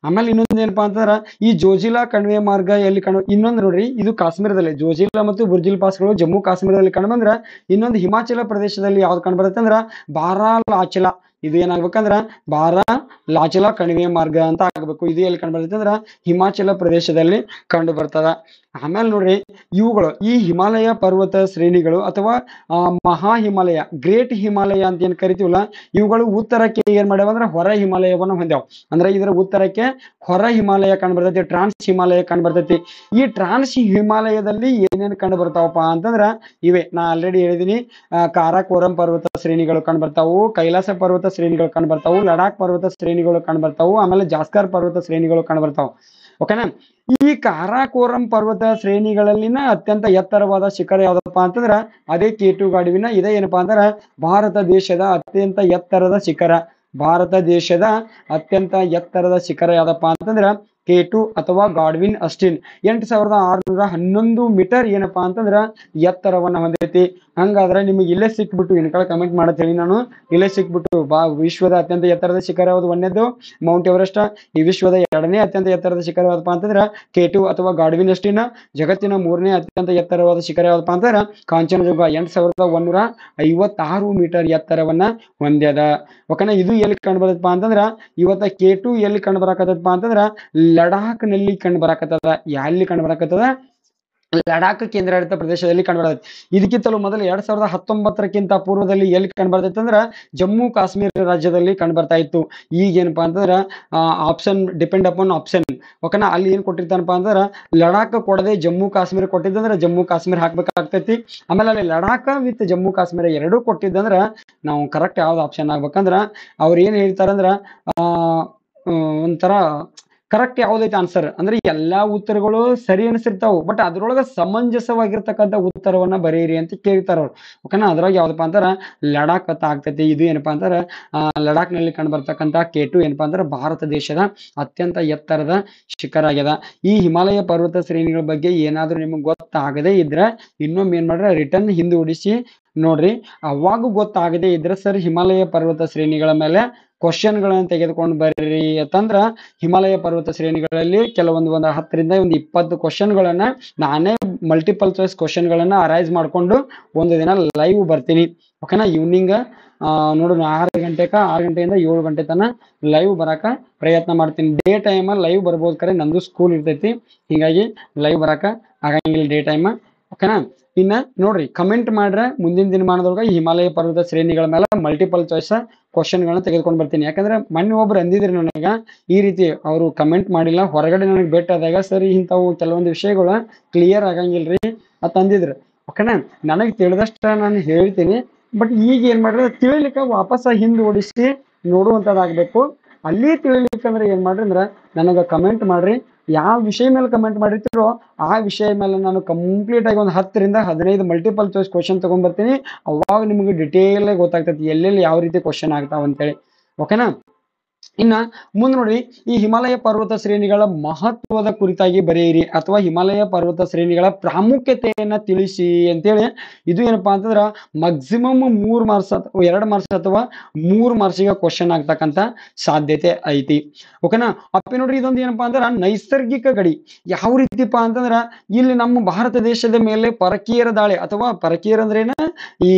ಆಮೇಲೆ ಇನ್ನೊಂದ್ ಏನಪ್ಪಾ ಅಂತಂದ್ರ ಈ ಜೋಜಿಲಾ ಕಣಿವೆ ಮಾರ್ಗ ಎಲ್ಲಿ ಇನ್ನೊಂದು ನೋಡ್ರಿ ಇದು ಕಾಶ್ಮೀರದಲ್ಲಿ ಜೋಜಿಲಾ ಮತ್ತು ಬುರ್ಜಿಲ್ ಪಾಸ್ಗಳು ಜಮ್ಮು ಕಾಶ್ಮೀರದಲ್ಲಿ ಕಂಡು ಬಂದ್ರ, ಇನ್ನೊಂದು ಹಿಮಾಚಲ ಪ್ರದೇಶದಲ್ಲಿ ಯಾವ್ದು ಕಂಡು ಬರುತ್ತೆ ಅಂದ್ರ ಬಾರಾಲಾಚಲಾ. ಇದು ಏನಾಗ್ಬೇಕಂದ್ರ ಬಾರಾಲಾಚಲಾ ಕಣಿವೆ ಮಾರ್ಗ ಅಂತ ಆಗ್ಬೇಕು. ಇದು ಎಲ್ಲಿ ಕಂಡು ಬರ್ತೈತೆ ಅಂದ್ರ ಹಿಮಾಚಲ ಪ್ರದೇಶದಲ್ಲಿ ಕಂಡು ಬರ್ತದ. ಆಮೇಲೆ ನೋಡ್ರಿ ಇವುಗಳು ಈ ಹಿಮಾಲಯ ಪರ್ವತ ಶ್ರೇಣಿಗಳು ಅಥವಾ ಮಹಾ ಹಿಮಾಲಯ, ಗ್ರೇಟ್ ಹಿಮಾಲಯ ಅಂತ ಏನ್ ಕರಿತೀವಲ್ಲ, ಇವುಗಳು ಉತ್ತರಕ್ಕೆ ಏನ್ ಮಾಡ್ಯಾವ ಅಂದ್ರೆ ಹೊರ ಹಿಮಾಲಯವನ್ನು ಹೊಂದ್ಯಾವ. ಅಂದ್ರೆ ಇದರ ಉತ್ತರಕ್ಕೆ ಹೊರ ಹಿಮಾಲಯ ಕಂಡು ಬರ್ತೈತಿ, ಟ್ರಾನ್ಸ್ ಹಿಮಾಲಯ ಕಂಡು ಬರ್ತೈತಿ. ಈ ಟ್ರಾನ್ಸ್ ಹಿಮಾಲಯದಲ್ಲಿ ಏನೇನು ಕಂಡು ಬರ್ತಾವಪ್ಪ ಅಂತಂದ್ರ ಇವೆ ನಾ ಆಲ್ರೆಡಿ ಹೇಳಿದೀನಿ. ಕಾರಾಕೋರಂ ಪರ್ವತ ಶ್ರೇಣಿಗಳು ಕಂಡು ಬರ್ತಾವು, ಕೈಲಾಸ ಪರ್ವತ ಶ್ರೇಣಿಗಳು ಕಂಡು ಬರ್ತಾವು, ಲಡಾಖ್ ಪರ್ವತ ಶ್ರೇಣಿಗಳು ಕಂಡು ಬರ್ತಾವು, ಆಮೇಲೆ ಜಾಸ್ಕರ್ ಪರ್ವತ ಶ್ರೇಣಿಗಳು ಕಂಡು ಬರ್ತಾವು. ಓಕೆನಾ. ಈ ಕಾರಾಕೋರಂ ಪರ್ವತ ಶ್ರೇಣಿಗಳಲ್ಲಿನ ಅತ್ಯಂತ ಎತ್ತರವಾದ ಶಿಖರ ಯಾವ್ದಪ್ಪ ಅಂತಂದ್ರ ಅದೇ K2 ಗಾಡುವಿನ ಇದೇ ಏನಪ್ಪಾ ಅಂದ್ರ ಭಾರತ ದೇಶದ ಅತ್ಯಂತ ಎತ್ತರದ ಶಿಖರ. ಭಾರತ ದೇಶದ ಅತ್ಯಂತ ಎತ್ತರದ ಶಿಖರ ಯಾವ್ದಪ್ಪ ಅಂತಂದ್ರ K2 ಅಥವಾ ಗಾಡ್ವಿನ್ ಅಸ್ಟಿನ್ 8611 ಮೀಟರ್ ಏನಪ್ಪಾ ಅಂತಂದ್ರ ಎತ್ತರವನ್ನ ಹೊಂದೈತಿ. ಹಂಗಾದ್ರೆ ನಿಮಗೆ ಇಲ್ಲೇ ಸಿಕ್ಬಿಟ್ಟು ಇನ್ಕಳ ಕಮೆಂಟ್ ಮಾಡತ್ ಹೇಳಿ ನಾನು ಇಲ್ಲೇ ಸಿಕ್ಬಿಟ್ಟು ವಿಶ್ವದ ಅತ್ಯಂತ ಎತ್ತರದ ಶಿಖರ ಯಾವುದು ಒಂದೇದು ಮೌಂಟ್ ಎವರೆಸ್ಟ್. ಈ ವಿಶ್ವದ ಎರಡನೇ ಅತ್ಯಂತ ಎತ್ತರದ ಶಿಖರ ಯಾವ್ದಪ್ಪ ಅಂತಂದ್ರ K2 ಅಥವಾ ಗಾಡ್ವಿನ್ ಅಸ್ಟಿನ್. ಜಗತ್ತಿನ ಮೂರನೇ ಅತ್ಯಂತ ಎತ್ತರವಾದ ಶಿಖರ ಯಾವ್ದಪ್ಪ ಅಂತಂದ್ರ ಕಾಂಚನಜುಂಗ 8156 ಮೀಟರ್ ಎತ್ತರವನ್ನ ಹೊಂದ್ಯದ. ಓಕೆನಾ. ಇದು ಎಲ್ಲಿ ಕಂಡು ಬರುತ್ತಪ್ಪ ಅಂತಂದ್ರ ಇವತ್ತ K2 ಎಲ್ಲಿ ಕಂಡು ಬರಾಕತ್ತದಪ್ಪ ಅಂತಂದ್ರ ಲಡಾಖ್ ನಲ್ಲಿ ಕಂಡು ಬರಾಕತ್ತದ. ಎಲ್ಲಿ ಕಂಡು ಬರಾಕತ್ತದ? ಲಡಾಖ್ ಕೇಂದ್ರಾಡಳಿತ ಪ್ರದೇಶದಲ್ಲಿ ಕಂಡುಬರ್ತೈತಿ. ಇದಕ್ಕಿಂತಲೂ ಮೊದಲು 2019ಕ್ಕಿಂತ ಪೂರ್ವದಲ್ಲಿ ಎಲ್ಲಿ ಕಂಡು ಬರ್ತೈತಿ ಅಂದ್ರ ಜಮ್ಮು ಕಾಶ್ಮೀರ ರಾಜ್ಯದಲ್ಲಿ ಕಂಡು ಬರ್ತಾ ಇತ್ತು. ಈಗೇನಪ್ಪಾ ಅಂತಂದ್ರ ಆಪ್ಷನ್ ಡಿಪೆಂಡ್ ಅಪಾನ್ ಆಪ್ಷನ್. ಓಕೆನಾ. ಅಲ್ಲಿ ಏನ್ ಕೊಟ್ಟಿರ್ತಾನಪ್ಪ ಅಂತಂದ್ರ ಲಡಾಖ್ ಕೊಡದೆ ಜಮ್ಮು ಕಾಶ್ಮೀರ ಕೊಟ್ಟಿದ್ದಂದ್ರ ಜಮ್ಮು ಕಾಶ್ಮೀರ ಹಾಕ್ಬೇಕಾಗ್ತೈತಿ. ಆಮೇಲೆ ಅಲ್ಲಿ ಲಡಾಖ್ ವಿತ್ ಜಮ್ಮು ಕಾಶ್ಮೀರ ಎರಡೂ ಕೊಟ್ಟಿದ್ದಂದ್ರ ನಾವು ಕರೆಕ್ಟ್ ಯಾವ್ದು ಆಪ್ಷನ್ ಆಗ್ಬೇಕಂದ್ರ ಅವ್ರು ಏನ್ ಹೇಳ್ತಾರಂದ್ರ ಒಂಥರ ಕರೆಕ್ಟ್ ಯಾವ್ದೈತೆ ಆನ್ಸರ್ ಅಂದ್ರೆ ಎಲ್ಲಾ ಉತ್ತರಗಳು ಸರಿ ಅನಿಸಿರ್ತಾವು, ಬಟ್ ಅದ್ರೊಳಗ ಸಮಂಜಸವಾಗಿರ್ತಕ್ಕಂಥ ಉತ್ತರವನ್ನ ಬರೀರಿ ಅಂತ ಕೇಳ್ತಾರ ಅವ್ರು. ಓಕೆನಾ. ಅದ್ರಾಗ ಯಾವ್ದಪ್ಪ ಅಂತಾರ ಲಡಾಖ್ ಅಂತ ಆಗ್ತೈತಿ. ಇದು ಏನಪ್ಪಾ ಅಂತಾರ ಲಡಾಖ್ ನಲ್ಲಿ ಕಂಡು ಬರ್ತಕ್ಕಂಥ K2 ಏನಪ್ಪಾ ಅಂದ್ರ ಭಾರತ ದೇಶದ ಅತ್ಯಂತ ಎತ್ತರದ ಶಿಖರ ಆಗ್ಯದ. ಈ ಹಿಮಾಲಯ ಪರ್ವತ ಶ್ರೇಣಿಗಳ ಬಗ್ಗೆ ಏನಾದ್ರೂ ನಿಮ್ಗೆ ಗೊತ್ತಾಗದೇ ಇದ್ರೆ ಇನ್ನೊಮ್ಮೆ ಏನ್ ಮಾಡ್ರಿ ರಿಟರ್ನ್ ಹಿಂದುಡಿಸಿ ನೋಡ್ರಿ. ಅವಾಗ ಗೊತ್ತಾಗದೇ ಇದ್ರೆ ಸರ್ ಹಿಮಾಲಯ ಪರ್ವತ ಶ್ರೇಣಿಗಳ ಮೇಲೆ ಕ್ವಶನ್ಗಳನ್ನ ತೆಗೆದುಕೊಂಡು ಬರ್ರಿ ಅಂತಂದ್ರ ಹಿಮಾಲಯ ಪರ್ವತ ಶ್ರೇಣಿಗಳಲ್ಲಿ ಕೆಲವೊಂದು 10 ರಿಂದ 20 ಕ್ವಶನ್ಗಳನ್ನ ನಾನೇ ಮಲ್ಟಿಪಲ್ ಚಾಯ್ಸ್ ಕ್ವಶನ್ಗಳನ್ನ ಅರೈಸ್ ಮಾಡ್ಕೊಂಡು ಒಂದು ದಿನ ಲೈವ್ ಬರ್ತೀನಿ. ಓಕೆನಾ. ಈವ್ನಿಂಗ್ ನೋಡೋಣ 6 ಗಂಟೆಯಿಂದ 7 ಗಂಟೆ ತನ ಲೈವ್ ಬರಾಕ ಪ್ರಯತ್ನ ಮಾಡ್ತೀನಿ. ಡೇ ಟೈಮ್ ಲೈವ್ ಬರ್ಬೋದು, ಕರೆ ನಂದು ಸ್ಕೂಲ್ ಇರ್ತೈತಿ, ಹೀಗಾಗಿ ಲೈವ್ ಬರಾಕ ಆಗಂಗಿಲ್ಲ ಡೇ ಟೈಮ್. ಓಕೆನಾ. ಇನ್ನ ನೋಡ್ರಿ ಕಮೆಂಟ್ ಮಾಡ್ರೆ ಮುಂದಿನ ದಿನಮಾನದೊಳಗ ಈ ಹಿಮಾಲಯ ಪರ್ವತ ಶ್ರೇಣಿಗಳ ಮೇಲೆ ಮಲ್ಟಿಪಲ್ ಚಾಯ್ಸ್ ಕ್ವಶನ್ಗಳನ್ನ ತೆಗೆದುಕೊಂಡು ಬರ್ತೀನಿ. ಯಾಕಂದ್ರೆ ಮೊನ್ನೆ ಒಬ್ರು ಅಂದಿದ್ರಿ ನನಗ ಈ ರೀತಿ ಅವರು ಕಮೆಂಟ್ ಮಾಡಿಲ್ಲ, ಹೊರಗಡೆ ನನಗೆ ಭೇಟಿ ಆದಾಗ ಸರಿ ಇಂಥವು ಕೆಲವೊಂದು ವಿಷಯಗಳು ಕ್ಲಿಯರ್ ಆಗಂಗಿಲ್ರಿ ಅಂತ ಅಂದಿದ್ರು. ಓಕೆನಾ. ನನಗೆ ತಿಳಿದಷ್ಟ ನಾನು ಹೇಳ್ತೀನಿ, ಬಟ್ ಈಗ ಏನ್ ಮಾಡ್ರಿ ತಿಳಿಲಿಕ್ಕೆ ವಾಪಸ್ ಹಿಂದ್ ಓಡಿಸಿ ನೋಡುವಂತದ್ದಾಗಬೇಕು. ಅಲ್ಲಿ ತಿಳಿಲಿಕ್ಕಂದ್ರೆ ಏನ್ ಮಾಡ್ರಿ ಅಂದ್ರ ನನಗ ಕಮೆಂಟ್ ಮಾಡ್ರಿ. ಯಾವ ವಿಷಯ ಮೇಲೆ ಕಮೆಂಟ್ ಮಾಡಿರ್ತೀರೋ ಆ ವಿಷಯ ಮೇಲೆ ನಾನು ಕಂಪ್ಲೀಟ್ ಆಗಿ ಒಂದು 10 ರಿಂದ 15 ಮಲ್ಟಿಪಲ್ ಚಾಯ್ಸ್ ಕ್ವಶನ್ ತಗೊಂಡ್ ಬರ್ತೀನಿ. ಅವಾಗ ನಿಮ್ಗೆ ಡಿಟೇಲ್ ಆಗಿ ಗೊತ್ತಾಗ್ತೈತಿ ಎಲ್ಲೆಲ್ಲಿ ಯಾವ ರೀತಿ ಕ್ವಶನ್ ಆಗ್ತಾವ ಅಂತೇಳಿ. ಓಕೆನಾ. ಇನ್ನ ಮುಂದೆ ನೋಡ್ರಿ ಈ ಹಿಮಾಲಯ ಪರ್ವತ ಶ್ರೇಣಿಗಳ ಮಹತ್ವದ ಕುರಿತಾಗಿ ಬರೆಯಿರಿ ಅಥವಾ ಹಿಮಾಲಯ ಪರ್ವತ ಶ್ರೇಣಿಗಳ ಪ್ರಾಮುಖ್ಯತೆಯನ್ನ ತಿಳಿಸಿ ಅಂತೇಳಿ. ಇದು ಏನಪ್ಪಾ ಅಂತಂದ್ರ ಮ್ಯಾಕ್ಸಿಮಮ್ 3 ಮಾರ್ಕ್ಸ್ 2 ಮಾರ್ಕ್ಸ್ ಅಥವಾ 3 ಮಾರ್ಕ್ಸಿಗೆ ಕ್ವಶನ್ ಆಗ್ತಕ್ಕಂತ ಸಾಧ್ಯತೆ ಐತಿ. ಓಕೆನಾ. ಅಪ್ಪಿ ನೋಡ್ರಿ ಇದೊಂದು ಏನಪ್ಪಾ ಅಂದ್ರ ನೈಸರ್ಗಿಕ ಗಡಿ. ಯಾವ ರೀತಿಪಾ ಅಂತಂದ್ರ ಇಲ್ಲಿ ನಮ್ಮ ಭಾರತ ದೇಶದ ಮೇಲೆ ಪರಕೀಯರ ದಾಳಿ ಅಥವಾ ಪರಕೀಯರ ಅಂದ್ರೇನ ಈ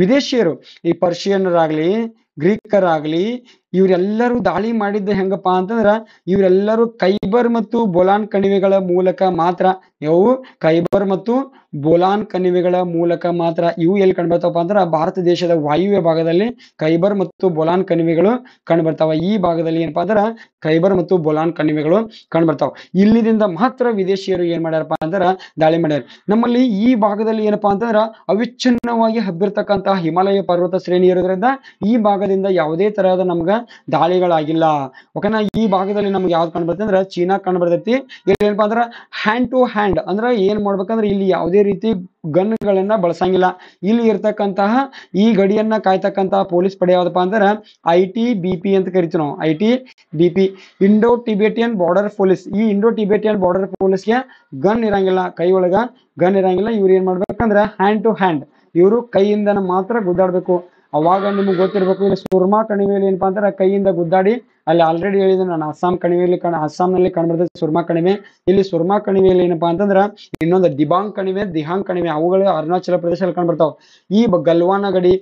ವಿದೇಶಿಯರು, ಈ ಪರ್ಷಿಯನ್ರಾಗ್ಲಿ ಗ್ರೀಕರಾಗ್ಲಿ ಇವರೆಲ್ಲರೂ ದಾಳಿ ಮಾಡಿದ್ದ ಹೆಂಗಪ್ಪಾ ಅಂತಂದ್ರ ಇವರೆಲ್ಲರೂ ಖೈಬರ್ ಮತ್ತು ಬೋಲಾನ್ ಕಣಿವೆಗಳ ಮೂಲಕ ಮಾತ್ರ. ಇವು ಖೈಬರ್ ಮತ್ತು ಬೋಲಾನ್ ಕಣಿವೆಗಳ ಮೂಲಕ ಮಾತ್ರ. ಇವು ಎಲ್ಲಿ ಕಂಡುಬರ್ತಾವಪ್ಪ ಅಂದ್ರ ಭಾರತ ದೇಶದ ವಾಯುವ್ಯ ಭಾಗದಲ್ಲಿ ಖೈಬರ್ ಮತ್ತು ಬೋಲಾನ್ ಕಣಿವೆಗಳು ಕಂಡುಬರ್ತಾವ. ಈ ಭಾಗದಲ್ಲಿ ಏನಪ್ಪಾ ಅಂದ್ರ ಖೈಬರ್ ಮತ್ತು ಬೋಲಾನ್ ಕಣಿವೆಗಳು ಕಂಡುಬರ್ತಾವ. ಇಲ್ಲಿದಿಂದ ಮಾತ್ರ ವಿದೇಶಿಯರು ಏನ್ ಮಾಡ್ಯಾರಪ್ಪ ಅಂದ್ರ ದಾಳಿ ಮಾಡ್ಯಾರ. ನಮ್ಮಲ್ಲಿ ಈ ಭಾಗದಲ್ಲಿ ಏನಪ್ಪಾ ಅಂತಂದ್ರ ಅವಿಚ್ಛಿನ್ನವಾಗಿ ಹಬ್ಬಿರ್ತಕ್ಕಂತಹ ಹಿಮಾಲಯ ಪರ್ವತ ಶ್ರೇಣಿ ಇರೋದ್ರಿಂದ ಈ ಭಾಗದಿಂದ ಯಾವುದೇ ತರಹದ ನಮ್ಗ ದಾಳಿಗಳಾಗಿಲ್ಲ. ಓಕೆನಾ. ಈ ಭಾಗದಲ್ಲಿ ನಮ್ಗೆ ಯಾವ್ದು ಕಂಡು ಬರ್ತೈತಿ ಅಂದ್ರ ಚೀನಾ ಕಂಡು ಬರ್ತೈತಿ. ಇಲ್ಲಿ ಏನಪ್ಪಾ ಅಂದ್ರ ಹ್ಯಾಂಡ್ ಟು ಹ್ಯಾಂಡ್ ಅಂದ್ರೆ ಏನ್ ಮಾಡ್ಬೇಕಂದ್ರೆ ಇಲ್ಲಿ ಯಾವುದೇ ರೀತಿ ಗನ್ಗಳನ್ನ ಬಳಸಂಗಿಲ್ಲ. ಇಲ್ಲಿ ಇರ್ತಕ್ಕಂತಹ ಈ ಗಡಿಯನ್ನ ಕಾಯ್ತಕ್ಕಂತಹ ಪೊಲೀಸ್ ಪಡೆ ಯಾವ್ದಪ್ಪ ಅಂದ್ರೆ ITBP ಅಂತ ಕರಿತೀವಿ ನಾವು. ITBP Indo Tibetan Border Police. ಈ ಇಂಡೋ ಟಿಬೇಟಿಯನ್ ಬಾರ್ಡರ್ ಪೊಲೀಸ್ಗೆ ಗನ್ ಇರಂಗಿಲ್ಲ, ಕೈ ಒಳಗ ಗನ್ ಇರಂಗಿಲ್ಲ. ಇವ್ರು ಏನ್ ಮಾಡ್ಬೇಕಂದ್ರೆ ಹ್ಯಾಂಡ್ ಟು ಹ್ಯಾಂಡ್ ಇವರು ಕೈಯಿಂದ ಮಾತ್ರ ಗುದ್ದಾಡ್ಬೇಕು. ಅವಾಗ ನಿಮ್ಗೆ ಗೊತ್ತಿರ್ಬೇಕು ಇಲ್ಲಿ ಸುರ್ಮಾ ಕಣಿವೆಯಲ್ಲಿ ಏನಪ್ಪಾ ಅಂತಾರೆ ಕೈಯಿಂದ ಗುದ್ದಾಡಿ ಅಲ್ಲಿ ಆಲ್ರೆಡಿ ಹೇಳಿದ್ರೆ ನಾನು ಅಸ್ಸಾಂನಲ್ಲಿ ಕಂಡುಬರ್ತದೆ ಸುರ್ಮಾ ಕಣಿವೆ. ಇಲ್ಲಿ ಸುರ್ಮಾ ಕಣಿವೆಯಲ್ಲಿ ಏನಪ್ಪಾ ಅಂತಂದ್ರ ಇನ್ನೊಂದು ದಿಬಾಂಗ್ ಕಣಿವೆ ಅವುಗಳು ಅರುಣಾಚಲ ಪ್ರದೇಶದಲ್ಲಿ ಕಂಡುಬರ್ತಾವ. ಈ ಗಲ್ವಾನ ಗಡಿ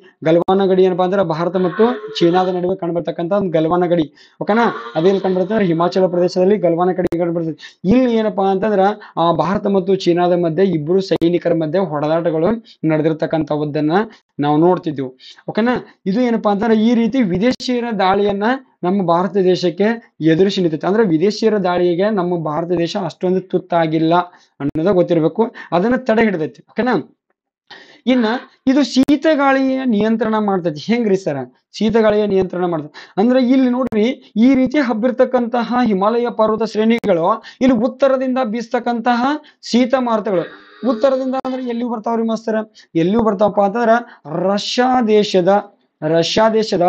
ಏನಪ್ಪಾ ಅಂದ್ರೆ ಭಾರತ ಮತ್ತು ಚೀನಾದ ನಡುವೆ ಕಂಡುಬರ್ತಕ್ಕಂಥ ಒಂದು ಗಲ್ವಾನ ಗಡಿ. ಓಕೆನಾ. ಅದೇಲ್ಲಿ ಕಂಡುಬರ್ತಂದ್ರೆ ಹಿಮಾಚಲ ಪ್ರದೇಶದಲ್ಲಿ ಗಲ್ವಾನ ಗಡಿ ಕಂಡುಬರ್ತದೆ. ಇಲ್ಲಿ ಏನಪ್ಪಾ ಅಂತಂದ್ರ ಭಾರತ ಮತ್ತು ಚೀನಾದ ಮಧ್ಯೆ ಇಬ್ಬರು ಸೈನಿಕರ ಮಧ್ಯೆ ಹೊಡೆದಾಟಗಳು ನಡೆದಿರ್ತಕ್ಕಂಥದ್ದನ್ನ ನಾವು ನೋಡ್ತಿದ್ವಿ. ಓಕೆನಾ. ಇದು ಏನಪ್ಪಾ ಅಂತಂದ್ರೆ ಈ ರೀತಿ ವಿದೇಶಿಯರ ದಾಳಿಯನ್ನ ನಮ್ಮ ಭಾರತ ದೇಶಕ್ಕೆ ಎದುರಿಸಿ ನಿಂತೈತೆ. ಅಂದ್ರೆ ವಿದೇಶಿಯರ ದಾಳಿಗೆ ನಮ್ಮ ಭಾರತ ದೇಶ ಅಷ್ಟೊಂದು ತುತ್ತಾಗಿಲ್ಲ ಅನ್ನೋದ ಗೊತ್ತಿರ್ಬೇಕು. ಅದನ್ನ ತಡೆ ಹಿಡಿದೈತಿ. ಓಕೆನಾ. ಇನ್ನ ಇದು ಶೀತ ಗಾಳಿಯ ನಿಯಂತ್ರಣ ಮಾಡ್ತೈತಿ. ಹೆಂಗ್ರಿ ಸರ? ಶೀತ ಗಾಳಿಯ ನಿಯಂತ್ರಣ ಮಾಡ್ತೈತಿ ಅಂದ್ರೆ ಇಲ್ಲಿ ನೋಡ್ರಿ, ಈ ರೀತಿ ಹಬ್ಬಿರ್ತಕ್ಕಂತಹ ಹಿಮಾಲಯ ಪರ್ವತ ಶ್ರೇಣಿಗಳು ಇಲ್ಲಿ ಉತ್ತರದಿಂದ ಬೀಸ್ತಕ್ಕಂತಹ ಶೀತ ಮಾರುತಗಳು. ಉತ್ತರದಿಂದ ಅಂದ್ರೆ ಎಲ್ಲಿ ಬರ್ತಾವ್ರಿ ಮಾಸ್ತರ? ಎಲ್ಲಿ ಬರ್ತಾವಪ್ಪ ಅಂತಂದ್ರ ರಷ್ಯಾ ದೇಶದ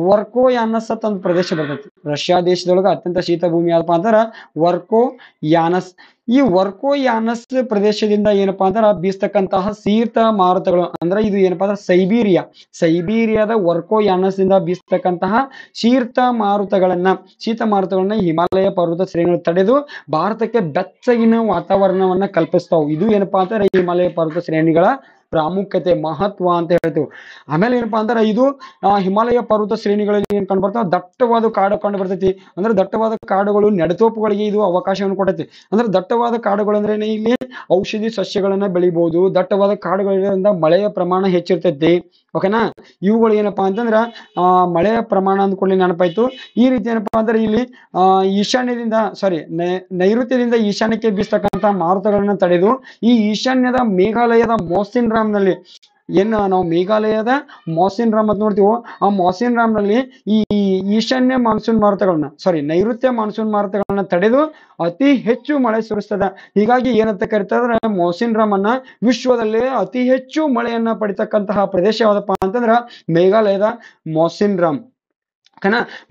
ವರ್ಕೋಯಾನಸ್ ಅಂತ ಒಂದು ಪ್ರದೇಶ ಬರ್ತೈತಿ. ರಷ್ಯಾ ದೇಶದೊಳಗ ಅತ್ಯಂತ ಶೀತ ಭೂಮಿ ಯಾವ್ದಪ್ಪ ಅಂತಾರ ವರ್ಕೋಯಾನಸ್. ಈ ವರ್ಕೋಯಾನಸ್ ಪ್ರದೇಶದಿಂದ ಏನಪ್ಪಾ ಅಂತಾರ ಬೀಸ್ತಕ್ಕಂತಹ ಶೀತ ಮಾರುತಗಳು ಅಂದ್ರೆ ಇದು ಏನಪ್ಪಾ ಅಂದ್ರೆ ಸೈಬೀರಿಯಾದ ವರ್ಕೋಯಾನಸ್ ದಿಂದ ಬೀಸ್ತಕ್ಕಂತಹ ಶೀತ ಮಾರುತಗಳನ್ನ ಹಿಮಾಲಯ ಪರ್ವತ ಶ್ರೇಣಿಗಳು ತಡೆದು ಭಾರತಕ್ಕೆ ಬೆಚ್ಚಗಿನ ವಾತಾವರಣವನ್ನ ಕಲ್ಪಿಸ್ತಾವ್. ಇದು ಏನಪ್ಪಾ ಅಂತಾರೆ ಹಿಮಾಲಯ ಪರ್ವತ ಶ್ರೇಣಿಗಳ ಪ್ರಾಮುಖ್ಯತೆ, ಮಹತ್ವ ಅಂತ ಹೇಳ್ತೀವಿ. ಆಮೇಲೆ ಏನಪ್ಪಾ ಅಂತಾರ ಇದು ಹಿಮಾಲಯ ಪರ್ವತ ಶ್ರೇಣಿಗಳಲ್ಲಿ ಏನ್ ಕಂಡು ಬರ್ತಾವ? ದಟ್ಟವಾದ ಕಾಡು ಕಂಡು ಬರ್ತೈತಿ. ಅಂದ್ರೆ ದಟ್ಟವಾದ ಕಾಡುಗಳು ನೆಡತೋಪುಗಳಿಗೆ ಇದು ಅವಕಾಶವನ್ನು ಕೊಡೈತಿ. ಅಂದ್ರೆ ದಟ್ಟವಾದ ಕಾಡುಗಳು ಅಂದ್ರೆ ಇಲ್ಲಿ ಔಷಧಿ ಸಸ್ಯಗಳನ್ನ ಬೆಳಿಬಹುದು. ದಟ್ಟವಾದ ಕಾಡುಗಳಿಂದ ಮಳೆಯ ಪ್ರಮಾಣ ಹೆಚ್ಚಿರ್ತೈತಿ. ಓಕೆನಾ? ಇವುಗಳು ಏನಪ್ಪಾ ಅಂತಂದ್ರ ಮಳೆಯ ಪ್ರಮಾಣ ಅಂದ್ಕೊಳ್ಳಿ ನೆನಪಾಯ್ತು. ಈ ರೀತಿ ಏನಪ್ಪಾ ಅಂದ್ರೆ ಇಲ್ಲಿ ನೈಋತ್ಯದಿಂದ ಈಶಾನ್ಯಕ್ಕೆ ಬೀಸ್ತಕ್ಕಂತಹ ಮಾರುತಗಳನ್ನ ತಡೆದು ಈ ಈಶಾನ್ಯದ ಮೇಘಾಲಯದ ಮೌಸಿನ್ ರಾಮ್ನಲ್ಲಿ ನಾವು ಮೇಘಾಲಯದ ಮೌಸಿನ್ ರಾಮ್ ಅಂತ ನೋಡ್ತೀವೋ, ಆ ಮೌಸಿನ್ ರಾಮ್ನಲ್ಲಿ ಈ ಈಶಾನ್ಯ ನೈಋತ್ಯ ಮಾನ್ಸೂನ್ ಮಾರುತಗಳನ್ನ ತಡೆದು ಅತಿ ಹೆಚ್ಚು ಮಳೆ ಸುರಿಸ್ತದ. ಹೀಗಾಗಿ ಏನಂತ ಕರಿತಾರೆ? ಮೌಸಿನ್ ರಾಮ್ ಅನ್ನ ವಿಶ್ವದಲ್ಲೇ ಅತಿ ಹೆಚ್ಚು ಮಳೆಯನ್ನ ಪಡಿತಕ್ಕಂತಹ ಪ್ರದೇಶ ಯಾವ್ದಪ್ಪ ಅಂತಂದ್ರ ಮೇಘಾಲಯದ ಮೌಸಿನ್ ರಾಮ್.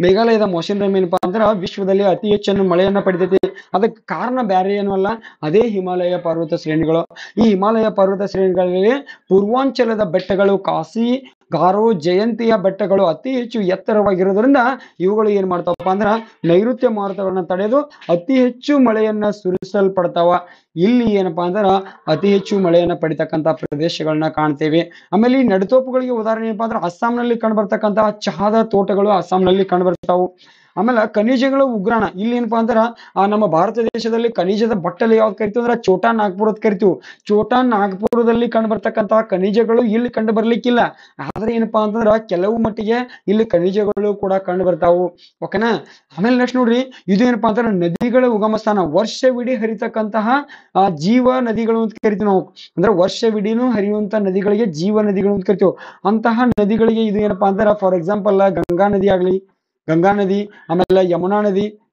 ಮೇಘಾಲಯದ ಮೌಸಿನ್ ರಾಮ್ ಏನಪ್ಪಾ ಅಂದ್ರ ವಿಶ್ವದಲ್ಲಿ ಅತಿ ಹೆಚ್ಚನ್ನು ಮಳೆಯನ್ನ ಪಡಿತೈತಿ. ಅದಕ್ಕೆ ಕಾರಣ ಬೇರೆ ಏನೂ ಅಲ್ಲ, ಅದೇ ಹಿಮಾಲಯ ಪರ್ವತ ಶ್ರೇಣಿಗಳು. ಈ ಹಿಮಾಲಯ ಪರ್ವತ ಶ್ರೇಣಿಗಳಲ್ಲಿ ಪೂರ್ವಾಂಚಲದ ಬೆಟ್ಟಗಳು, ಕಾಸಿ, ಗಾರೋ, ಜಯಂತಿಯ ಬೆಟ್ಟಗಳು ಅತಿ ಹೆಚ್ಚು ಎತ್ತರವಾಗಿರೋದ್ರಿಂದ ಇವುಗಳು ಏನ್ ಮಾಡ್ತಾವಪ್ಪ ಅಂದ್ರ ನೈಋತ್ಯ ಮಾರುತಗಳನ್ನ ತಡೆದು ಅತಿ ಹೆಚ್ಚು ಮಳೆಯನ್ನ ಸುರಿಸಲ್ಪಡ್ತಾವ. ಇಲ್ಲಿ ಏನಪ್ಪಾ ಅಂದ್ರ ಅತಿ ಹೆಚ್ಚು ಮಳೆಯನ್ನ ಪಡಿತಕ್ಕಂತ ಪ್ರದೇಶಗಳನ್ನ ಕಾಣ್ತೇವೆ. ಆಮೇಲೆ ಈ ನಡುತೋಪುಗಳಿಗೆ ಉದಾಹರಣೆ ಏನಪ್ಪಾ ಅಂದ್ರೆ ಅಸ್ಸಾಂನಲ್ಲಿ ಕಂಡುಬರ್ತಕ್ಕಂತಹ ಚಹಾದ ತೋಟಗಳು ಅಸ್ಸಾಂನಲ್ಲಿ ಕಂಡುಬರ್ತಾವು. ಆಮೇಲೆ ಖನಿಜಗಳ ಉಗ್ರಾಣ ಇಲ್ಲಿ ಏನಪ್ಪಾ ಅಂದ್ರ ನಮ್ಮ ಭಾರತ ದೇಶದಲ್ಲಿ ಖನಿಜದ ಬಟ್ಟಲು ಯಾವ್ದು ಕರಿತೀವಿ ಅಂದ್ರೆ ಛೋಟಾ ನಾಗ್ಪುರ ಅಂತ ಕರಿತೀವಿ. ಛೋಟಾ ನಾಗ್ಪುರದಲ್ಲಿ ಕಂಡು ಬರ್ತಕ್ಕಂತಹ ಖನಿಜಗಳು ಇಲ್ಲಿ ಕಂಡು ಬರ್ಲಿಕ್ಕಿಲ್ಲ. ಆದ್ರೆ ಏನಪ್ಪಾ ಅಂತಂದ್ರ ಕೆಲವು ಮಟ್ಟಿಗೆ ಇಲ್ಲಿ ಖನಿಜಗಳು ಕೂಡ ಕಂಡು ಬರ್ತಾವು. ಓಕೆನಾ? ಆಮೇಲೆ ನೆಕ್ಸ್ಟ್ ನೋಡ್ರಿ, ಇದು ಏನಪ್ಪಾ ಅಂತಂದ್ರೆ ನದಿಗಳ ಉಗಮ ಸ್ಥಾನ, ವರ್ಷವಿಡೀ ಹರಿತಕ್ಕಂತಹ ಜೀವ ನದಿಗಳು ಅಂತ ಕರಿತೀವಿ ನಾವು. ಅಂದ್ರೆ ವರ್ಷವಿಡೀನು ಹರಿಯುವಂತ ನದಿಗಳಿಗೆ ಜೀವ ನದಿಗಳು ಅಂತ ಕರಿತೀವಿ. ಅಂತಹ ನದಿಗಳಿಗೆ ಇದು ಏನಪ್ಪಾ ಅಂತಾರ, ಫಾರ್ ಎಕ್ಸಾಂಪಲ್ ಗಂಗಾ ನದಿ, ಆಮೇಲೆ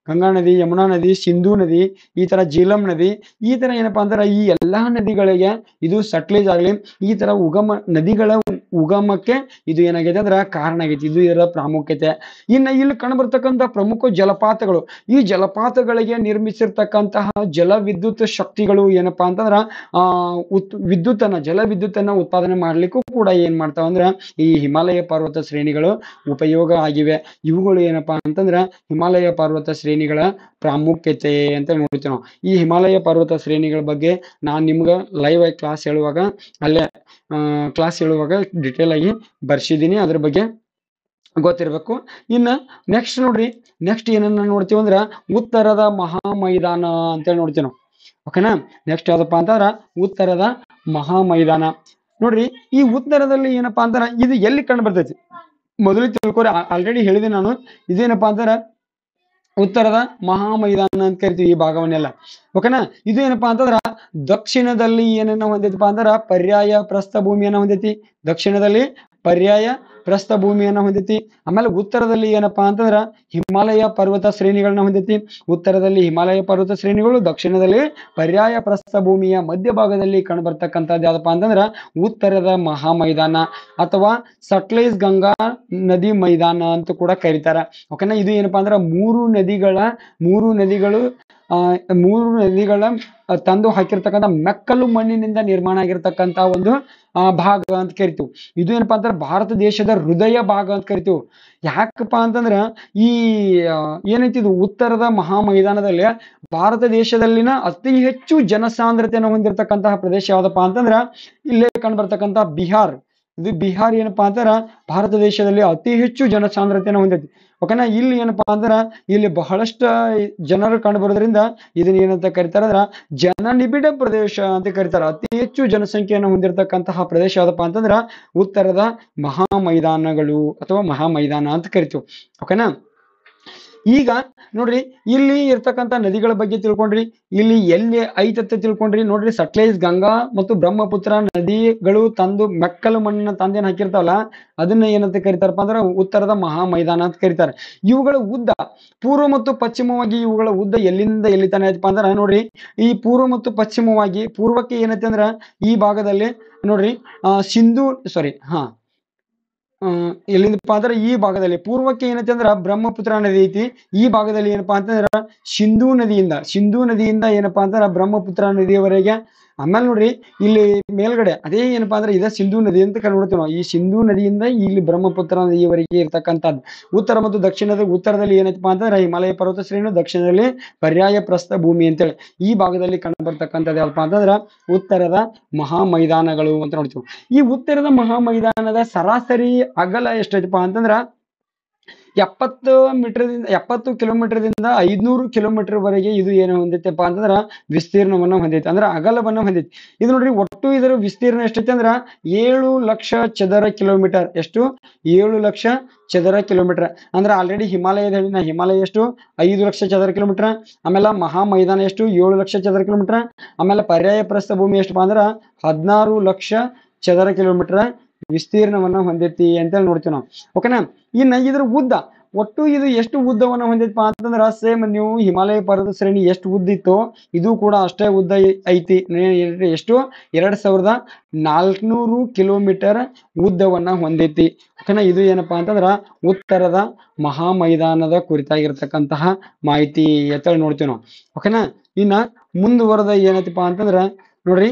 ಗಂಗಾ ನದಿ, ಯಮುನಾ ನದಿ, ಸಿಂಧೂ ನದಿ, ಈ ತರ ಜೀಲಂ ನದಿ, ಈ ತರ ಏನಪ್ಪಾ ಅಂತಾರ ಈ ಎಲ್ಲಾ ನದಿಗಳಿಗೆ ಇದು ಸಟ್ಲೇಜ್ ಆಗ್ಲಿ, ಈ ತರ ನದಿಗಳ ಉಗಮಕ್ಕೆ ಇದು ಏನಾಗೈತೆ ಅಂದ್ರ ಕಾರಣ ಆಗೈತಿ. ಇದು ಇದರ ಪ್ರಾಮುಖ್ಯತೆ. ಇನ್ನು ಇಲ್ಲಿ ಕಂಡುಬರ್ತಕ್ಕಂಥ ಪ್ರಮುಖ ಜಲಪಾತಗಳು, ಈ ಜಲಪಾತಗಳಿಗೆ ನಿರ್ಮಿಸಿರ್ತಕ್ಕಂತಹ ಜಲ ವಿದ್ಯುತ್ ಶಕ್ತಿಗಳು ಏನಪ್ಪಾ ಅಂತಂದ್ರ ಜಲ ವಿದ್ಯುತ್ತನ್ನ ಉತ್ಪಾದನೆ ಮಾಡ್ಲಿಕ್ಕೂ ಕೂಡ ಏನ್ ಮಾಡ್ತಾವ ಅಂದ್ರ ಈ ಹಿಮಾಲಯ ಪರ್ವತ ಶ್ರೇಣಿಗಳು ಉಪಯೋಗ ಆಗಿವೆ. ಇವುಗಳು ಏನಪ್ಪಾ ಅಂತಂದ್ರ ಹಿಮಾಲಯ ಪರ್ವತ ಶ್ರೇಣಿಗಳ ಪ್ರಾಮುಖ್ಯತೆ ಅಂತ ನೋಡ್ತೀವಿ ನಾವು. ಈ ಹಿಮಾಲಯ ಪರ್ವತ ಶ್ರೇಣಿಗಳ ಬಗ್ಗೆ ನಾನ್ ನಿಮ್ಗ ಲೈವ್ ಆಗಿ ಕ್ಲಾಸ್ ಹೇಳುವಾಗ ಡಿಟೇಲ್ ಆಗಿ ಬರ್ಸಿದ್ದೀನಿ. ಅದ್ರ ಬಗ್ಗೆ ಗೊತ್ತಿರ್ಬೇಕು. ಇನ್ನ ನೆಕ್ಸ್ಟ್ ನೋಡ್ರಿ, ನೆಕ್ಸ್ಟ್ ಏನನ್ನ ನೋಡ್ತೀವಿ ಅಂದ್ರ ಉತ್ತರದ ಮಹಾಮೈದಾನ ಅಂತೇಳಿ ನೋಡ್ತೀವಿ ನಾವು. ಓಕೆನಾ? ನೆಕ್ಸ್ಟ್ ಯಾವ್ದಪ್ಪ ಅಂತಂದ್ರ ಉತ್ತರದ ಮಹಾಮೈದಾನ. ನೋಡ್ರಿ, ಈ ಉತ್ತರದಲ್ಲಿ ಏನಪ್ಪಾ ಅಂತಾರ ಇದು ಎಲ್ಲಿ ಕಂಡು ಬರ್ತೈತಿ ಮೊದಲು ತಿಳ್ಕೊರಿ. ಆಲ್ರೆಡಿ ಹೇಳಿದೆ ನಾನು. ಇದೇನಪ್ಪಾ ಅಂತಾರ ಉತ್ತರದ ಮಹಾಮೈದಾನ ಅಂತ ಕರಿತೀವಿ ಈ ಭಾಗವನ್ನೆಲ್ಲ. ಓಕೆನಾ? ಇದು ಏನಪ್ಪಾ ಅಂತಂದ್ರ ದಕ್ಷಿಣದಲ್ಲಿ ಏನನ್ನ ಹೊಂದೈತಿಪ್ಪ ಅಂದ್ರ ಪರ್ಯಾಯ ಪ್ರಸ್ಥಭೂಮಿಯನ್ನ ಹೊಂದೈತಿ. ದಕ್ಷಿಣದಲ್ಲಿ ಪರ್ಯಾಯ ಪ್ರಸ್ಥಭೂಮಿಯನ್ನ ಹೊಂದೈತಿ. ಆಮೇಲೆ ಉತ್ತರದಲ್ಲಿ ಏನಪ್ಪಾ ಅಂತಂದ್ರ ಹಿಮಾಲಯ ಪರ್ವತ ಶ್ರೇಣಿಗಳನ್ನ ಹೊಂದೈತಿ. ಉತ್ತರದಲ್ಲಿ ಹಿಮಾಲಯ ಪರ್ವತ ಶ್ರೇಣಿಗಳು, ದಕ್ಷಿಣದಲ್ಲಿ ಪರ್ಯಾಯ ಪ್ರಸ್ಥಭೂಮಿಯ ಮಧ್ಯಭಾಗದಲ್ಲಿ ಕಂಡುಬರ್ತಕ್ಕಂಥದ್ದು ಯಾವ್ದಪ್ಪ ಅಂತಂದ್ರ ಉತ್ತರದ ಮಹಾಮೈದಾನ ಅಥವಾ ಸಟ್ಲೇಜ್ ಗಂಗಾ ನದಿ ಮೈದಾನ ಅಂತ ಕೂಡ ಕರೀತಾರ. ಓಕೆನಾ? ಇದು ಏನಪ್ಪಾ ಅಂದ್ರ ಮೂರು ನದಿಗಳ ತಂದು ಹಾಕಿರ್ತಕ್ಕಂಥ ಮೆಕ್ಕಲು ಮಣ್ಣಿನಿಂದ ನಿರ್ಮಾಣ ಆಗಿರ್ತಕ್ಕಂಥ ಒಂದು ಭಾಗ ಅಂತ ಕರಿತೀವಿ. ಇದು ಏನಪ್ಪಾ ಅಂತಾರ ಭಾರತ ದೇಶದ ಹೃದಯ ಭಾಗ ಅಂತ ಕರಿತೀವಿ. ಯಾಕಪ್ಪಾ ಅಂತಂದ್ರ ಈ ಏನೈತಿ ಇದು ಉತ್ತರದ ಮಹಾಮೈದಾನದಲ್ಲಿ ಭಾರತ ದೇಶದಲ್ಲಿನ ಅತಿ ಹೆಚ್ಚು ಜನಸಾಂದ್ರತೆಯನ್ನು ಹೊಂದಿರತಕ್ಕಂತಹ ಪ್ರದೇಶ ಯಾವ್ದಪ್ಪಾ ಅಂತಂದ್ರ ಇಲ್ಲೇ ಕಂಡುಬರ್ತಕ್ಕಂಥ ಬಿಹಾರ್. ಇದು ಬಿಹಾರ್ ಏನಪ್ಪಾ ಅಂತಾರ ಭಾರತ ದೇಶದಲ್ಲಿ ಅತಿ ಹೆಚ್ಚು ಜನಸಾಂದ್ರತೆಯನ್ನು ಹೊಂದೈತಿ. ಓಕೆನಾ? ಇಲ್ಲಿ ಏನಪ್ಪಾ ಅಂದ್ರ ಇಲ್ಲಿ ಬಹಳಷ್ಟು ಜನರು ಕಂಡು ಬರೋದ್ರಿಂದ ಇದನ್ನ ಏನಂತ ಕರಿತಾರ ಅಂದ್ರ ಜನನಿಬಿಡ ಪ್ರದೇಶ ಅಂತ ಕರಿತಾರ. ಅತಿ ಹೆಚ್ಚು ಜನಸಂಖ್ಯೆಯನ್ನು ಹೊಂದಿರತಕ್ಕಂತಹ ಪ್ರದೇಶ ಯಾವ್ದಪ್ಪ ಅಂತಂದ್ರ ಉತ್ತರದ ಮಹಾಮೈದಾನಗಳು ಅಥವಾ ಮಹಾಮೈದಾನ ಅಂತ ಕರಿತೀವಿ. ಓಕೆನಾ? ಈಗ ನೋಡ್ರಿ, ಇಲ್ಲಿ ಇರ್ತಕ್ಕಂಥ ನದಿಗಳ ಬಗ್ಗೆ ತಿಳ್ಕೊಂಡ್ರಿ, ಇಲ್ಲಿ ಎಲ್ಲಿ ಐತತ್ತೆ ತಿಳ್ಕೊಂಡ್ರಿ. ನೋಡ್ರಿ, ಸಟ್ಲೇಜ್, ಗಂಗಾ ಮತ್ತು ಬ್ರಹ್ಮಪುತ್ರ ನದಿಗಳು ತಂದು ಮೆಕ್ಕಲು ಮಣ್ಣಿನ ತಂದೆನ ಹಾಕಿರ್ತಾವಲ್ಲ, ಅದನ್ನ ಏನಂತ ಕರೀತಾರಪ್ಪ ಅಂದ್ರೆ ಉತ್ತರದ ಮಹಾ ಮೈದಾನ ಅಂತ ಕರೀತಾರೆ. ಇವುಗಳ ಉದ್ದ ಪೂರ್ವ ಮತ್ತು ಪಶ್ಚಿಮವಾಗಿ, ಇವುಗಳ ಉದ್ದ ಎಲ್ಲಿಂದ ಎಲ್ಲಿ ತಾನೆ ಆಯ್ತಪ್ಪ ಅಂದ್ರೆ ನೋಡ್ರಿ, ಈ ಪೂರ್ವ ಮತ್ತು ಪಶ್ಚಿಮವಾಗಿ, ಪೂರ್ವಕ್ಕೆ ಏನೈತೆ ಅಂದ್ರ ಈ ಭಾಗದಲ್ಲಿ ನೋಡ್ರಿ ಸಿಂಧೂ ಎಲ್ಲಿಂದಪ್ಪ ಅಂದ್ರೆ ಈ ಭಾಗದಲ್ಲಿ ಪೂರ್ವಕ್ಕೆ ಏನೈತೆ ಅಂದ್ರ ಬ್ರಹ್ಮಪುತ್ರ ನದಿ ಐತಿ. ಈ ಭಾಗದಲ್ಲಿ ಏನಪ್ಪಾ ಅಂತಂದ್ರ ಸಿಂಧೂ ನದಿಯಿಂದ ಏನಪ್ಪಾ ಅಂತಂದ್ರ ಬ್ರಹ್ಮಪುತ್ರ ನದಿಯವರೆಗೆ. ಆಮೇಲೆ ನೋಡ್ರಿ, ಇಲ್ಲಿ ಮೇಲ್ಗಡೆ ಅದೇ ಏನಪ್ಪಾ ಅಂದ್ರೆ ಇದ ಸಿಂಧೂ ನದಿ ಅಂತ ನೋಡ್ತೀವಿ ನಾವು. ಈ ಸಿಂಧೂ ನದಿಯಿಂದ ಇಲ್ಲಿ ಬ್ರಹ್ಮಪುತ್ರ ನದಿಯವರೆಗೆ ಇರ್ತಕ್ಕಂಥದ್ದು. ಉತ್ತರ ಮತ್ತು ಉತ್ತರದಲ್ಲಿ ಏನೈತಪ್ಪ ಅಂತಂದ್ರೆ ಹಿಮಾಲಯ ಪರ್ವತ ಶ್ರೇಣಿ, ದಕ್ಷಿಣದಲ್ಲಿ ಪರ್ಯಾಯ ಪ್ರಸ್ಥ ಭೂಮಿ ಅಂತೇಳಿ ಈ ಭಾಗದಲ್ಲಿ ಕಂಡು ಬರ್ತಕ್ಕಂಥದ್ದು ಯಾವಪ್ಪ ಅಂತಂದ್ರ ಉತ್ತರದ ಮಹಾ ಮೈದಾನಗಳು ಅಂತ ನೋಡ್ತೀವಿ. ಈ ಉತ್ತರದ ಮಹಾ ಮೈದಾನದ ಸರಾಸರಿ ಅಗಲ ಎಷ್ಟೈತಪ್ಪ ಅಂತಂದ್ರ 70 ಕಿಲೋಮೀಟರ್ದಿಂದ 500 ಕಿಲೋಮೀಟರ್ ವರೆಗೆ ಇದು ಏನು ಹೊಂದೈತೆಪ್ಪ ಅಂತಂದ್ರ ವಿಸ್ತೀರ್ಣವನ್ನ ಹೊಂದೈತಿ, ಅಂದ್ರೆ ಅಗಲವನ್ನ ಹೊಂದೈತಿ. ಇದು ನೋಡ್ರಿ, ಒಟ್ಟು ಇದರ ವಿಸ್ತೀರ್ಣ ಎಷ್ಟೈತಿ ಅಂದ್ರ 7 ಲಕ್ಷ ಚದರ ಕಿಲೋಮೀಟರ್. ಎಷ್ಟು? 7 ಲಕ್ಷ ಚದರ ಕಿಲೋಮೀಟರ್. ಅಂದ್ರೆ ಆಲ್ರೆಡಿ ಹಿಮಾಲಯದ ಹೇಳಿನ, ಹಿಮಾಲಯ ಎಷ್ಟು? 5 ಲಕ್ಷ ಚದರ ಕಿಲೋಮೀಟರ್. ಆಮೇಲೆ ಮಹಾ ಮೈದಾನ ಎಷ್ಟು? 7 ಲಕ್ಷ ಚದರ ಕಿಲೋಮೀಟರ್. ಆಮೇಲೆ ಪರ್ಯಾಯ ಪ್ರಸ್ಥ ಭೂಮಿ ಎಷ್ಟಪ್ಪ ಅಂದ್ರ 16 ಲಕ್ಷ ಚದರ ಕಿಲೋಮೀಟರ್ ವಿಸ್ತೀರ್ಣವನ್ನ ಹೊಂದೈತಿ ಅಂತೇಳಿ ನೋಡ್ತೀವಿ ನಾವು. ಓಕೆನಾ? ಇನ್ನ ಇದ್ರ ಉದ್ದ ಒಟ್ಟು ಇದು ಎಷ್ಟು ಉದ್ದವನ್ನ ಹೊಂದೈತಪ್ಪ ಅಂತಂದ್ರ ಸೇಮ್ ನೀವು ಹಿಮಾಲಯ ಪರ್ವತ ಶ್ರೇಣಿ ಎಷ್ಟು ಉದ್ದ ಇತ್ತೋ ಇದು ಕೂಡ ಅಷ್ಟೇ ಉದ್ದ ಐತಿ. ಎಷ್ಟು? 2400 ಕಿಲೋಮೀಟರ್ ಉದ್ದವನ್ನ ಹೊಂದೈತಿ. ಓಕೆನಾ? ಇದು ಏನಪ್ಪಾ ಅಂತಂದ್ರ ಉತ್ತರದ ಮಹಾ ಮೈದಾನದ ಕುರಿತಾಗಿರ್ತಕ್ಕಂತಹ ಮಾಹಿತಿ ಅಂತೇಳಿ ನೋಡ್ತೀವಿ ನಾವು. ಓಕೆನಾ? ಇನ್ನ ಮುಂದುವರೆದ ಏನೈತಿಪಾ ಅಂತಂದ್ರ ನೋಡ್ರಿ,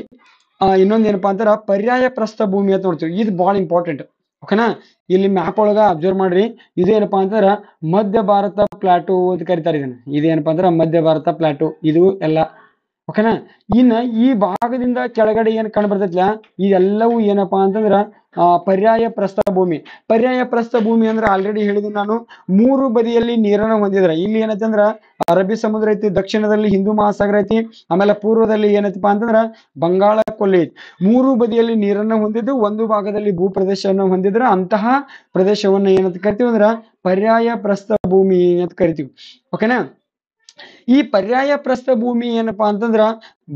ಇನ್ನೊಂದ್ ಏನಪ್ಪಾ ಅಂತಾರ ಪರ್ಯಾಯ ಪ್ರಸ್ಥ ಭೂಮಿ ಅಂತ ನೋಡ್ತೀವಿ. ಇದು ಬಹಳ ಇಂಪಾರ್ಟೆಂಟ್. ಓಕೆನಾ? ಇಲ್ಲಿ ಮ್ಯಾಪ್ ಒಳಗ ಅಬ್ಸರ್ವ್ ಮಾಡ್ರಿ. ಇದೇನಪ್ಪಾ ಅಂತಂದ್ರ ಮಧ್ಯ ಭಾರತ ಪ್ಲಾಟೋ ಅಂತ ಕರಿತಾರೆ ಇದನ್ನ. ಇದೇನಪ್ಪಾ ಅಂದ್ರ ಮಧ್ಯ ಭಾರತ ಪ್ಲಾಟೋ ಇದು ಎಲ್ಲ. ಓಕೆನಾ? ಇನ್ನ ಈ ಭಾಗದಿಂದ ಕೆಳಗಡೆ ಏನ್ ಕಂಡು ಬರ್ತೈತಿಲ್ಲ, ಇದೆಲ್ಲವೂ ಏನಪ್ಪಾ ಅಂತಂದ್ರ ಪರ್ಯಾಯ ಪ್ರಸ್ಥ ಭೂಮಿ. ಪರ್ಯಾಯ ಪ್ರಸ್ಥ ಭೂಮಿ ಅಂದ್ರೆ ಆಲ್ರೆಡಿ ಹೇಳಿದೀನಿ ನಾನು, 3 ಬದಿಯಲ್ಲಿ ನೀರನ್ನ ಹೊಂದಿದ್ರೆ. ಇಲ್ಲಿ ಏನೈತೆ ಅಂದ್ರ ಅರಬ್ಬಿ ಸಮುದ್ರ ಐತಿ, ದಕ್ಷಿಣದಲ್ಲಿ ಹಿಂದೂ ಮಹಾಸಾಗರ ಐತಿ, ಆಮೇಲೆ ಪೂರ್ವದಲ್ಲಿ ಏನೈತಪ್ಪ ಅಂತಂದ್ರ ಬಂಗಾಳ ಕೊಲ್ಲಿ ಐತಿ. 3 ಬದಿಯಲ್ಲಿ ನೀರನ್ನ ಹೊಂದಿದ್ದು, ಒಂದು ಭಾಗದಲ್ಲಿ ಭೂ ಪ್ರದೇಶವನ್ನು ಹೊಂದಿದ್ರೆ ಅಂತಹ ಪ್ರದೇಶವನ್ನ ಏನಂತ ಕರಿತೀವಿ ಅಂದ್ರ ಪರ್ಯಾಯ ಪ್ರಸ್ಥ ಭೂಮಿ ಅಂತ ಕರಿತೀವಿ. ಓಕೆನಾ? ಈ ಪರ್ಯಾಯ ಪ್ರಸ್ಥ ಭೂಮಿ ಏನಪ್ಪಾ ಅಂತಂದ್ರ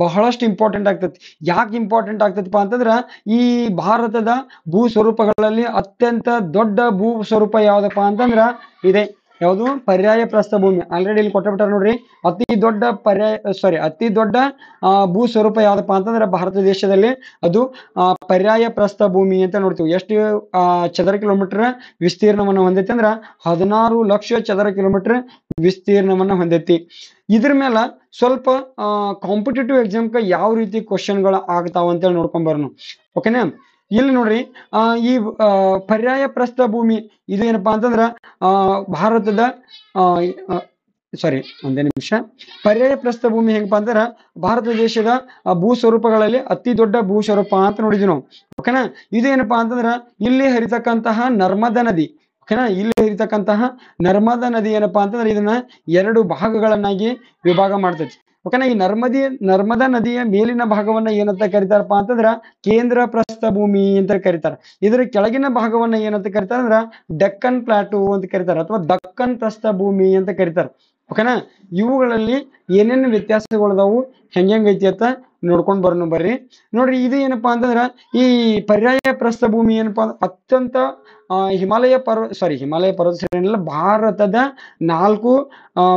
ಬಹಳಷ್ಟು ಇಂಪಾರ್ಟೆಂಟ್ ಆಗ್ತೈತಿ. ಯಾಕೆ ಇಂಪಾರ್ಟೆಂಟ್ ಆಗ್ತೈತಿಪ್ಪ ಅಂತಂದ್ರ ಈ ಭಾರತದ ಭೂ ಸ್ವರೂಪಗಳಲ್ಲಿ ಅತ್ಯಂತ ದೊಡ್ಡ ಭೂ ಸ್ವರೂಪ ಯಾವ್ದಪ್ಪ ಅಂತಂದ್ರ ಇದೆ. ಯಾವುದು? ಪರ್ಯಾಯ ಪ್ರಸ್ಥ ಭೂಮಿ. ಆಲ್ರೆಡಿ ಇಲ್ಲಿ ಕೊಟ್ಟಬಿಟ್ಟಾರ ನೋಡ್ರಿ. ಅತಿ ದೊಡ್ಡ ಭೂ ಸ್ವರೂಪ ಯಾವ್ದಪ್ಪ ಅಂತಂದ್ರ ಭಾರತ ದೇಶದಲ್ಲಿ ಅದು ಪರ್ಯಾಯ ಪ್ರಸ್ಥ ಭೂಮಿ ಅಂತ ನೋಡ್ತೀವಿ. ಎಷ್ಟು ಚದರ ಕಿಲೋಮೀಟರ್ ವಿಸ್ತೀರ್ಣವನ್ನ ಹೊಂದೈತಿ ಅಂದ್ರ 16 ಲಕ್ಷ ಚದರ ಕಿಲೋಮೀಟರ್ ವಿಸ್ತೀರ್ಣವನ್ನ ಹೊಂದೈತಿ. ಇದ್ರ ಮೇಲ ಸ್ವಲ್ಪ ಕಾಂಪಿಟೇಟಿವ್ ಎಕ್ಸಾಮ್ಗೆ ಯಾವ ರೀತಿ ಕ್ವಶನ್ಗಳು ಆಗ್ತಾವ ಅಂತೇಳಿ ನೋಡ್ಕೊಂಡ್ ಬರೋಣ. ಓಕೆನಾ? ಇಲ್ಲಿ ನೋಡ್ರಿ, ಈ ಪರ್ಯಾಯ ಪ್ರಸ್ಥ ಭೂಮಿ ಇದು ಏನಪ್ಪಾ ಅಂತಂದ್ರ ಭಾರತದ ಒಂದೇ ನಿಮಿಷ. ಪರ್ಯಾಯ ಪ್ರಸ್ಥ ಭೂಮಿ ಹೆಂಗಪ್ಪ ಅಂದ್ರ ಭಾರತ ದೇಶದ ಭೂ ಸ್ವರೂಪಗಳಲ್ಲಿ ಅತಿ ದೊಡ್ಡ ಭೂ ಸ್ವರೂಪ ಅಂತ ನೋಡಿದ್ವಿ ನಾವು. ಓಕೆನಾ? ಇದು ಏನಪ್ಪಾ ಅಂತಂದ್ರ ಇಲ್ಲಿ ಹರಿತಕ್ಕಂತಹ ನರ್ಮದಾ ನದಿ. ಓಕೆನಾ? ಇಲ್ಲಿ ಹರಿತಕ್ಕಂತಹ ನರ್ಮದಾ ನದಿ ಏನಪ್ಪಾ ಅಂತಂದ್ರೆ ಇದನ್ನ 2 ಭಾಗಗಳನ್ನಾಗಿ ವಿಭಾಗ ಮಾಡ್ತೈತಿ. ಓಕೆನಾ? ಈ ನರ್ಮದಾ ನದಿಯ ಮೇಲಿನ ಭಾಗವನ್ನ ಏನಂತ ಕರಿತಾರಪ್ಪ ಅಂತಂದ್ರ ಕೇಂದ್ರ ಪ್ರಸ್ಥ ಭೂಮಿ ಅಂತ ಕರಿತಾರ. ಇದರ ಕೆಳಗಿನ ಭಾಗವನ್ನ ಏನಂತ ಕರಿತಾರ ಅಂದ್ರ ಡೆಕ್ಕನ್ ಪ್ಲಾಟೋ ಅಂತ ಕರಿತಾರ, ಅಥವಾ ದಕ್ಕನ್ ಪ್ರಸ್ಥ ಭೂಮಿ ಅಂತ ಕರಿತಾರ. ಓಕೆನಾ? ಇವುಗಳಲ್ಲಿ ಏನೇನು ವ್ಯತ್ಯಾಸಗಳದಾವು, ಹೆಂಗೈತಿ ಅಂತ ನೋಡ್ಕೊಂಡ್ ಬರೋಣ ಬರ್ರಿ. ನೋಡ್ರಿ, ಇದು ಏನಪ್ಪಾ ಅಂತಂದ್ರ ಈ ಪರ್ಯಾಯ ಪ್ರಸ್ಥ ಭೂಮಿ ಏನಪ್ಪಾ ಅತ್ಯಂತ ಹಿಮಾಲಯ ಪರ್ವತ ಶ್ರೇಣಿಯಲ್ಲಿ ಭಾರತದ 4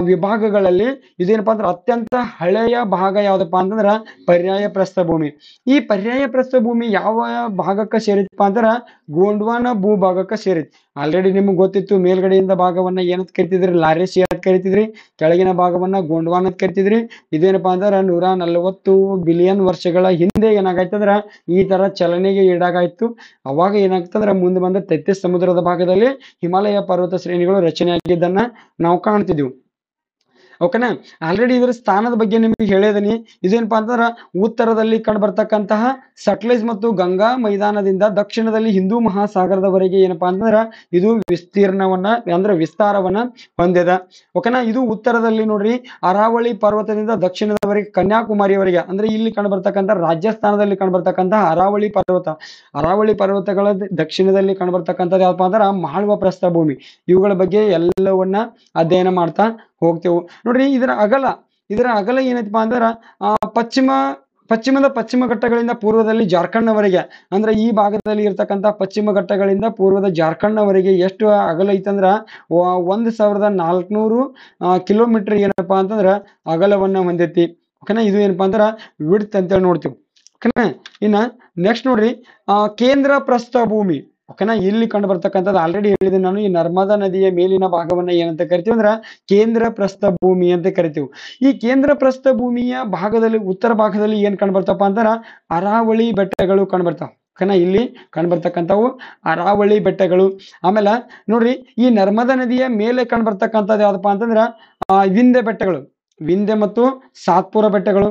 ವಿಭಾಗಗಳಲ್ಲಿ ಇದೇನಪ್ಪಾ ಅಂದ್ರೆ ಅತ್ಯಂತ ಹಳೆಯ ಭಾಗ ಯಾವ್ದಪ್ಪ ಅಂತಂದ್ರ ಪರ್ಯಾಯ ಪ್ರಸ್ಥ ಭೂಮಿ. ಈ ಪರ್ಯಾಯ ಪ್ರಸ್ಥ ಭೂಮಿ ಯಾವ ಭಾಗಕ್ಕೆ ಸೇರಿತಪ್ಪ ಅಂದ್ರ ಗೋಂಡ್ವಾನ ಭೂ ಭಾಗಕ್ಕೆ ಸೇರಿತ್. ಆಲ್ರೆಡಿ ನಿಮ್ಗೆ ಗೊತ್ತಿತ್ತು, ಮೇಲ್ಗಡೆಯಿಂದ ಭಾಗವನ್ನ ಏನಂತ ಕರಿತಿದ್ರಿ? ಲಾರೇಸಿಯಾ ಅಂತ ಕರಿತಿದ್ರಿ. ಕೆಳಗಿನ ಭಾಗವನ್ನ ಗೋಂಡ್ವಾನ ಅಂತ ಕರಿತಿದ್ರಿ. ಇದೇನಪ್ಪಾ ಅಂದ್ರ 140 ಬಿಲಿಯನ್ ವರ್ಷಗಳ ಹಿಂದೆ ಏನಾಗಾಯ್ತಂದ್ರ ಈ ತರ ಚಲನೆಗೆ ಈಡಾಗಾಯ್ತು. ಅವಾಗ ಏನಾಗ್ತಂದ್ರ ಮುಂದೆ ಬಂದ ತೆತ್ತಿಸ್ ಸಮುದ್ರದ ಭಾಗದಲ್ಲಿ ಹಿಮಾಲಯ ಪರ್ವತ ಶ್ರೇಣಿಗಳು ರಚನೆ ಆಗಿದ್ದನ್ನ ನಾವು ಕಾಣ್ತಿದ್ವಿ. ಓಕೆನಾ. ಆಲ್ರೆಡಿ ಇದರ ಸ್ಥಾನದ ಬಗ್ಗೆ ನಿಮಗೆ ಹೇಳಿದೀನಿ. ಇದೇನಪ್ಪಾ ಅಂತಂದ್ರ ಉತ್ತರದಲ್ಲಿ ಕಂಡುಬರ್ತಕ್ಕಂತಹ ಸಟ್ಲೇಜ್ ಮತ್ತು ಗಂಗಾ ಮೈದಾನದಿಂದ ದಕ್ಷಿಣದಲ್ಲಿ ಹಿಂದೂ ಮಹಾಸಾಗರದವರೆಗೆ ಏನಪ್ಪಾ ಅಂತಂದ್ರ ಇದು ವಿಸ್ತೀರ್ಣವನ್ನ ಅಂದ್ರೆ ವಿಸ್ತಾರವನ್ನ ಹೊಂದಿದ. ಓಕೆನಾ. ಇದು ಉತ್ತರದಲ್ಲಿ ನೋಡ್ರಿ ಅರಾವಳಿ ಪರ್ವತದಿಂದ ದಕ್ಷಿಣದವರೆಗೆ ಕನ್ಯಾಕುಮಾರಿಯವರೆಗೆ ಅಂದ್ರೆ ಇಲ್ಲಿ ಕಂಡುಬರ್ತಕ್ಕಂಥ ರಾಜಸ್ಥಾನದಲ್ಲಿ ಕಂಡುಬರ್ತಕ್ಕಂತಹ ಅರಾವಳಿ ಪರ್ವತಗಳ ದಕ್ಷಿಣದಲ್ಲಿ ಕಂಡುಬರ್ತಕ್ಕಂಥದ್ದು ಯಾವಪ್ಪ ಅಂದ್ರೆ ಮಾಳ್ವ ಪ್ರಸ್ಥಭೂಮಿ. ಇವುಗಳ ಬಗ್ಗೆ ಎಲ್ಲವನ್ನ ಅಧ್ಯಯನ ಮಾಡ್ತಾ ಹೋಗ್ತೇವೆ ನೋಡ್ರಿ. ಇದರ ಅಗಲ ಏನೈತಪ್ಪ ಅಂದ್ರ ಪಶ್ಚಿಮ ಘಟ್ಟಗಳಿಂದ ಪೂರ್ವದಲ್ಲಿ ಜಾರ್ಖಂಡ್ನವರೆಗೆ ಅಂದ್ರೆ ಈ ಭಾಗದಲ್ಲಿ ಇರ್ತಕ್ಕಂಥ ಪಶ್ಚಿಮ ಘಟ್ಟಗಳಿಂದ ಪೂರ್ವದ ಜಾರ್ಖಂಡ್ನವರೆಗೆ ಎಷ್ಟು ಅಗಲ ಐತಂದ್ರ 1400 ಕಿಲೋಮೀಟರ್ ಏನಪ್ಪಾ ಅಂತಂದ್ರ ಅಗಲವನ್ನ ಹೊಂದೈತಿ. ಓಕೆನಾ. ಇದು ಏನಪ್ಪಾ ಅಂದ್ರ ವಿಡ್ತ್ ಅಂತೇಳಿ ನೋಡ್ತೀವಿ. ಓಕೆನಾ. ಇನ್ನ ನೆಕ್ಸ್ಟ್ ನೋಡ್ರಿ ಕೇಂದ್ರ ಪ್ರಸ್ಥಭೂಮಿ. ಓಕೆನಾ. ಇಲ್ಲಿ ಕಂಡು ಬರ್ತಕ್ಕಂಥದ್ದು ಆಲ್ರೆಡಿ ಹೇಳಿದೆ ನಾನು, ಈ ನರ್ಮದಾ ನದಿಯ ಮೇಲಿನ ಭಾಗವನ್ನ ಏನಂತ ಕರಿತೀವಿ ಅಂದ್ರ ಕೇಂದ್ರ ಪ್ರಸ್ಥಭೂಮಿ ಅಂತ ಕರಿತೀವಿ. ಈ ಕೇಂದ್ರ ಪ್ರಸ್ಥಭೂಮಿಯ ಭಾಗದಲ್ಲಿ ಉತ್ತರ ಭಾಗದಲ್ಲಿ ಏನ್ ಕಂಡು ಬರ್ತಪ್ಪ ಅಂತಾರ ಅರಾವಳಿ ಬೆಟ್ಟಗಳು ಕಂಡು ಬರ್ತಾವ. ಓಕೆನಾ. ಇಲ್ಲಿ ಕಂಡು ಬರ್ತಕ್ಕಂಥವು ಅರಾವಳಿ ಬೆಟ್ಟಗಳು. ಆಮೇಲೆ ನೋಡ್ರಿ ಈ ನರ್ಮದಾ ನದಿಯ ಮೇಲೆ ಕಂಡು ಬರ್ತಕ್ಕಂಥದ್ದು ಯಾವ್ದಪ್ಪ ಅಂತಂದ್ರ ವಿಂಧ್ಯ ಬೆಟ್ಟಗಳು, ವಿಂಧ್ಯ ಮತ್ತು ಸಾತ್ಪುರ ಬೆಟ್ಟಗಳು.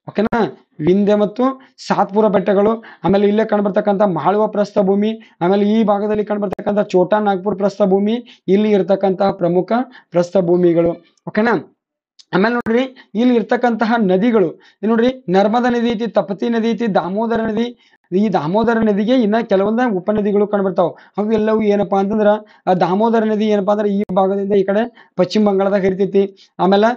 ಓಕೆನಾ. ವಿಂಧ್ಯ ಮತ್ತು ಸಾತ್ಪುರ ಬೆಟ್ಟಗಳು. ಆಮೇಲೆ ಇಲ್ಲೇ ಕಂಡುಬರ್ತಕ್ಕಂಥ ಮಾಳ್ವ ಪ್ರಸ್ಥಭೂಮಿ. ಆಮೇಲೆ ಈ ಭಾಗದಲ್ಲಿ ಕಂಡುಬರ್ತಕ್ಕಂಥ ಛೋಟಾ ನಾಗ್ಪುರ್ ಪ್ರಸ್ಥಭೂಮಿ ಇಲ್ಲಿ ಇರ್ತಕ್ಕಂತಹ ಪ್ರಮುಖ ಪ್ರಸ್ಥಭೂಮಿಗಳು. ಓಕೆನಾ. ಆಮೇಲೆ ನೋಡ್ರಿ ಇಲ್ಲಿ ಇರ್ತಕ್ಕಂತಹ ನದಿಗಳು ನೋಡ್ರಿ ನರ್ಮದಾ ನದಿ ಐತಿ, ತಪತಿ ನದಿ ಐತಿ, ದಾಮೋದರ ನದಿ. ಈ ದಾಮೋದರ ನದಿಗೆ ಇನ್ನ ಕೆಲವೊಂದ ಉಪನದಿಗಳು ಕಂಡುಬರ್ತಾವ. ಅವು ಎಲ್ಲವೂ ಏನಪ್ಪಾ ಅಂತಂದ್ರ ದಾಮೋದರ ನದಿ ಏನಪ್ಪಾ ಅಂದ್ರೆ ಈ ಭಾಗದಿಂದ ಈ ಕಡೆ ಪಶ್ಚಿಮ ಬಂಗಾಳದಾಗ ಹರಿತೈತಿ. ಆಮೇಲೆ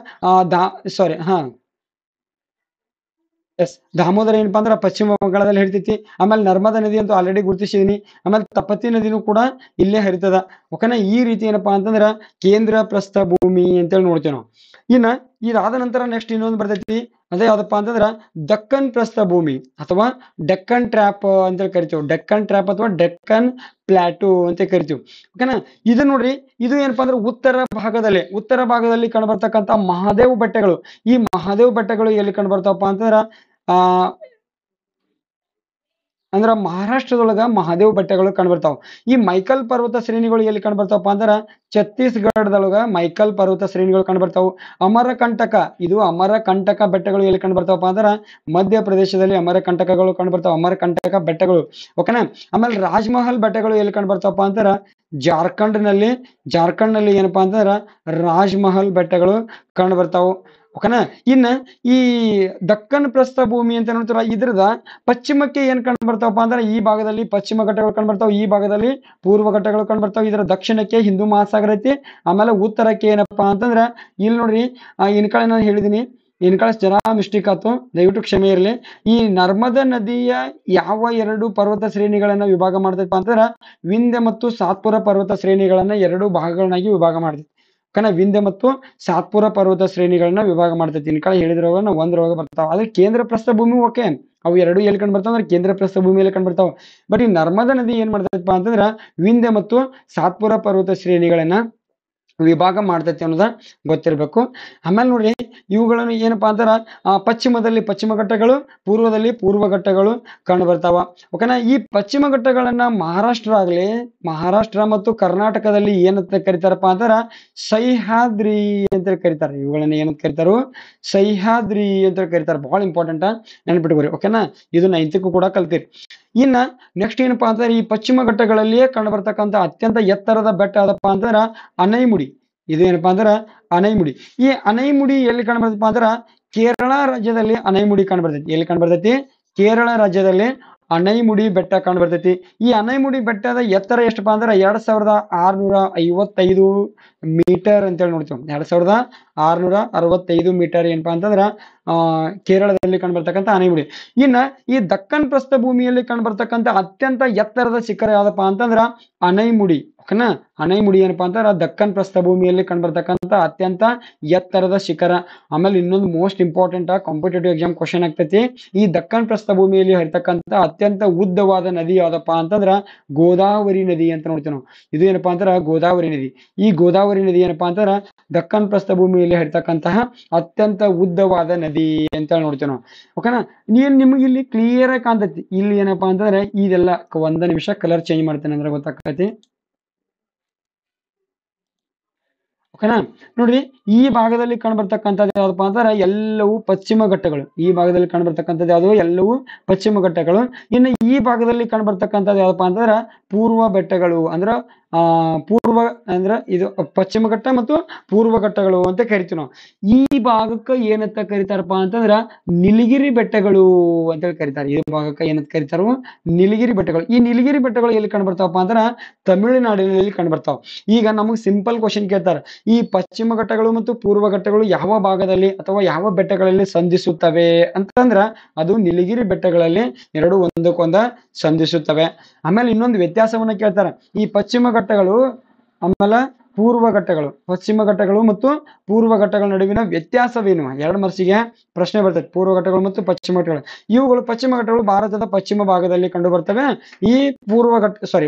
ದಾಮೋದರ ಏನಪ್ಪಾ ಅಂದ್ರೆ ಪಶ್ಚಿಮ ಬಂಗಾಳದಲ್ಲಿ ಹರಿತೈತಿ. ಆಮೇಲೆ ನರ್ಮದಾ ನದಿ ಅಂತೂ ಆಲ್ರೆಡಿ ಗುರುತಿಸಿದೀನಿ. ಆಮೇಲೆ ತಪತಿ ನದಿನೂ ಕೂಡ ಇಲ್ಲೇ ಹರಿತದ. ಓಕೆನಾ. ಈ ರೀತಿ ಏನಪ್ಪಾ ಅಂತಂದ್ರ ಕೇಂದ್ರ ಪ್ರಸ್ಥಭೂಮಿ ಅಂತೇಳಿ ನೋಡ್ತೇವೆ ನಾವು. ಇನ್ನ ಇದಾದ ನಂತರ ನೆಕ್ಸ್ಟ್ ಇನ್ನೊಂದು ಬರ್ತೈತಿ, ಅದೇ ಯಾವ್ದಪ್ಪ ಅಂತಂದ್ರ ದಕ್ಕನ್ ಪ್ರಸ್ಥಭೂಮಿ ಅಥವಾ ಡೆಕ್ಕನ್ ಟ್ರ್ಯಾಪ್ ಅಂತ ಕರಿತೀವಿ. ಡೆಕ್ಕನ್ ಟ್ರ್ಯಾಪ್ ಅಥವಾ ಡೆಕ್ಕನ್ ಪ್ಲಾಟೂ ಅಂತ ಕರಿತೀವಿ. ಓಕೆನಾ. ಇದು ನೋಡ್ರಿ ಇದು ಏನಪ್ಪಾ ಅಂದ್ರೆ ಉತ್ತರ ಭಾಗದಲ್ಲಿ ಕಂಡುಬರ್ತಕ್ಕಂಥ ಮಹಾದೇವ್ ಬೆಟ್ಟಗಳು. ಈ ಮಹಾದೇವ್ ಬೆಟ್ಟಗಳು ಎಲ್ಲಿ ಕಂಡುಬರ್ತಾವಪ್ಪ ಅಂತಂದ್ರ ಮಹಾರಾಷ್ಟ್ರದೊಳಗ ಮಹಾದೇವ್ ಬೆಟ್ಟಗಳು ಕಂಡುಬರ್ತಾವ. ಈ ಮೈಕಲ್ ಪರ್ವತ ಶ್ರೇಣಿಗಳು ಎಲ್ಲಿ ಕಂಡುಬರ್ತಾವಪ್ಪ ಅಂದ್ರ ಛತ್ತೀಸ್ಗಢದೊಳಗ ಮೈಕಲ್ ಪರ್ವತ ಶ್ರೇಣಿಗಳು ಕಂಡುಬರ್ತಾವು. ಅಮರಕಂಟಕ ಬೆಟ್ಟಗಳು ಎಲ್ಲಿ ಕಂಡುಬರ್ತಾವಪ್ಪ ಅಂದ್ರ ಮಧ್ಯಪ್ರದೇಶದಲ್ಲಿ ಅಮರಕಂಟಕಗಳು ಕಂಡುಬರ್ತಾವ, ಅಮರಕಂಟಕ ಬೆಟ್ಟಗಳು. ಓಕೆನಾ. ಆಮೇಲೆ ರಾಜ್ಮಹಲ್ ಬೆಟ್ಟಗಳು ಎಲ್ಲಿ ಕಂಡುಬರ್ತಾವಪ್ಪ ಅಂತಾರ ಜಾರ್ಖಂಡ್ ನಲ್ಲಿ ಏನಪ್ಪಾ ಅಂತಂದ್ರ ರಾಜ್ಮಹಲ್ ಬೆಟ್ಟಗಳು ಕಂಡುಬರ್ತಾವು. ಓಕೆನಾ. ಇನ್ನ ಈ ದಕ್ಕನ್ ಪ್ರಸ್ಥಭೂಮಿ ಅಂತ ನೋಡ್ತಾರ ಇದ್ರದ ಪಶ್ಚಿಮಕ್ಕೆ ಏನ್ ಕಂಡು ಬರ್ತಾವಪ್ಪ ಅಂದ್ರೆ ಈ ಭಾಗದಲ್ಲಿ ಪಶ್ಚಿಮ ಘಟ್ಟಗಳು ಕಂಡು ಬರ್ತಾವ, ಈ ಭಾಗದಲ್ಲಿ ಪೂರ್ವ ಘಟ್ಟಗಳು ಕಂಡು ಬರ್ತಾವ. ಇದರ ದಕ್ಷಿಣಕ್ಕೆ ಹಿಂದೂ ಮಹಾಸಾಗರ ಐತಿ. ಆಮೇಲೆ ಉತ್ತರಕ್ಕೆ ಏನಪ್ಪಾ ಅಂತಂದ್ರ ಇಲ್ಲಿ ನೋಡ್ರಿ ಇನ್ಕಳೆ ನಾನು ಹೇಳಿದೀನಿ, ಇನ್ಕಳೆ ಜರಾ ಮಿಸ್ಟೇಕ್ ಆಯ್ತು, ದಯವಿಟ್ಟು ಕ್ಷಮೆ ಇರಲಿ. ಈ ನರ್ಮದಾ ನದಿಯ ಯಾವ 2 ಪರ್ವತ ಶ್ರೇಣಿಗಳನ್ನ ವಿಭಾಗ ಮಾಡ್ತೈತಪ್ಪ ಅಂತಂದ್ರ ವಿಂಧ್ಯ ಮತ್ತು ಸಾತ್ಪುರ ಪರ್ವತ ಶ್ರೇಣಿಗಳನ್ನ 2 ಭಾಗಗಳನ್ನಾಗಿ ವಿಭಾಗ ಮಾಡ್ತೈತಿ. ಓಕೆನಾ. ವಿಂಧ್ಯ ಮತ್ತು ಸಾತ್ಪುರ ಪರ್ವತ ಶ್ರೇಣಿಗಳನ್ನ ವಿಭಾಗ ಮಾಡ್ತೈತಿ. ಇನ್ಕಳೆ ಹೇಳಿದ್ರವಾಗ ನಾವು ಒಂದ್ರೊಳಗ ಬರ್ತಾವ. ಆದ್ರೆ ಕೇಂದ್ರ ಪ್ರಸ್ಥಭೂಮಿ ಓಕೆ, ಅವು 2 ಎಲ್ಲಿ ಕಂಡು ಬರ್ತಾವ ಅಂದ್ರೆ ಕೇಂದ್ರ ಪ್ರಸ್ಥಭೂಮಿಯಲ್ಲಿ ಕಂಡು ಬರ್ತಾವ. ಬಟ್ ಈ ನರ್ಮದಾ ನದಿ ಏನ್ ಮಾಡ್ತೈತಪ್ಪ ಅಂತಂದ್ರ ವಿಂಧ್ಯ ಮತ್ತು ಸಾತ್ಪುರ ಪರ್ವತ ಶ್ರೇಣಿಗಳನ್ನ ವಿಭಾಗ ಮಾಡ್ತೈತಿ ಅನ್ನೋದ ಗೊತ್ತಿರ್ಬೇಕು. ಆಮೇಲೆ ನೋಡ್ರಿ ಇವುಗಳನ್ನು ಏನಪ್ಪಾ ಅಂತಾರ ಪಶ್ಚಿಮದಲ್ಲಿ ಪಶ್ಚಿಮ ಘಟ್ಟಗಳು, ಪೂರ್ವದಲ್ಲಿ ಪೂರ್ವ ಘಟ್ಟಗಳು ಕಂಡು ಬರ್ತಾವ. ಓಕೆನಾ. ಈ ಪಶ್ಚಿಮ ಘಟ್ಟಗಳನ್ನ ಮಹಾರಾಷ್ಟ್ರ ಮತ್ತು ಕರ್ನಾಟಕದಲ್ಲಿ ಏನಂತ ಕರಿತಾರಪ್ಪ ಅಂತಾರ ಸಹ್ಯಾದ್ರಿ ಅಂತ ಕರಿತಾರೆ. ಇವುಗಳನ್ನ ಏನಂತ ಕರಿತಾರೋ ಸಹ್ಯಾದ್ರಿ ಅಂತ ಕರಿತಾರೆ. ಬಹಳ ಇಂಪಾರ್ಟೆಂಟ್, ನೆನ್ಪಿಟ್ಕೋರಿ. ಓಕೆನಾ. ಇದು 9ಕ್ಕೂ ಕೂಡ ಕಲ್ತೀರಿ. ಇನ್ನ ನೆಕ್ಸ್ಟ್ ಏನಪ್ಪಾ ಅಂತಂದ್ರೆ ಈ ಪಶ್ಚಿಮ ಘಟ್ಟಗಳಲ್ಲಿಯೇ ಕಂಡು ಬರ್ತಕ್ಕಂಥ ಅತ್ಯಂತ ಎತ್ತರದ ಬೆಟ್ಟ ಯಾವ್ದಪ್ಪ ಅಂತಂದ್ರ ಅನೈಮುಡಿ. ಇದು ಏನಪ್ಪಾ ಅಂದ್ರ ಅನೈಮುಡಿ. ಈ ಅನೈಮುಡಿ ಎಲ್ಲಿ ಕಂಡು ಬರ್ತಪ್ಪ ಅಂದ್ರ ಕೇರಳ ರಾಜ್ಯದಲ್ಲಿ ಅನೈಮುಡಿ ಕಂಡು ಬರ್ತೈತಿ. ಎಲ್ಲಿ ಕಂಡು ಬರ್ತೈತಿ? ಕೇರಳ ರಾಜ್ಯದಲ್ಲಿ ಅನೈಮುಡಿ ಬೆಟ್ಟ ಕಂಡು ಬರ್ತೈತಿ. ಈ ಅನೈಮುಡಿ ಬೆಟ್ಟದ ಎತ್ತರ ಎಷ್ಟಪ್ಪ ಅಂದ್ರ 2655 ಮೀಟರ್ ಅಂತೇಳಿ ನೋಡ್ತೀವಿ. 2665 ಮೀಟರ್ ಏನಪ್ಪಾ ಅಂತಂದ್ರ ಕೇರಳದಲ್ಲಿ ಕಂಡುಬರ್ತಕ್ಕಂಥ ಅನೈಮುಡಿ. ಇನ್ನ ಈ ದಕ್ಕನ್ ಪ್ರಸ್ಥಭೂಮಿಯಲ್ಲಿ ಕಂಡುಬರ್ತಕ್ಕಂಥ ಅತ್ಯಂತ ಎತ್ತರದ ಶಿಖರ ಯಾವ್ದಪ್ಪ ಅಂತಂದ್ರ ಅನೈಮುಡಿ. ಓಕೆನಾ. ಅನೈಮುಡಿ ಏನಪ್ಪಾ ಅಂತಂದ್ರ ದಕ್ಕನ್ ಪ್ರಸ್ಥಭೂಮಿಯಲ್ಲಿ ಕಂಡುಬರ್ತಕ್ಕಂಥ ಅತ್ಯಂತ ಎತ್ತರದ ಶಿಖರ. ಆಮೇಲೆ ಇನ್ನೊಂದು most important competitive exam question ಆಗ್ತೈತಿ. ಈ ದಕ್ಕನ್ ಪ್ರಸ್ಥಭೂಮಿಯಲ್ಲಿ ಹರಿತಕ್ಕಂಥ ಅತ್ಯಂತ ಉದ್ದವಾದ ನದಿ ಯಾವ್ದಪ್ಪ ಅಂತಂದ್ರ ಗೋದಾವರಿ ನದಿ ಅಂತ ನೋಡ್ತೀವಿ ನಾವು. ಇದು ಏನಪ್ಪಾ ಅಂತಾರ ಗೋದಾವರಿ ನದಿ. ಈ ಗೋದಾವರಿ ನದಿ ಏನಪ್ಪಾ ಅಂತಾರ ದಕ್ಕನ್ ಪ್ರಸ್ಥಭೂಮಿಯಲ್ಲಿ ಹರಿತಕ್ಕಂತಹ ಅತ್ಯಂತ ಉದ್ದವಾದ ನದಿ ಅಂತ ನೋಡ್ತೀವಿ ನಾವು. ಓಕೆನಾ. ನಿಮಗೆ ಇಲ್ಲಿ ಕ್ಲಿಯರ್ ಆಗಿ ಕಾಣ್ತೈತಿ. ಇಲ್ಲಿ ಏನಪ್ಪಾ ಅಂತಂದ್ರೆ ಇದೆಲ್ಲ 1 ನಿಮಿಷ ಕಲರ್ ಚೇಂಜ್ ಮಾಡ್ತೇನೆ ಅಂದ್ರೆ ಗೊತ್ತಾಗ್ತೈತಿ. ಓಕೆನಾ. ನೋಡ್ರಿ, ಈ ಭಾಗದಲ್ಲಿ ಕಂಡುಬರ್ತಕ್ಕಂಥದ್ದು ಯಾವ್ದಪ್ಪ ಅಂತಂದ್ರೆ ಎಲ್ಲವೂ ಪಶ್ಚಿಮ ಘಟ್ಟಗಳು. ಈ ಭಾಗದಲ್ಲಿ ಕಂಡುಬರ್ತಕ್ಕಂಥದ್ದು ಯಾವುದು, ಎಲ್ಲವೂ ಪಶ್ಚಿಮ ಘಟ್ಟಗಳು. ಇನ್ನು ಈ ಭಾಗದಲ್ಲಿ ಕಂಡುಬರ್ತಕ್ಕಂಥದ್ದು ಯಾವ್ದಪ್ಪ ಅಂತಂದ್ರೆ ಪೂರ್ವ ಬೆಟ್ಟಗಳು. ಅಂದ್ರ ಪೂರ್ವ ಅಂದ್ರ ಇದು ಪಶ್ಚಿಮ ಘಟ್ಟ ಮತ್ತು ಪೂರ್ವ ಘಟ್ಟಗಳು ಅಂತ ಕರಿತೀವಿ ನಾವು. ಈ ಭಾಗಕ್ಕೆ ಏನಂತ ಕರಿತಾರಪ್ಪ ಅಂತಂದ್ರ ನೀಲಗಿರಿ ಬೆಟ್ಟಗಳು ಅಂತೇಳಿ ಕರಿತಾರೆ. ಈ ಭಾಗಕ್ಕೆ ಏನಂತ ಕರಿತಾರೋ ನೀಲಗಿರಿ ಬೆಟ್ಟಗಳು. ಈ ನೀಲಗಿರಿ ಬೆಟ್ಟಗಳು ಎಲ್ಲಿ ಕಂಡುಬರ್ತಾವಪ್ಪ ಅಂದ್ರ ತಮಿಳುನಾಡಿನಲ್ಲಿ ಕಂಡುಬರ್ತಾವ. ಈಗ ನಮಗೆ ಸಿಂಪಲ್ ಕ್ವಶನ್ ಕೇಳ್ತಾರೆ, ಈ ಪಶ್ಚಿಮ ಘಟ್ಟಗಳು ಮತ್ತು ಪೂರ್ವ ಘಟ್ಟಗಳು ಯಾವ ಭಾಗದಲ್ಲಿ ಅಥವಾ ಯಾವ ಬೆಟ್ಟಗಳಲ್ಲಿ ಸಂಧಿಸುತ್ತವೆ ಅಂತಂದ್ರ ಅದು ನೀಲಗಿರಿ ಬೆಟ್ಟಗಳಲ್ಲಿ ಎರಡು ಒಂದಕ್ಕೊಂದ ಸಂಧಿಸುತ್ತವೆ. ಆಮೇಲೆ ಇನ್ನೊಂದು ವ್ಯತ್ಯಾಸವನ್ನ ಕೇಳ್ತಾರೆ, ಈ ಪಶ್ಚಿಮ ಘಟ್ಟಗಳು ಆಮೇಲೆ ಪೂರ್ವ ಘಟ್ಟಗಳು, ಪಶ್ಚಿಮ ಘಟ್ಟಗಳು ಮತ್ತು ಪೂರ್ವ ಘಟ್ಟಗಳ ನಡುವಿನ ವ್ಯತ್ಯಾಸವೇನು? ಎರಡು ಮಾರ್ಕ್ಸಿಗೆ ಪ್ರಶ್ನೆ ಬರ್ತದೆ. ಪೂರ್ವ ಘಟ್ಟಗಳು ಮತ್ತು ಪಶ್ಚಿಮ ಘಟ್ಟಗಳು. ಇವುಗಳು ಪಶ್ಚಿಮ ಘಟ್ಟಗಳು ಭಾರತದ ಪಶ್ಚಿಮ ಭಾಗದಲ್ಲಿ ಕಂಡು ಬರ್ತವೆ. ಈ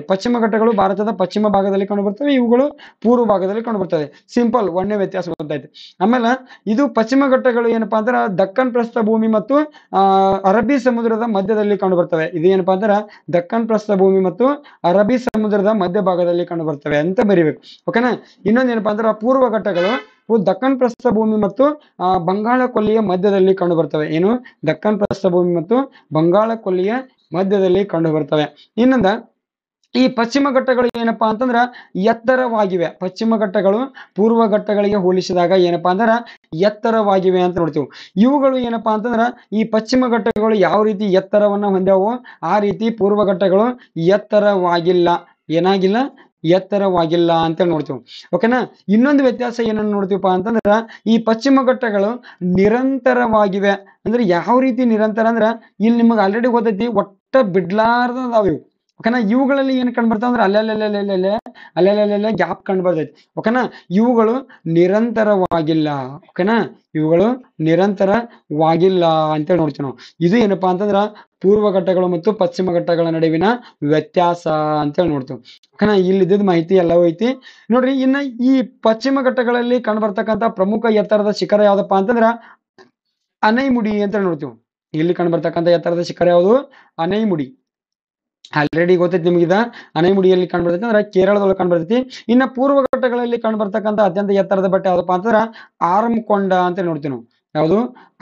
ಪಶ್ಚಿಮ ಘಟ್ಟಗಳು ಭಾರತದ ಪಶ್ಚಿಮ ಭಾಗದಲ್ಲಿ ಕಂಡು ಬರ್ತವೆ. ಇವುಗಳು ಪೂರ್ವ ಭಾಗದಲ್ಲಿ ಕಂಡು ಬರ್ತವೆ. ಸಿಂಪಲ್, ಒಂದೇ ವ್ಯತ್ಯಾಸ ಗೊತ್ತಾಯ್ತು. ಆಮೇಲೆ ಇದು ಪಶ್ಚಿಮ ಘಟ್ಟಗಳು ಏನಪ್ಪಾ ಅಂದ್ರೆ ದಕ್ಕನ್ ಪ್ರಸ್ಥಭೂಮಿ ಮತ್ತು ಅರಬ್ಬಿ ಸಮುದ್ರದ ಮಧ್ಯದಲ್ಲಿ ಕಂಡು ಬರ್ತವೆ. ಇದು ಏನಪ್ಪಾ ಅಂದ್ರೆ ದಕ್ಕನ್ ಪ್ರಸ್ಥಭೂಮಿ ಮತ್ತು ಅರಬ್ಬಿ ಸಮುದ್ರದ ಮಧ್ಯ ಭಾಗದಲ್ಲಿ ಕಂಡು ಬರ್ತವೆ ಅಂತ ಬರಿಬೇಕು. ಓಕೆನಾ. ಇನ್ನೊಂದೇನಪ್ಪಾ ಅಂದ್ರೆ ಪೂರ್ವ ಘಟ್ಟಗಳು ದಕ್ಕನ್ ಪ್ರಸ್ಥಭೂಮಿ ಮತ್ತು ಬಂಗಾಳ ಕೊಲ್ಲಿಯ ಮಧ್ಯದಲ್ಲಿ ಕಂಡು ಬರ್ತವೆ. ಏನು? ದಕ್ಕನ್ ಪ್ರಸ್ಥಭೂಮಿ ಮತ್ತು ಬಂಗಾಳ ಕೊಲ್ಲಿಯ ಮಧ್ಯದಲ್ಲಿ ಕಂಡು ಬರ್ತವೆ. ಇನ್ನೊಂದ ಈ ಪಶ್ಚಿಮ ಘಟ್ಟಗಳು ಏನಪ್ಪಾ ಅಂತಂದ್ರ ಎತ್ತರವಾಗಿವೆ. ಪಶ್ಚಿಮ ಘಟ್ಟಗಳು ಪೂರ್ವ ಘಟ್ಟಗಳಿಗೆ ಹೋಲಿಸಿದಾಗ ಏನಪ್ಪಾ ಅಂದ್ರ ಎತ್ತರವಾಗಿವೆ ಅಂತ ನೋಡ್ತೀವಿ. ಇವುಗಳು ಏನಪ್ಪಾ ಅಂತಂದ್ರ ಈ ಪಶ್ಚಿಮ ಘಟ್ಟಗಳು ಯಾವ ರೀತಿ ಎತ್ತರವನ್ನ ಹೊಂದ್ಯಾವೋ ಆ ರೀತಿ ಪೂರ್ವ ಘಟ್ಟಗಳು ಎತ್ತರವಾಗಿಲ್ಲ. ಏನಾಗಿಲ್ಲ? ಎತ್ತರವಾಗಿಲ್ಲ ಅಂತ ನೋಡ್ತೀವಿ. ಓಕೆನಾ. ಇನ್ನೊಂದು ವ್ಯತ್ಯಾಸ ಏನನ್ನು ನೋಡ್ತೀವಪ್ಪ ಅಂತಂದ್ರ ಈ ಪಶ್ಚಿಮ ಘಟ್ಟಗಳು ನಿರಂತರವಾಗಿವೆ. ಅಂದ್ರೆ ಯಾವ ರೀತಿ ನಿರಂತರ ಅಂದ್ರ ಇಲ್ಲಿ ನಿಮಗೆ ಆಲ್ರೆಡಿ ಗೊತ್ತೈತಿ, ಒಟ್ಟ ಬಿಡ್ಲಾರ್ದಾವ್ ಇವು. ಓಕೆನಾ. ಇವುಗಳಲ್ಲಿ ಏನ್ ಕಂಡು ಬರ್ತಾವ ಅಂದ್ರೆ ಅಲ್ಲೆಲ್ಲೆಲ್ಲೆಲ್ಲೆಲ್ಲೆ ಗ್ಯಾಪ್ ಕಂಡು ಬರ್ತೈತಿ. ಓಕೆನಾ. ಇವುಗಳು ನಿರಂತರವಾಗಿಲ್ಲ. ಓಕೆನಾ. ಇವುಗಳು ನಿರಂತರವಾಗಿಲ್ಲ ಅಂತೇಳಿ ನೋಡ್ತೀವಿ ನಾವು. ಇದು ಏನಪ್ಪಾ ಅಂತಂದ್ರ ಪೂರ್ವ ಘಟ್ಟಗಳು ಮತ್ತು ಪಶ್ಚಿಮ ಘಟ್ಟಗಳ ನಡುವಿನ ವ್ಯತ್ಯಾಸ ಅಂತೇಳಿ ನೋಡ್ತೀವಿ. ಓಕೆನಾ. ಇಲ್ಲಿದ್ದ ಮಾಹಿತಿ ಎಲ್ಲವೂ ಐತಿ ನೋಡ್ರಿ. ಇನ್ನ ಈ ಪಶ್ಚಿಮ ಘಟ್ಟಗಳಲ್ಲಿ ಕಂಡು ಬರ್ತಕ್ಕಂಥ ಪ್ರಮುಖ ಎತ್ತರದ ಶಿಖರ ಯಾವ್ದಪ್ಪ ಅಂತಂದ್ರ ಅನೈಮುಡಿ ಅಂತ ನೋಡ್ತೀವಿ. ಇಲ್ಲಿ ಕಂಡು ಬರ್ತಕ್ಕಂಥ ಎತ್ತರದ ಶಿಖರ ಯಾವುದು? ಅನೈಮುಡಿ. ಆಲ್ರೆಡಿ ಗೊತ್ತೈತಿ ನಿಮಗಿದ. ಅನೈಮುಡಿಯಲ್ಲಿ ಕಂಡು ಬರ್ತೈತಿ ಅಂದ್ರೆ ಕೇರಳದೊಳಗೆ ಕಂಡು ಬರ್ತೈತಿ. ಇನ್ನ ಪೂರ್ವ ಘಟ್ಟಗಳಲ್ಲಿ ಕಂಡು ಬರ್ತಕ್ಕಂಥ ಅತ್ಯಂತ ಎತ್ತರದ ಬೆಟ್ಟ ಯಾವ್ದಪ್ಪ ಅಂತಂದ್ರ ಆರಮಕೊಂಡ ಅಂತ ನೋಡ್ತೀವಿ ನಾವು. ಯಾವುದು?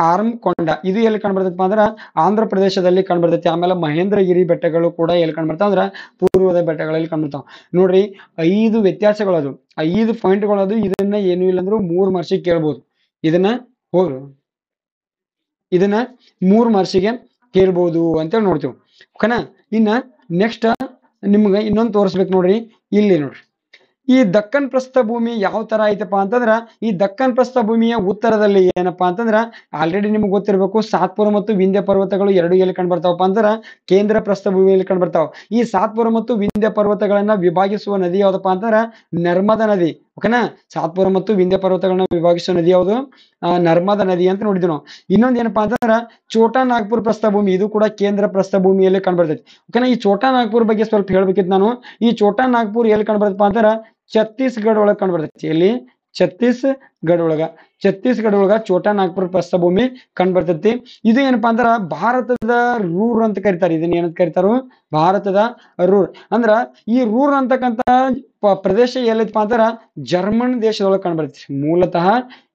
ಆರಮಕೊಂಡ. ಇದು ಎಲ್ಲಿ ಕಂಡು ಬರ್ತೈತಿ ಅಂದ್ರ ಆಂಧ್ರ ಪ್ರದೇಶದಲ್ಲಿ ಕಂಡು ಬರ್ತೈತಿ. ಆಮೇಲೆ ಮಹೇಂದ್ರಗಿರಿ ಬೆಟ್ಟಗಳು ಕೂಡ ಎಲ್ಲಿ ಕಂಡು ಬರ್ತಾವ ಅಂದ್ರ ಪೂರ್ವದ ಬೆಟ್ಟಗಳಲ್ಲಿ ಕಂಡು ಬರ್ತಾವ. ನೋಡ್ರಿ, 5 ವ್ಯತ್ಯಾಸಗಳದು, 5 ಪಾಯಿಂಟ್ಗಳದು. ಇದನ್ನ ಏನು ಇಲ್ಲ ಅಂದ್ರೂ 3 ಮಾರ್ಕ್ಸಿಗೆ ಕೇಳ್ಬೋದು. ಇದನ್ನ 3 ಮಾರ್ಕ್ಸಿಗೆ ಕೇಳ್ಬೋದು ಅಂತೇಳಿ ನೋಡ್ತೀವಿ. ಓಕೆನಾ. ಇನ್ನ ನೆಕ್ಸ್ಟ್ ನಿಮ್ಗೆ ಇನ್ನೊಂದು ತೋರಿಸ್ಬೇಕು ನೋಡ್ರಿ. ಇಲ್ಲಿ ನೋಡ್ರಿ, ಈ ದಕ್ಕನ್ ಪ್ರಸ್ಥಭೂಮಿ ಯಾವ ತರ ಐತಪ್ಪ ಅಂತಂದ್ರ ಈ ದಕ್ಕನ್ ಪ್ರಸ್ಥಭೂಮಿಯ ಉತ್ತರದಲ್ಲಿ ಏನಪ್ಪಾ ಅಂತಂದ್ರ ಆಲ್ರೆಡಿ ನಿಮ್ಗೆ ಗೊತ್ತಿರ್ಬೇಕು, ಸಾತ್ಪುರ ಮತ್ತು ವಿಂಧ್ಯ ಪರ್ವತಗಳು ಎರಡು ಎಲ್ಲಿ ಕಂಡು ಬರ್ತಾವಪ್ಪ ಅಂದ್ರ ಕೇಂದ್ರ ಪ್ರಸ್ಥಭೂಮಿಯಲ್ಲಿ ಕಂಡು ಬರ್ತಾವ. ಈ ಸಾತ್ಪುರ ಮತ್ತು ವಿಂಧ್ಯ ಪರ್ವತಗಳನ್ನ ವಿಭಾಗಿಸುವ ನದಿ ಯಾವ್ದಪ್ಪ ಅಂತಂದ್ರ ನರ್ಮದಾ ನದಿ. ಓಕೆನಾ. ಸಾತ್ಪುರ ಮತ್ತು ವಿಂಧ್ಯ ಪರ್ವತಗಳನ್ನ ವಿಭಾಗಿಸುವ ನದಿ ಯಾವುದು? ನರ್ಮದಾ ನದಿ ಅಂತ ನೋಡಿದ್ವಿ ನಾವು. ಇನ್ನೊಂದು ಏನಪ್ಪಾ ಅಂತಂದ್ರ ಛೋಟಾ ನಾಗ್ಪುರ್ ಪ್ರಸ್ಥಭೂಮಿ. ಇದು ಕೂಡ ಕೇಂದ್ರ ಪ್ರಸ್ಥಭೂಮಿಯಲ್ಲಿ ಕಂಡು ಬರ್ತೈತಿ. ಓಕೆನಾ. ಈ ಛೋಟಾ ನಾಗ್ಪುರ್ ಬಗ್ಗೆ ಸ್ವಲ್ಪ ಹೇಳ್ಬೇಕಿತ್ತು ನಾನು. ಈ ಛೋಟಾ ನಾಗ್ಪುರ್ ಎಲ್ಲಿ ಕಂಡು ಬರ್ತಪ್ಪ ಅಂತಾರ ಛತ್ತೀಸ್ಗಢ ಒಳಗೆ ಕಂಡು ಬರ್ತೈತಿ. ಎಲ್ಲಿ? ಛತ್ತೀಸ್ಗಢ ಒಳಗ ಛೋಟಾ ನಾಗ್ಪುರ್ ಪ್ರಸ್ಥಭೂಮಿ ಕಂಡು ಬರ್ತೈತಿ. ಇದು ಏನಪ್ಪಾ ಅಂದ್ರ ಭಾರತದ ರೂರ್ ಅಂತ ಕರಿತಾರೆ. ಇದನ್ನ ಏನಂತ ಕರಿತಾರೋ? ಭಾರತದ ರೂರ್. ಅಂದ್ರ ಈ ರೂರ್ ಅಂತಕ್ಕಂತ ಪ್ರದೇಶ ಎಲ್ಲೈತಪ್ಪ ಅಂತಾರ ಜರ್ಮನ್ ದೇಶದೊಳಗೆ ಕಂಡು ಬರ್ತೈತಿ. ಮೂಲತಃ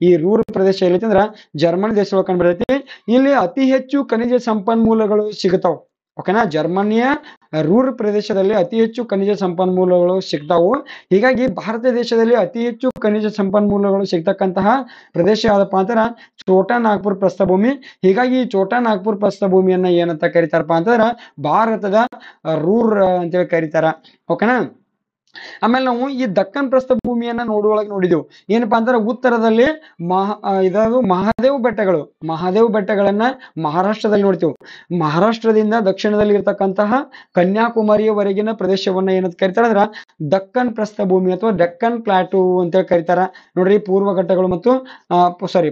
ಈ ರೂರ್ ಪ್ರದೇಶ ಎಲ್ಲೈತಿ ಅಂದ್ರ ಜರ್ಮನ್ ದೇಶದೊಳಗೆ ಕಂಡು ಬರ್ತೈತಿ. ಇಲ್ಲಿ ಅತಿ ಹೆಚ್ಚು ಖನಿಜ ಸಂಪನ್ಮೂಲಗಳು ಸಿಗ್ತಾವ. ಓಕೆನಾ. ಜರ್ಮನಿಯ ರೂರ್ ಪ್ರದೇಶದಲ್ಲಿ ಅತಿ ಹೆಚ್ಚು ಖನಿಜ ಸಂಪನ್ಮೂಲಗಳು ಸಿಗ್ತಾವು. ಹೀಗಾಗಿ ಭಾರತ ದೇಶದಲ್ಲಿ ಅತಿ ಹೆಚ್ಚು ಖನಿಜ ಸಂಪನ್ಮೂಲಗಳು ಸಿಗ್ತಕ್ಕಂತಹ ಪ್ರದೇಶ ಯಾವ್ದಪ್ಪ ಅಂತಾರ ಛೋಟಾ ನಾಗ್ಪುರ್ ಪ್ರಸ್ಥಭೂಮಿ. ಹೀಗಾಗಿ ಈ ಛೋಟಾ ನಾಗ್ಪುರ್ ಪ್ರಸ್ಥಭೂಮಿಯನ್ನ ಏನಂತ ಕರಿತಾರಪ್ಪ ಅಂತಂದ್ರ ಭಾರತದ ರೂರ್ ಅಂತೇಳಿ ಕರಿತಾರ. ಓಕೆನಾ. ಆಮೇಲೆ ನಾವು ಈ ದಕ್ಕನ್ ಪ್ರಸ್ಥಭೂಮಿಯನ್ನ ನೋಡಿದೆವು. ಏನಪ್ಪಾ ಅಂದ್ರೆ ಉತ್ತರದಲ್ಲಿ ಮಹಾದೇವ್ ಬೆಟ್ಟಗಳನ್ನ ಮಹಾರಾಷ್ಟ್ರದಲ್ಲಿ ನೋಡ್ತೀವಿ. ಮಹಾರಾಷ್ಟ್ರದಿಂದ ದಕ್ಷಿಣದಲ್ಲಿ ಇರ್ತಕ್ಕಂತಹ ಕನ್ಯಾಕುಮಾರಿಯವರೆಗಿನ ಪ್ರದೇಶವನ್ನ ಏನಂತ ಕರಿತಾರ ಅಂದ್ರ ದಕ್ಕನ್ ಪ್ರಸ್ಥಭೂಮಿ ಅಥವಾ ಡೆಕ್ಕನ್ ಪ್ಲಾಟೂ ಅಂತೇಳಿ ಕರಿತಾರ. ನೋಡ್ರಿ, ಪೂರ್ವ ಘಟ್ಟಗಳು ಮತ್ತು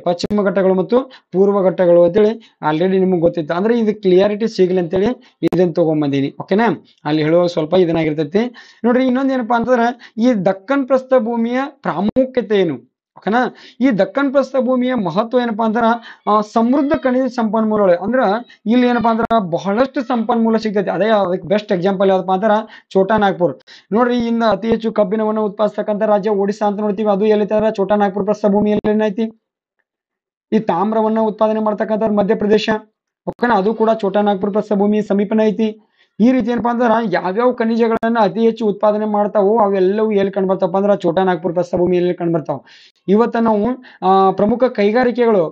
ಪಶ್ಚಿಮ ಘಟ್ಟಗಳು ಮತ್ತು ಪೂರ್ವ ಘಟ್ಟಗಳು ಅಂತೇಳಿ ಆಲ್ರೆಡಿ ನಿಮ್ಗೆ ಗೊತ್ತಿತ್ತು. ಅಂದ್ರೆ ಇದು ಕ್ಲಿಯಾರಿಟಿ ಸಿಗ್ಲಿ ಅಂತೇಳಿ ಇದನ್ನ ತಗೊಂಡ್ಬಂದೀನಿ. ಓಕೆನಾ. ಅಲ್ಲಿ ಹೇಳುವ ಸ್ವಲ್ಪ ಇದನ್ನಾಗಿರ್ತೈತಿ ನೋಡ್ರಿ. ಇನ್ನೊಂದ್ ಏನಪ್ಪಾ ಅಂತಂದ್ರೆ ಈ ದಕ್ಕನ್ ಪ್ರಸ್ಥಭೂಮಿಯ ಪ್ರಾಮುಖ್ಯತೆ ಏನು? ಓಕೆನಾ. ಈ ದಕ್ಕನ್ ಪ್ರಸ್ಥಭೂಮಿಯ ಮಹತ್ವ ಏನಪ್ಪಾ ಅಂದ್ರ ಸಮೃದ್ಧ ಖನಿಜ ಸಂಪನ್ಮೂಲಗಳು ಅಂದ್ರ ಇಲ್ಲಿ ಏನಪ್ಪಾ ಅಂದ್ರ ಬಹಳಷ್ಟು ಸಂಪನ್ಮೂಲ ಸಿಗ್ತೈತಿ. ಅದೇ ಅದಕ್ಕೆ ಬೆಸ್ಟ್ ಎಕ್ಸಾಂಪಲ್ ಯಾವ್ದಪ್ಪ ಅಂದ್ರ ಛೋಟಾ ನಾಗ್ಪುರ್. ನೋಡ್ರಿ, ಇನ್ನ ಅತಿ ಹೆಚ್ಚು ಕಬ್ಬಿಣವನ್ನು ಉತ್ಪಾದಿಸ್ತಕ್ಕಂಥ ರಾಜ್ಯ ಒಡಿಶಾ ಅಂತ ನೋಡ್ತೀವಿ. ಅದು ಎಲ್ಲಿ ಅಂದ್ರ ಛೋಟಾ ನಾಗ್ಪುರ್ ಪ್ರಸ್ಥಭೂಮಿಯಲ್ಲಿ ಏನೈತಿ. ಈ ತಾಮ್ರವನ್ನ ಉತ್ಪಾದನೆ ಮಾಡ್ತಕ್ಕಂಥ ಮಧ್ಯಪ್ರದೇಶ. ಓಕೆನಾ, ಅದು ಕೂಡ ಛೋಟಾ ನಾಗ್ಪುರ್ ಪ್ರಸ್ಥಭೂಮಿ ಸಮೀಪನ ಐತಿ. ಈ ರೀತಿ ಏನಪ್ಪಾ ಅಂದ್ರ ಯಾವ್ಯಾವ ಖನಿಜಗಳನ್ನ ಅತಿ ಹೆಚ್ಚು ಉತ್ಪಾದನೆ ಮಾಡ್ತಾವೋ ಅವೆಲ್ಲವೂ ಎಲ್ಲಿ ಕಂಡು ಬರ್ತಾವಪ್ಪ ಅಂದ್ರ ಛೋಟಾ ನಾಗ್ಪುರ್ ಪ್ರಸ್ಥಭೂಮಿಯಲ್ಲಿ ಕಂಡು ಬರ್ತಾವ. ಇವತ್ತ ನಾವು ಪ್ರಮುಖ ಕೈಗಾರಿಕೆಗಳು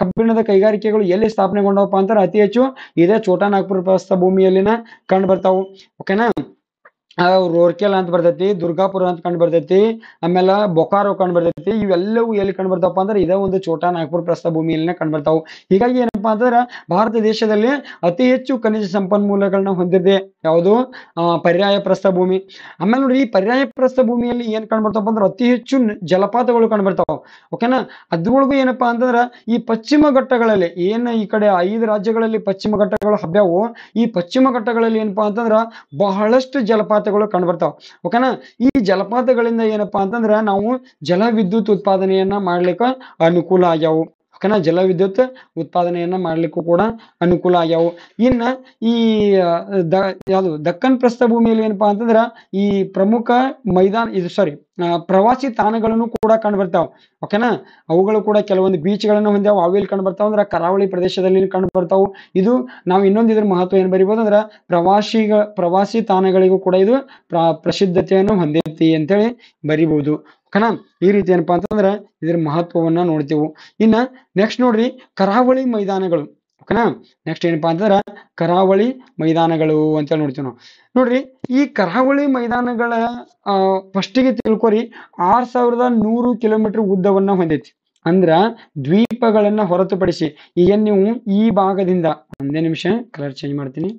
ಕಬ್ಬಿಣದ ಕೈಗಾರಿಕೆಗಳು ಎಲ್ಲಿ ಸ್ಥಾಪನೆಗೊಂಡವಪ್ಪ ಅಂತಾರೆ ಅತಿ ಹೆಚ್ಚು ಇದೇ ಛೋಟಾ ನಾಗ್ಪುರ್ ಪ್ರಸ್ಥಭೂಮಿಯಲ್ಲಿನ ಕಂಡು ಬರ್ತಾವು. ಓಕೆನಾ. ರೋರ್ಕೆಲಾ ಅಂತ ಬರ್ತೈತಿ, ದುರ್ಗಾಪುರ ಅಂತ ಕಂಡು ಬರ್ತೈತಿ, ಆಮೇಲೆ ಬೊಕಾರೋ ಕಂಡು ಬರ್ತೈತಿ. ಇವೆಲ್ಲವೂ ಎಲ್ಲಿ ಕಂಡು ಬರ್ತಾವಪ್ಪ ಅಂದ್ರೆ ಇದೇ ಒಂದು ಛೋಟಾ ನಾಗ್ಪುರ್ ಪ್ರಸ್ಥಭೂಮಿಯಲ್ಲಿನ ಕಂಡು ಬರ್ತಾವು. ಹೀಗಾಗಿ ಏನಪ್ಪಾ ಅಂತಂದ್ರ ಭಾರತ ದೇಶದಲ್ಲಿ ಅತಿ ಹೆಚ್ಚು ಖನಿಜ ಸಂಪನ್ಮೂಲಗಳನ್ನ ಹೊಂದಿದೆ ಯಾವುದು ಪರ್ಯಾಯ ಪ್ರಸ್ಥಭೂಮಿ. ಆಮೇಲೆ ನೋಡ್ರಿ, ಈ ಪರ್ಯಾಯ ಪ್ರಸ್ಥಭೂಮಿಯಲ್ಲಿ ಏನ್ ಕಂಡು ಬರ್ತಾವಪ್ಪ ಅಂದ್ರೆ ಅತಿ ಹೆಚ್ಚು ಜಲಪಾತಗಳು ಕಂಡು ಬರ್ತಾವ. ಓಕೆನಾ. ಅದ್ರೊಳಗೂ ಏನಪ್ಪಾ ಅಂತಂದ್ರ ಈ ಪಶ್ಚಿಮ ಘಟ್ಟಗಳಲ್ಲಿ ಏನ್ ಈ ಕಡೆ 5 ರಾಜ್ಯಗಳಲ್ಲಿ ಪಶ್ಚಿಮ ಘಟ್ಟಗಳು ಹಬ್ಬ್ಯಾವು. ಈ ಪಶ್ಚಿಮ ಘಟ್ಟಗಳಲ್ಲಿ ಏನಪ್ಪಾ ಅಂತಂದ್ರ ಬಹಳಷ್ಟು ಜಲಪಾತಗಳು ಕಂಡು ಬರ್ತಾವ. ಓಕೆನಾ. ಈ ಜಲಪಾತಗಳಿಂದ ಏನಪ್ಪಾ ಅಂತಂದ್ರ ನಾವು ಜಲ ವಿದ್ಯುತ್ ಉತ್ಪಾದನೆಯನ್ನ ಮಾಡ್ಲಿಕ್ಕೆ ಅನುಕೂಲ ಆಗ್ಯಾವು. ಓಕೆನಾ. ಜಲ ವಿದ್ಯುತ್ ಉತ್ಪಾದನೆಯನ್ನ ಮಾಡ್ಲಿಕ್ಕೂ ಕೂಡ ಅನುಕೂಲ ಆಗ್ಯಾವು. ಇನ್ನ ಈ ಯಾವುದು ದಕ್ಕನ್ ಪ್ರಸ್ಥಭೂಮಿಯಲ್ಲಿ ಏನಪ್ಪಾ ಅಂತಂದ್ರ ಈ ಪ್ರಮುಖ ಪ್ರವಾಸಿ ತಾಣಗಳನ್ನು ಕೂಡ ಕಂಡು ಬರ್ತಾವ. ಓಕೆನಾ. ಅವುಗಳು ಕೂಡ ಕೆಲವೊಂದು ಬೀಚ್ಗಳನ್ನು ಹೊಂದ್ಯಾವ. ಅವೆಲ್ಲಿ ಕಂಡು ಬರ್ತಾವ ಅಂದ್ರ ಕರಾವಳಿ ಪ್ರದೇಶದಲ್ಲಿ ಕಂಡು ಬರ್ತಾವು. ಇದು ನಾವು ಇನ್ನೊಂದು ಇದ್ರ ಮಹತ್ವ ಏನ್ ಬರಿಬಹುದು ಅಂದ್ರ ಪ್ರವಾಸಿ ತಾಣಗಳಿಗೂ ಕೂಡ ಇದು ಪ್ರಸಿದ್ಧತೆಯನ್ನು ಹೊಂದೈತಿ ಅಂತೇಳಿ ಬರಿಬಹುದು. ಓಕೆನಾ. ಈ ರೀತಿ ಏನಪ್ಪಾ ಅಂತಂದ್ರ ಇದ್ರ ಮಹತ್ವವನ್ನ ನೋಡ್ತೀವಿ. ಇನ್ನ ನೆಕ್ಸ್ಟ್ ನೋಡ್ರಿ, ಕರಾವಳಿ ಮೈದಾನಗಳು. ಓಕೆನಾ. ನೆಕ್ಸ್ಟ್ ಏನಪ್ಪಾ ಅಂತಂದ್ರ ಕರಾವಳಿ ಮೈದಾನಗಳು ಅಂತ ನೋಡ್ತೀವಿ ನಾವು. ನೋಡ್ರಿ, ಈ ಕರಾವಳಿ ಮೈದಾನಗಳ ಫಸ್ಟಿಗೆ ತಿಳ್ಕೊರಿ 6100 ಕಿಲೋಮೀಟರ್ ಉದ್ದವನ್ನ ಹೊಂದೈತಿ. ಅಂದ್ರ ದ್ವೀಪಗಳನ್ನ ಹೊರತುಪಡಿಸಿ ಈಗ ನೀವು ಈ ಭಾಗದಿಂದ ಒಂದೇ ನಿಮಿಷ ಕಲರ್ ಚೇಂಜ್ ಮಾಡ್ತೀನಿ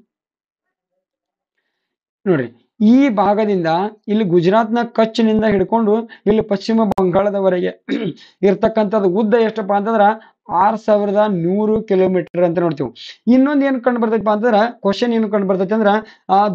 ನೋಡ್ರಿ, ಈ ಭಾಗದಿಂದ ಇಲ್ಲಿ ಗುಜರಾತ್ನ ಕಚ್ನಿಂದ ಹಿಡ್ಕೊಂಡು ಇಲ್ಲಿ ಪಶ್ಚಿಮ ಬಂಗಾಳದವರೆಗೆ ಇರ್ತಕ್ಕಂಥದ್ದು ಉದ್ದ ಎಷ್ಟಪ್ಪ ಅಂತಂದ್ರ 6100 ಕಿಲೋಮೀಟರ್ ಅಂತ ನೋಡ್ತೀವಿ. ಇನ್ನೊಂದು ಏನ್ ಕಂಡು ಬರ್ತೈತಿಪ್ಪ ಅಂತಂದ್ರ ಕ್ವಶನ್ ಏನು ಕಂಡು ಬರ್ತೈತಿ ಅಂದ್ರ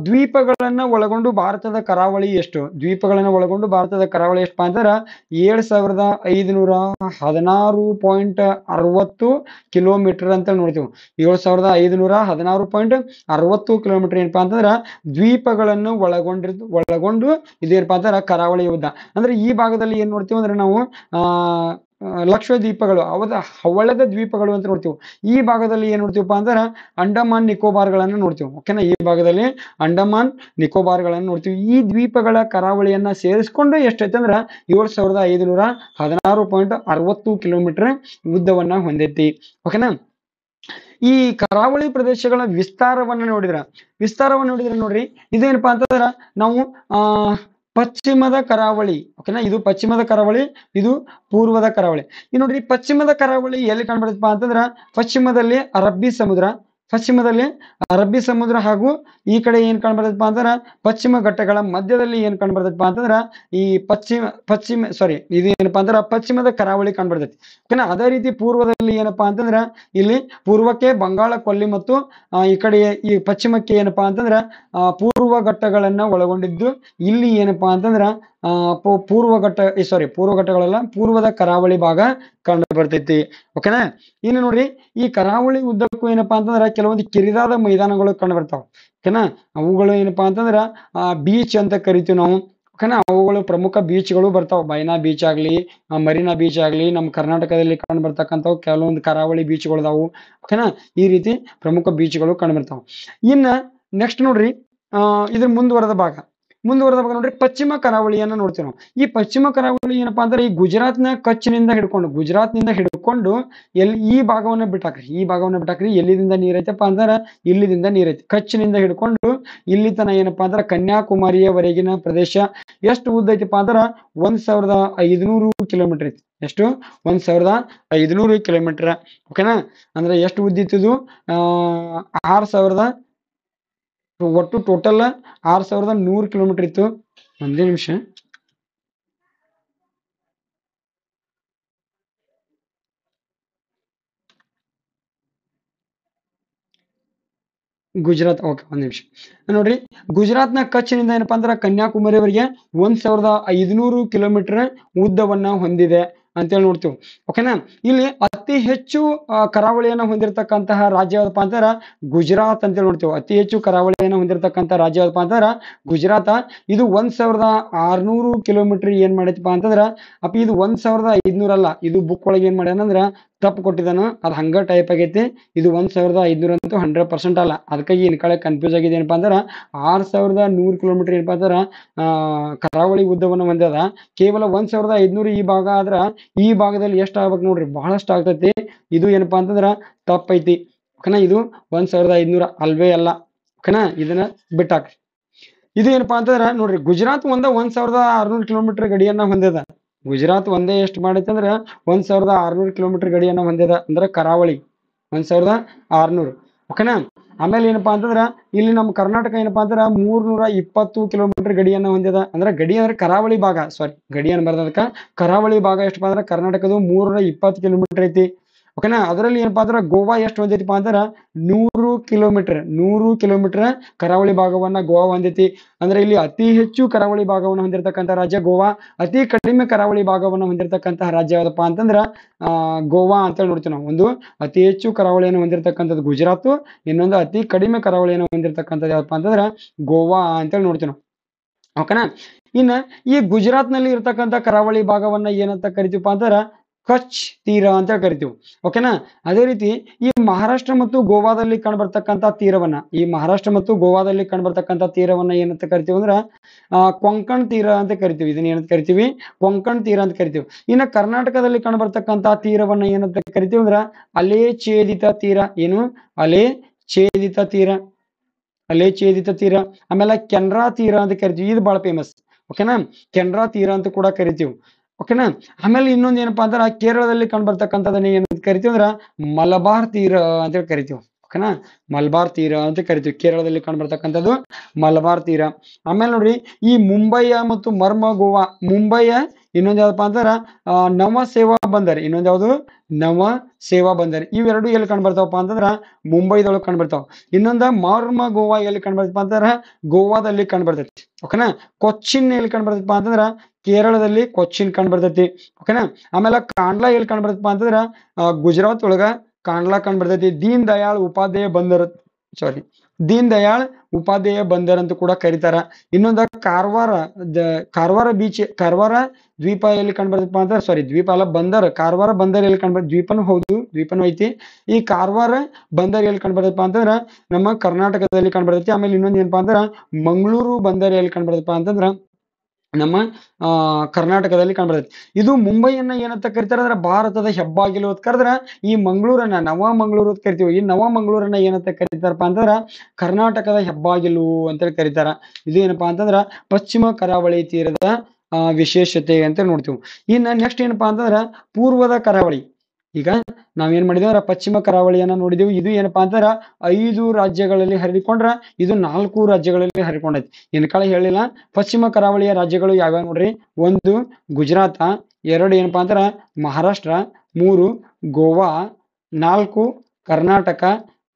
ದ್ವೀಪಗಳನ್ನ ಒಳಗೊಂಡು ಭಾರತದ ಕರಾವಳಿ ಎಷ್ಟು? ದ್ವೀಪಗಳನ್ನ ಒಳಗೊಂಡು ಭಾರತದ ಕರಾವಳಿ ಎಷ್ಟಪ್ಪ ಅಂತಂದ್ರ 7516.60 ಕಿಲೋಮೀಟರ್ ಅಂತ ನೋಡ್ತೀವಿ. 7516.60 ಕಿಲೋಮೀಟರ್ ಏನಪ್ಪಾ ಅಂತಂದ್ರ ದ್ವೀಪಗಳನ್ನು ಒಳಗೊಂಡು ಇದೇನಪ್ಪಾ ಅಂತಂದ್ರ ಕರಾವಳಿ ಉದ್ದ. ಅಂದ್ರೆ ಈ ಭಾಗದಲ್ಲಿ ಏನ್ ನೋಡ್ತೀವಿ ಅಂದ್ರೆ ನಾವು ಲಕ್ಷದ್ವೀಪಗಳು ಹವಳದ ದ್ವೀಪಗಳು ಅಂತ ನೋಡ್ತೀವಿ. ಈ ಭಾಗದಲ್ಲಿ ಏನ್ ನೋಡ್ತೀವಪ್ಪ ಅಂದ್ರೆ ಅಂಡಮಾನ್ ನಿಕೋಬಾರ್ಗಳನ್ನ ನೋಡ್ತೀವಿ. ಓಕೆನಾ. ಈ ಭಾಗದಲ್ಲಿ ಅಂಡಮಾನ್ ನಿಕೋಬಾರ್ಗಳನ್ನ ನೋಡ್ತೀವಿ. ಈ ದ್ವೀಪಗಳ ಕರಾವಳಿಯನ್ನ ಸೇರಿಸ್ಕೊಂಡು ಎಷ್ಟೈತೆ ಅಂದ್ರ 7516.60 ಕಿಲೋಮೀಟರ್ ಉದ್ದವನ್ನ ಹೊಂದೈತಿ. ಓಕೆನಾ. ಈ ಕರಾವಳಿ ಪ್ರದೇಶಗಳ ವಿಸ್ತಾರವನ್ನ ನೋಡಿದ್ರೆ ನೋಡ್ರಿ, ಇದೇನಪ್ಪಾ ಅಂತಂದ್ರ ನಾವು ಪಶ್ಚಿಮದ ಕರಾವಳಿ. ಓಕೆನಾ. ಇದು ಪಶ್ಚಿಮದ ಕರಾವಳಿ, ಇದು ಪೂರ್ವದ ಕರಾವಳಿ. ಈ ನೋಡ್ರಿ, ಪಶ್ಚಿಮದ ಕರಾವಳಿ ಎಲ್ಲಿ ಕಂಡುಬರುತ್ತಪ್ಪ ಅಂತಂದ್ರ ಪಶ್ಚಿಮದಲ್ಲಿ ಅರಬ್ಬಿ ಸಮುದ್ರ ಹಾಗೂ ಈ ಕಡೆ ಏನ್ ಕಂಡುಬರ್ತೈತಪ್ಪ ಅಂತಂದ್ರ ಪಶ್ಚಿಮ ಘಟ್ಟಗಳ ಮಧ್ಯದಲ್ಲಿ ಏನ್ ಕಂಡುಬರ್ತೈತಪ್ಪ ಅಂತಂದ್ರ ಈ ಇದು ಏನಪ್ಪಾ ಅಂದ್ರ ಪಶ್ಚಿಮದ ಕರಾವಳಿ ಕಂಡುಬರ್ತೈತಿ. ಓಕೆನಾ. ಅದೇ ರೀತಿ ಪೂರ್ವದಲ್ಲಿ ಏನಪ್ಪಾ ಅಂತಂದ್ರ ಇಲ್ಲಿ ಪೂರ್ವಕ್ಕೆ ಬಂಗಾಳ ಕೊಲ್ಲಿ ಮತ್ತು ಈ ಕಡೆ ಈ ಪಶ್ಚಿಮಕ್ಕೆ ಏನಪ್ಪಾ ಅಂತಂದ್ರ ಪೂರ್ವ ಘಟ್ಟಗಳನ್ನ ಒಳಗೊಂಡಿದ್ದು. ಇಲ್ಲಿ ಏನಪ್ಪಾ ಅಂತಂದ್ರ ಪೂರ್ವದ ಕರಾವಳಿ ಭಾಗ ಕಂಡು ಬರ್ತೈತಿ. ಓಕೆನಾ. ಇನ್ನು ನೋಡ್ರಿ, ಈ ಕರಾವಳಿ ಉದ್ದಕ್ಕೂ ಏನಪ್ಪಾ ಅಂತಂದ್ರ ಕೆಲವೊಂದು ಕಿರಿದಾದ ಮೈದಾನಗಳು ಕಂಡು ಬರ್ತಾವ. ಓಕೆನಾ. ಅವುಗಳು ಏನಪ್ಪಾ ಅಂತಂದ್ರ ಬೀಚ್ ಅಂತ ಕರಿತೀವಿ ನಾವು. ಓಕೆನಾ. ಅವುಗಳು ಪ್ರಮುಖ ಬೀಚ್ಗಳು ಬರ್ತಾವ. ಬೈನಾ ಬೀಚ್ ಆಗ್ಲಿ, ಮರೀನಾ ಬೀಚ್ ಆಗ್ಲಿ, ನಮ್ಮ ಕರ್ನಾಟಕದಲ್ಲಿ ಕಂಡು ಬರ್ತಕ್ಕಂಥವು ಕೆಲವೊಂದು ಕರಾವಳಿ ಬೀಚ್ಗಳು ಅದಾವು. ಓಕೆನಾ. ಈ ರೀತಿ ಪ್ರಮುಖ ಬೀಚ್ಗಳು ಕಂಡು ಬರ್ತಾವ. ಇನ್ನ ನೆಕ್ಸ್ಟ್ ನೋಡ್ರಿ, ಇದ್ರ ಮುಂದುವರೆದ ಭಾಗ ನೋಡ್ರಿ, ಪಶ್ಚಿಮ ಕರಾವಳಿಯನ್ನ ನೋಡ್ತೀವಿ ನಾವು. ಈ ಪಶ್ಚಿಮ ಕರಾವಳಿ ಏನಪ್ಪಾ ಅಂದ್ರೆ ಈ ಗುಜರಾತ್ನ ಕಚ್ನಿಂದ ಹಿಡ್ಕೊಂಡು ಈ ಭಾಗವನ್ನ ಬಿಟ್ಟಾಕ್ರಿ. ಎಲ್ಲಿದಿಂದ ನೀರೈತಪ್ಪ ಅಂದ್ರ ಇಲ್ಲಿದಿಂದ ನೀರೈತಿ. ಕಚ್ನಿಂದ ಹಿಡ್ಕೊಂಡು ಇಲ್ಲಿ ತನ ಏನಪ್ಪಾ ಅಂದ್ರ ಕನ್ಯಾಕುಮಾರಿಯವರೆಗಿನ ಪ್ರದೇಶ ಎಷ್ಟು ಉದ್ದ ಐತಿಪ್ಪ ಅಂದ್ರ 1500 ಕಿಲೋಮೀಟರ್ ಐತಿ. ಎಷ್ಟು? 1500 ಕಿಲೋಮೀಟರ್. ಓಕೆನಾ. ಅಂದ್ರೆ ಎಷ್ಟು ಉದ್ದಿತ್ತು? 6000 ಒಟ್ಟು ಟೋಟಲ್ 6100 ಕಿಲೋಮೀಟರ್ ಇತ್ತು. ಒಂದೇ ನಿಮಿಷ. ಗುಜರಾತ್. ಓಕೆ, ಒಂದ್ ನಿಮಿಷ ನೋಡ್ರಿ. ಗುಜರಾತ್ನ ಕಚ್ನಿಂದ ಏನಪ್ಪಾ ಅಂದ್ರೆ ಕನ್ಯಾಕುಮಾರಿವರೆಗೆ 1500 ಕಿಲೋಮೀಟರ್ ಉದ್ದವನ್ನ ಹೊಂದಿದೆ ಅಂತೇಳಿ ನೋಡ್ತೀವಿ. ಓಕೆನಾ. ಇಲ್ಲಿ ಅತಿ ಹೆಚ್ಚು ಕರಾವಳಿಯನ್ನ ಹೊಂದಿರತಕ್ಕಂತಹ ರಾಜ್ಯ ಯಾವ್ದಪ್ಪ ಅಂತಾರ ಗುಜರಾತ್ ಅಂತೇಳಿ ನೋಡ್ತೀವಿ. ಅತಿ ಹೆಚ್ಚು ಕರಾವಳಿಯನ್ನ ಹೊಂದಿರತಕ್ಕಂಥ ರಾಜ್ಯ ಯಾವ್ದಪ್ಪ ಅಂತಾರ ಗುಜರಾತ. ಇದು 1600 ಕಿಲೋಮೀಟರ್ ಏನ್ ಮಾಡೈತಪ್ಪ ಅಂತಂದ್ರ ಅಪ್ಪ ಇದು 1500 ಅಲ್ಲ, ಇದು ಬುಕ್ ಒಳಗೆ ಏನ್ ಮಾಡ್ಯಾನಂದ್ರ ತಪ್ಪು ಕೊಟ್ಟಿದ್ದಾನು. ಅದು ಹಂಗ ಟೈಪ್ ಆಗೈತಿ. ಇದು 1500 ಅಂತೂ 100% ಅಲ್ಲ. ಅದಕ್ಕಾಗಿ ಇನ್ ಕಡೆ ಕನ್ಫ್ಯೂಸ್ ಆಗಿದೆ. ಏನಪ್ಪಾ ಅಂದ್ರ 6100 ಕಿಲೋಮೀಟರ್ ಏನಪ್ಪಾ ಅಂತಾರ ಕರಾವಳಿ ಉದ್ದವನ್ನು ಹೊಂದದ. ಕೇವಲ 1500 ಈ ಭಾಗ ಆದ್ರ ಈ ಭಾಗದಲ್ಲಿ ಎಷ್ಟು ಆಗ್ಬೇಕು ನೋಡ್ರಿ, ಬಹಳಷ್ಟು ಆಗ್ತೈತಿ. ಇದು ಏನಪ್ಪಾ ಅಂತಂದ್ರ ತಪ್ಪೈತಿ. ಓಕೆನಾ. ಇದು 1500 ಅಲ್ವೇ ಅಲ್ಲ. ಓಕೆನಾ. ಇದನ್ನ ಬಿಟ್ಟಾಕ್ರಿ. ಇದು ಏನಪ್ಪಾ ಅಂತಂದ್ರ ನೋಡ್ರಿ, ಗುಜರಾತ್ 1600 ಕಿಲೋಮೀಟರ್ ಗಡಿಯನ್ನ ಹೊಂದಿದ. ಗುಜರಾತ್ ಒಂದೇ ಎಷ್ಟು ಮಾಡೈತೆ ಅಂದ್ರೆ 1600 ಕಿಲೋಮೀಟರ್ ಗಡಿಯನ್ನ ಹೊಂದಿದ, ಅಂದ್ರೆ ಕರಾವಳಿ 1600. ಓಕೆನಾ. ಆಮೇಲೆ ಏನಪ್ಪಾ ಅಂತಂದ್ರ ಇಲ್ಲಿ ನಮ್ಮ ಕರ್ನಾಟಕ ಏನಪ್ಪಾ ಅಂದ್ರ 320 ಕಿಲೋಮೀಟರ್ ಗಡಿಯನ್ನ ಹೊಂದಿದ. ಅಂದ್ರೆ ಗಡಿ ಅಂದ್ರೆ ಕರಾವಳಿ ಭಾಗ, ಸಾರಿ ಗಡಿ ಅನ್ ಬರ್ದದಕ್ಕ. ಕರಾವಳಿ ಭಾಗ ಎಷ್ಟಪ್ಪ ಅಂದ್ರೆ ಕರ್ನಾಟಕದ 320 ಕಿಲೋಮೀಟರ್ ಐತಿ. ಓಕೆನಾ. ಅದರಲ್ಲಿ ಏನಪ್ಪಾ ಅಂದ್ರೆ ಗೋವಾ ಎಷ್ಟು ಹೊಂದೈತಿಪ್ಪ ಅಂದ್ರ 100 ಕಿಲೋಮೀಟರ್ ಕರಾವಳಿ ಭಾಗವನ್ನ ಗೋವಾ ಹೊಂದೈತಿ. ಅಂದ್ರೆ ಇಲ್ಲಿ ಅತಿ ಹೆಚ್ಚು ಕರಾವಳಿ ಭಾಗವನ್ನು ಹೊಂದಿರತಕ್ಕಂಥ ರಾಜ್ಯ ಗೋವಾ. ಅತಿ ಕಡಿಮೆ ಕರಾವಳಿ ಭಾಗವನ್ನು ಹೊಂದಿರತಕ್ಕಂತಹ ರಾಜ್ಯ ಯಾವ್ದಪ್ಪ ಅಂತಂದ್ರ ಗೋವಾ ಅಂತೇಳಿ ನೋಡ್ತೀವಿ ನಾವು. ಒಂದು ಅತಿ ಹೆಚ್ಚು ಕರಾವಳಿಯನ್ನು ಹೊಂದಿರತಕ್ಕಂಥದ್ದು ಗುಜರಾತ್, ಇನ್ನೊಂದು ಅತಿ ಕಡಿಮೆ ಕರಾವಳಿಯನ್ನು ಹೊಂದಿರತಕ್ಕಂಥದ್ದು ಯಾವಪ್ಪ ಅಂತಂದ್ರ ಗೋವಾ ಅಂತೇಳಿ ನೋಡ್ತೀವಿ ನಾವು. ಓಕೆನಾ. ಇನ್ನ ಈ ಗುಜರಾತ್ ನಲ್ಲಿ ಇರ್ತಕ್ಕಂಥ ಕರಾವಳಿ ಭಾಗವನ್ನ ಏನಂತ ಕರಿತೀವಪ್ಪ ಅಂತಾರ ಕಚ್ ತೀರ ಅಂತ ಕರಿತೀವಿ. ಓಕೆನಾ. ಅದೇ ರೀತಿ ಈ ಮಹಾರಾಷ್ಟ್ರ ಮತ್ತು ಗೋವಾದಲ್ಲಿ ಕಂಡುಬರ್ತಕ್ಕಂಥ ತೀರವನ್ನ, ಈ ಮಹಾರಾಷ್ಟ್ರ ಮತ್ತು ಗೋವಾದಲ್ಲಿ ಕಂಡುಬರ್ತಕ್ಕಂಥ ತೀರವನ್ನ ಏನಂತ ಕರಿತೀವಿ ಅಂದ್ರ ಕೊಂಕಣ್ ತೀರ ಅಂತ ಕರಿತೀವಿ. ಇದನ್ನ ಏನಂತ ಕರಿತೀವಿ, ಕೊಂಕಣ್ ತೀರ ಅಂತ ಕರಿತೀವಿ. ಇನ್ನು ಕರ್ನಾಟಕದಲ್ಲಿ ಕಂಡುಬರ್ತಕ್ಕಂಥ ತೀರವನ್ನ ಏನಂತ ಕರಿತೀವಿ ಅಂದ್ರ ಅಲೆ ಛೇದಿತ ತೀರ. ಏನು, ಅಲೆ ಛೇದಿತ ತೀರ, ಅಲೆ ಛೇದಿತ ತೀರ. ಆಮೇಲೆ ಕೆನರಾ ತೀರ ಅಂತ ಕರಿತೀವಿ. ಇದು ಬಹಳ ಫೇಮಸ್. ಓಕೆನಾ. ಕೆನರಾ ತೀರ ಅಂತ ಕೂಡ ಕರಿತೀವಿ. ಓಕೆನಾ. ಆಮೇಲೆ ಇನ್ನೊಂದು ಏನಪ್ಪಾ ಅಂದ್ರ ಕೇರಳದಲ್ಲಿ ಕಂಡುಬರ್ತಕ್ಕಂಥದನ್ನ ಏನಂತ ಕರಿತೀವಿ ಅಂದ್ರ ಮಲಬಾರ್ ತೀರ ಅಂತ ಕರಿತೀವಿ. ಓಕೆನಾ. ಮಲಬಾರ್ ತೀರ ಅಂತ ಕರಿತೀವಿ. ಕೇರಳದಲ್ಲಿ ಕಂಡುಬರ್ತಕ್ಕಂಥದ್ದು ಮಲಬಾರ್ ತೀರ. ಆಮೇಲೆ ನೋಡ್ರಿ, ಈ ಮುಂಬೈಯ ಮತ್ತು ಮರ್ಮ ಗೋವಾ. ಮುಂಬೈಯ ಇನ್ನೊಂದು ಯಾವ್ದಪ್ಪ ಅಂತಾರ ನವ ಸೇವಾ ಬಂದರ್. ಇನ್ನೊಂದು ಯಾವ್ದು ನವ ಸೇವಾ ಬಂದರ್. ಇವೆರಡು ಎಲ್ಲಿ ಕಂಡು ಬರ್ತಾವಪ್ಪ ಅಂತಂದ್ರ ಮುಂಬೈದೊಳಗೆ ಕಂಡು ಬರ್ತಾವ. ಇನ್ನೊಂದ ಮರ್ಮ ಗೋವಾ ಎಲ್ಲಿ ಕಂಡು ಬರ್ತಪ್ಪ ಅಂತಂದ್ರ ಗೋವಾದಲ್ಲಿ ಕಂಡು ಬರ್ತೈತಿ. ಓಕೆನಾ. ಕೊಚ್ಚಿನ್ ಎಲ್ಲಿ ಕಂಡು ಬರ್ತೈತಪ್ಪ ಅಂತಂದ್ರ ಕೇರಳದಲ್ಲಿ ಕೊಚ್ಚಿನ್ ಕಂಡು ಬರ್ತೈತಿ. ಓಕೆನಾ. ಆಮೇಲೆ ಕಾಂಡ್ಲಾ ಎಲ್ಲಿ ಕಂಡು ಬರ್ತಪ್ಪ ಅಂತಂದ್ರ ಗುಜರಾತ್ ಒಳಗ ಕಾಂಡ್ಲಾ ಕಂಡು ಬರ್ತೈತಿ. ದೀನ್ ದಯಾಳ್ ಉಪಾಧ್ಯಾಯ ಬಂದರ್, ಸಾರಿ ದೀನ್ ದಯಾಳ್ ಉಪಾಧ್ಯಾಯ ಬಂದರ್ ಅಂತ ಕೂಡ ಕರೀತಾರ. ಇನ್ನೊಂದ ಕಾರವಾರ, ಕಾರವಾರ ಬೀಚ್, ಕಾರವಾರ ದ್ವೀಪ ಎಲ್ಲಿ ಕಂಡು ಬರ್ತಪ್ಪ ಅಂತ, ಸಾರಿ ದ್ವೀಪ ಅಲ್ಲ, ಬಂದರ್. ಕಾರವಾರ ಬಂದರ್ ಎಲ್ಲಿ ಕಂಡು ದ್ವೀಪನು ಹೌದು, ದ್ವೀಪನು ಐತಿ. ಈ ಕಾರವಾರ ಬಂದರ್ ಎಲ್ಲಿ ಕಂಡು ಬರ್ತಪ್ಪ ಅಂತಂದ್ರ ನಮ್ಮ ಕರ್ನಾಟಕದಲ್ಲಿ ಕಂಡು ಬರ್ತೈತಿ. ಆಮೇಲೆ ಇನ್ನೊಂದು ಏನಪ್ಪಾ ಅಂದ್ರ ಮಂಗಳೂರು ಬಂದರ್ ಎಲ್ಲಿ ಕಂಡು ಬರ್ತಪ್ಪ ಅಂತಂದ್ರ ನಮ್ಮ ಕರ್ನಾಟಕದಲ್ಲಿ ಕಂಡುಬರ್ತೈತಿ. ಇದು ಮುಂಬೈಯನ್ನ ಏನಂತ ಕರಿತಾರ ಅಂದ್ರೆ ಭಾರತದ ಹೆಬ್ಬಾಗಿಲು ಅಂತ ಕರೆದ್ರ, ಈ ಮಂಗಳೂರನ್ನ ನವ ಮಂಗಳೂರು ಅಂತ ಕರಿತೀವಿ. ಈ ನವ ಮಂಗಳೂರನ್ನ ಏನಂತ ಕರಿತಾರಪ್ಪ ಅಂತಂದ್ರ ಕರ್ನಾಟಕದ ಹೆಬ್ಬಾಗಿಲು ಅಂತೇಳಿ ಕರೀತಾರ. ಇದು ಏನಪ್ಪಾ ಅಂತಂದ್ರ ಪಶ್ಚಿಮ ಕರಾವಳಿ ತೀರದ ವಿಶೇಷತೆ ಅಂತ ನೋಡ್ತೀವಿ. ಇನ್ನ ನೆಕ್ಸ್ಟ್ ಏನಪ್ಪಾ ಅಂತಂದ್ರ ಪೂರ್ವದ ಕರಾವಳಿ. ಈಗ ನಾವೇನ್ ಮಾಡಿದ್ವಿ ಅಂದ್ರೆ ಪಶ್ಚಿಮ ಕರಾವಳಿಯನ್ನ ನೋಡಿದೀವಿ. ಇದು ಏನಪ್ಪಾ ಅಂತಾರ 5 ರಾಜ್ಯಗಳಲ್ಲಿ ಹರಿಕೊಂಡ್ರ ಇದು 4 ರಾಜ್ಯಗಳಲ್ಲಿ ಹರಿಕೊಂಡೈತಿ. ಇನ್ ಕಳೆ ಹೇಳಿಲ್ಲ. ಪಶ್ಚಿಮ ಕರಾವಳಿಯ ರಾಜ್ಯಗಳು ಯಾವ್ಯಾವ ನೋಡ್ರಿ. 1 ಗುಜರಾತ, 2 ಏನಪ್ಪಾ ಅಂತಾರ ಮಹಾರಾಷ್ಟ್ರ, 3 ಗೋವಾ, 4 ಕರ್ನಾಟಕ,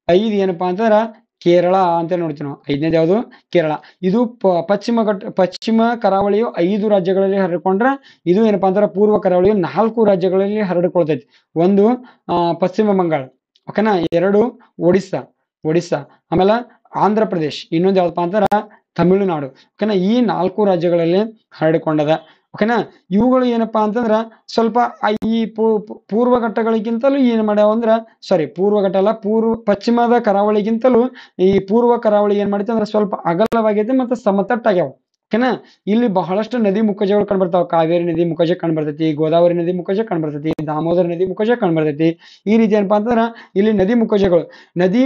5 ಏನಪ್ಪಾ ಅಂತಾರ ಕೇರಳ ಅಂತ ನೋಡ್ತೀವಿ ನಾವು. 5ನೇದು ಯಾವುದು, ಕೇರಳ. ಇದು ಪಶ್ಚಿಮ ಕರಾವಳಿಯು 5 ರಾಜ್ಯಗಳಲ್ಲಿ ಹರಡಿಕೊಂಡ್ರ ಇದು ಏನಪ್ಪಾ ಅಂತಾರ ಪೂರ್ವ ಕರಾವಳಿಯು 4 ರಾಜ್ಯಗಳಲ್ಲಿ ಹರಡಿಕೊಳ್ತೈತಿ. 1 ಪಶ್ಚಿಮ ಬಂಗಾಳ. ಓಕೆನಾ. 2 ಒಡಿಸ್ಸಾ. ಆಮೇಲೆ ಆಂಧ್ರ ಪ್ರದೇಶ್. ಇನ್ನೊಂದು ಯಾವ್ದಪ್ಪ ಅಂತಾರ ತಮಿಳುನಾಡು. ಓಕೆನಾ. ಈ 4 ರಾಜ್ಯಗಳಲ್ಲಿ ಹರಡಿಕೊಂಡದ. ಓಕೆನಾ. ಇವುಗಳು ಏನಪ್ಪಾ ಅಂತಂದ್ರ ಸ್ವಲ್ಪ ಈ ಪೂರ್ವ ಘಟ್ಟಗಳಿಗಿಂತಲೂ ಏನ್ ಮಾಡ್ಯಾವ ಅಂದ್ರ, ಸಾರಿ ಪೂರ್ವಘಟ್ಟ ಅಲ್ಲ, ಪಶ್ಚಿಮದ ಕರಾವಳಿಗಿಂತಲೂ ಈ ಪೂರ್ವ ಕರಾವಳಿ ಏನ್ ಮಾಡೈತೆ ಅಂದ್ರೆ ಸ್ವಲ್ಪ ಅಗಲವಾಗೈತೆ ಮತ್ತೆ ಸಮತಟ್ಟಾಗ್ಯಾವ. ಓಕೆನಾ. ಇಲ್ಲಿ ಬಹಳಷ್ಟು ನದಿ ಮುಖಜಗಳು ಕಂಡ್ಬರ್ತಾವ. ಕಾವೇರಿ ನದಿ ಮುಖಜ ಕಂಡ್ಬರ್ತೈತಿ, ಗೋದಾವರಿ ನದಿ ಮುಖಜ ಕಂಡ್ಬರ್ತೈತಿ, ದಾಮೋದರ ನದಿ ಮುಖಜ ಕಂಡ್ಬರ್ತೈತಿ. ಈ ರೀತಿ ಏನಪ್ಪಾ ಅಂತಂದ್ರ ಇಲ್ಲಿ ನದಿ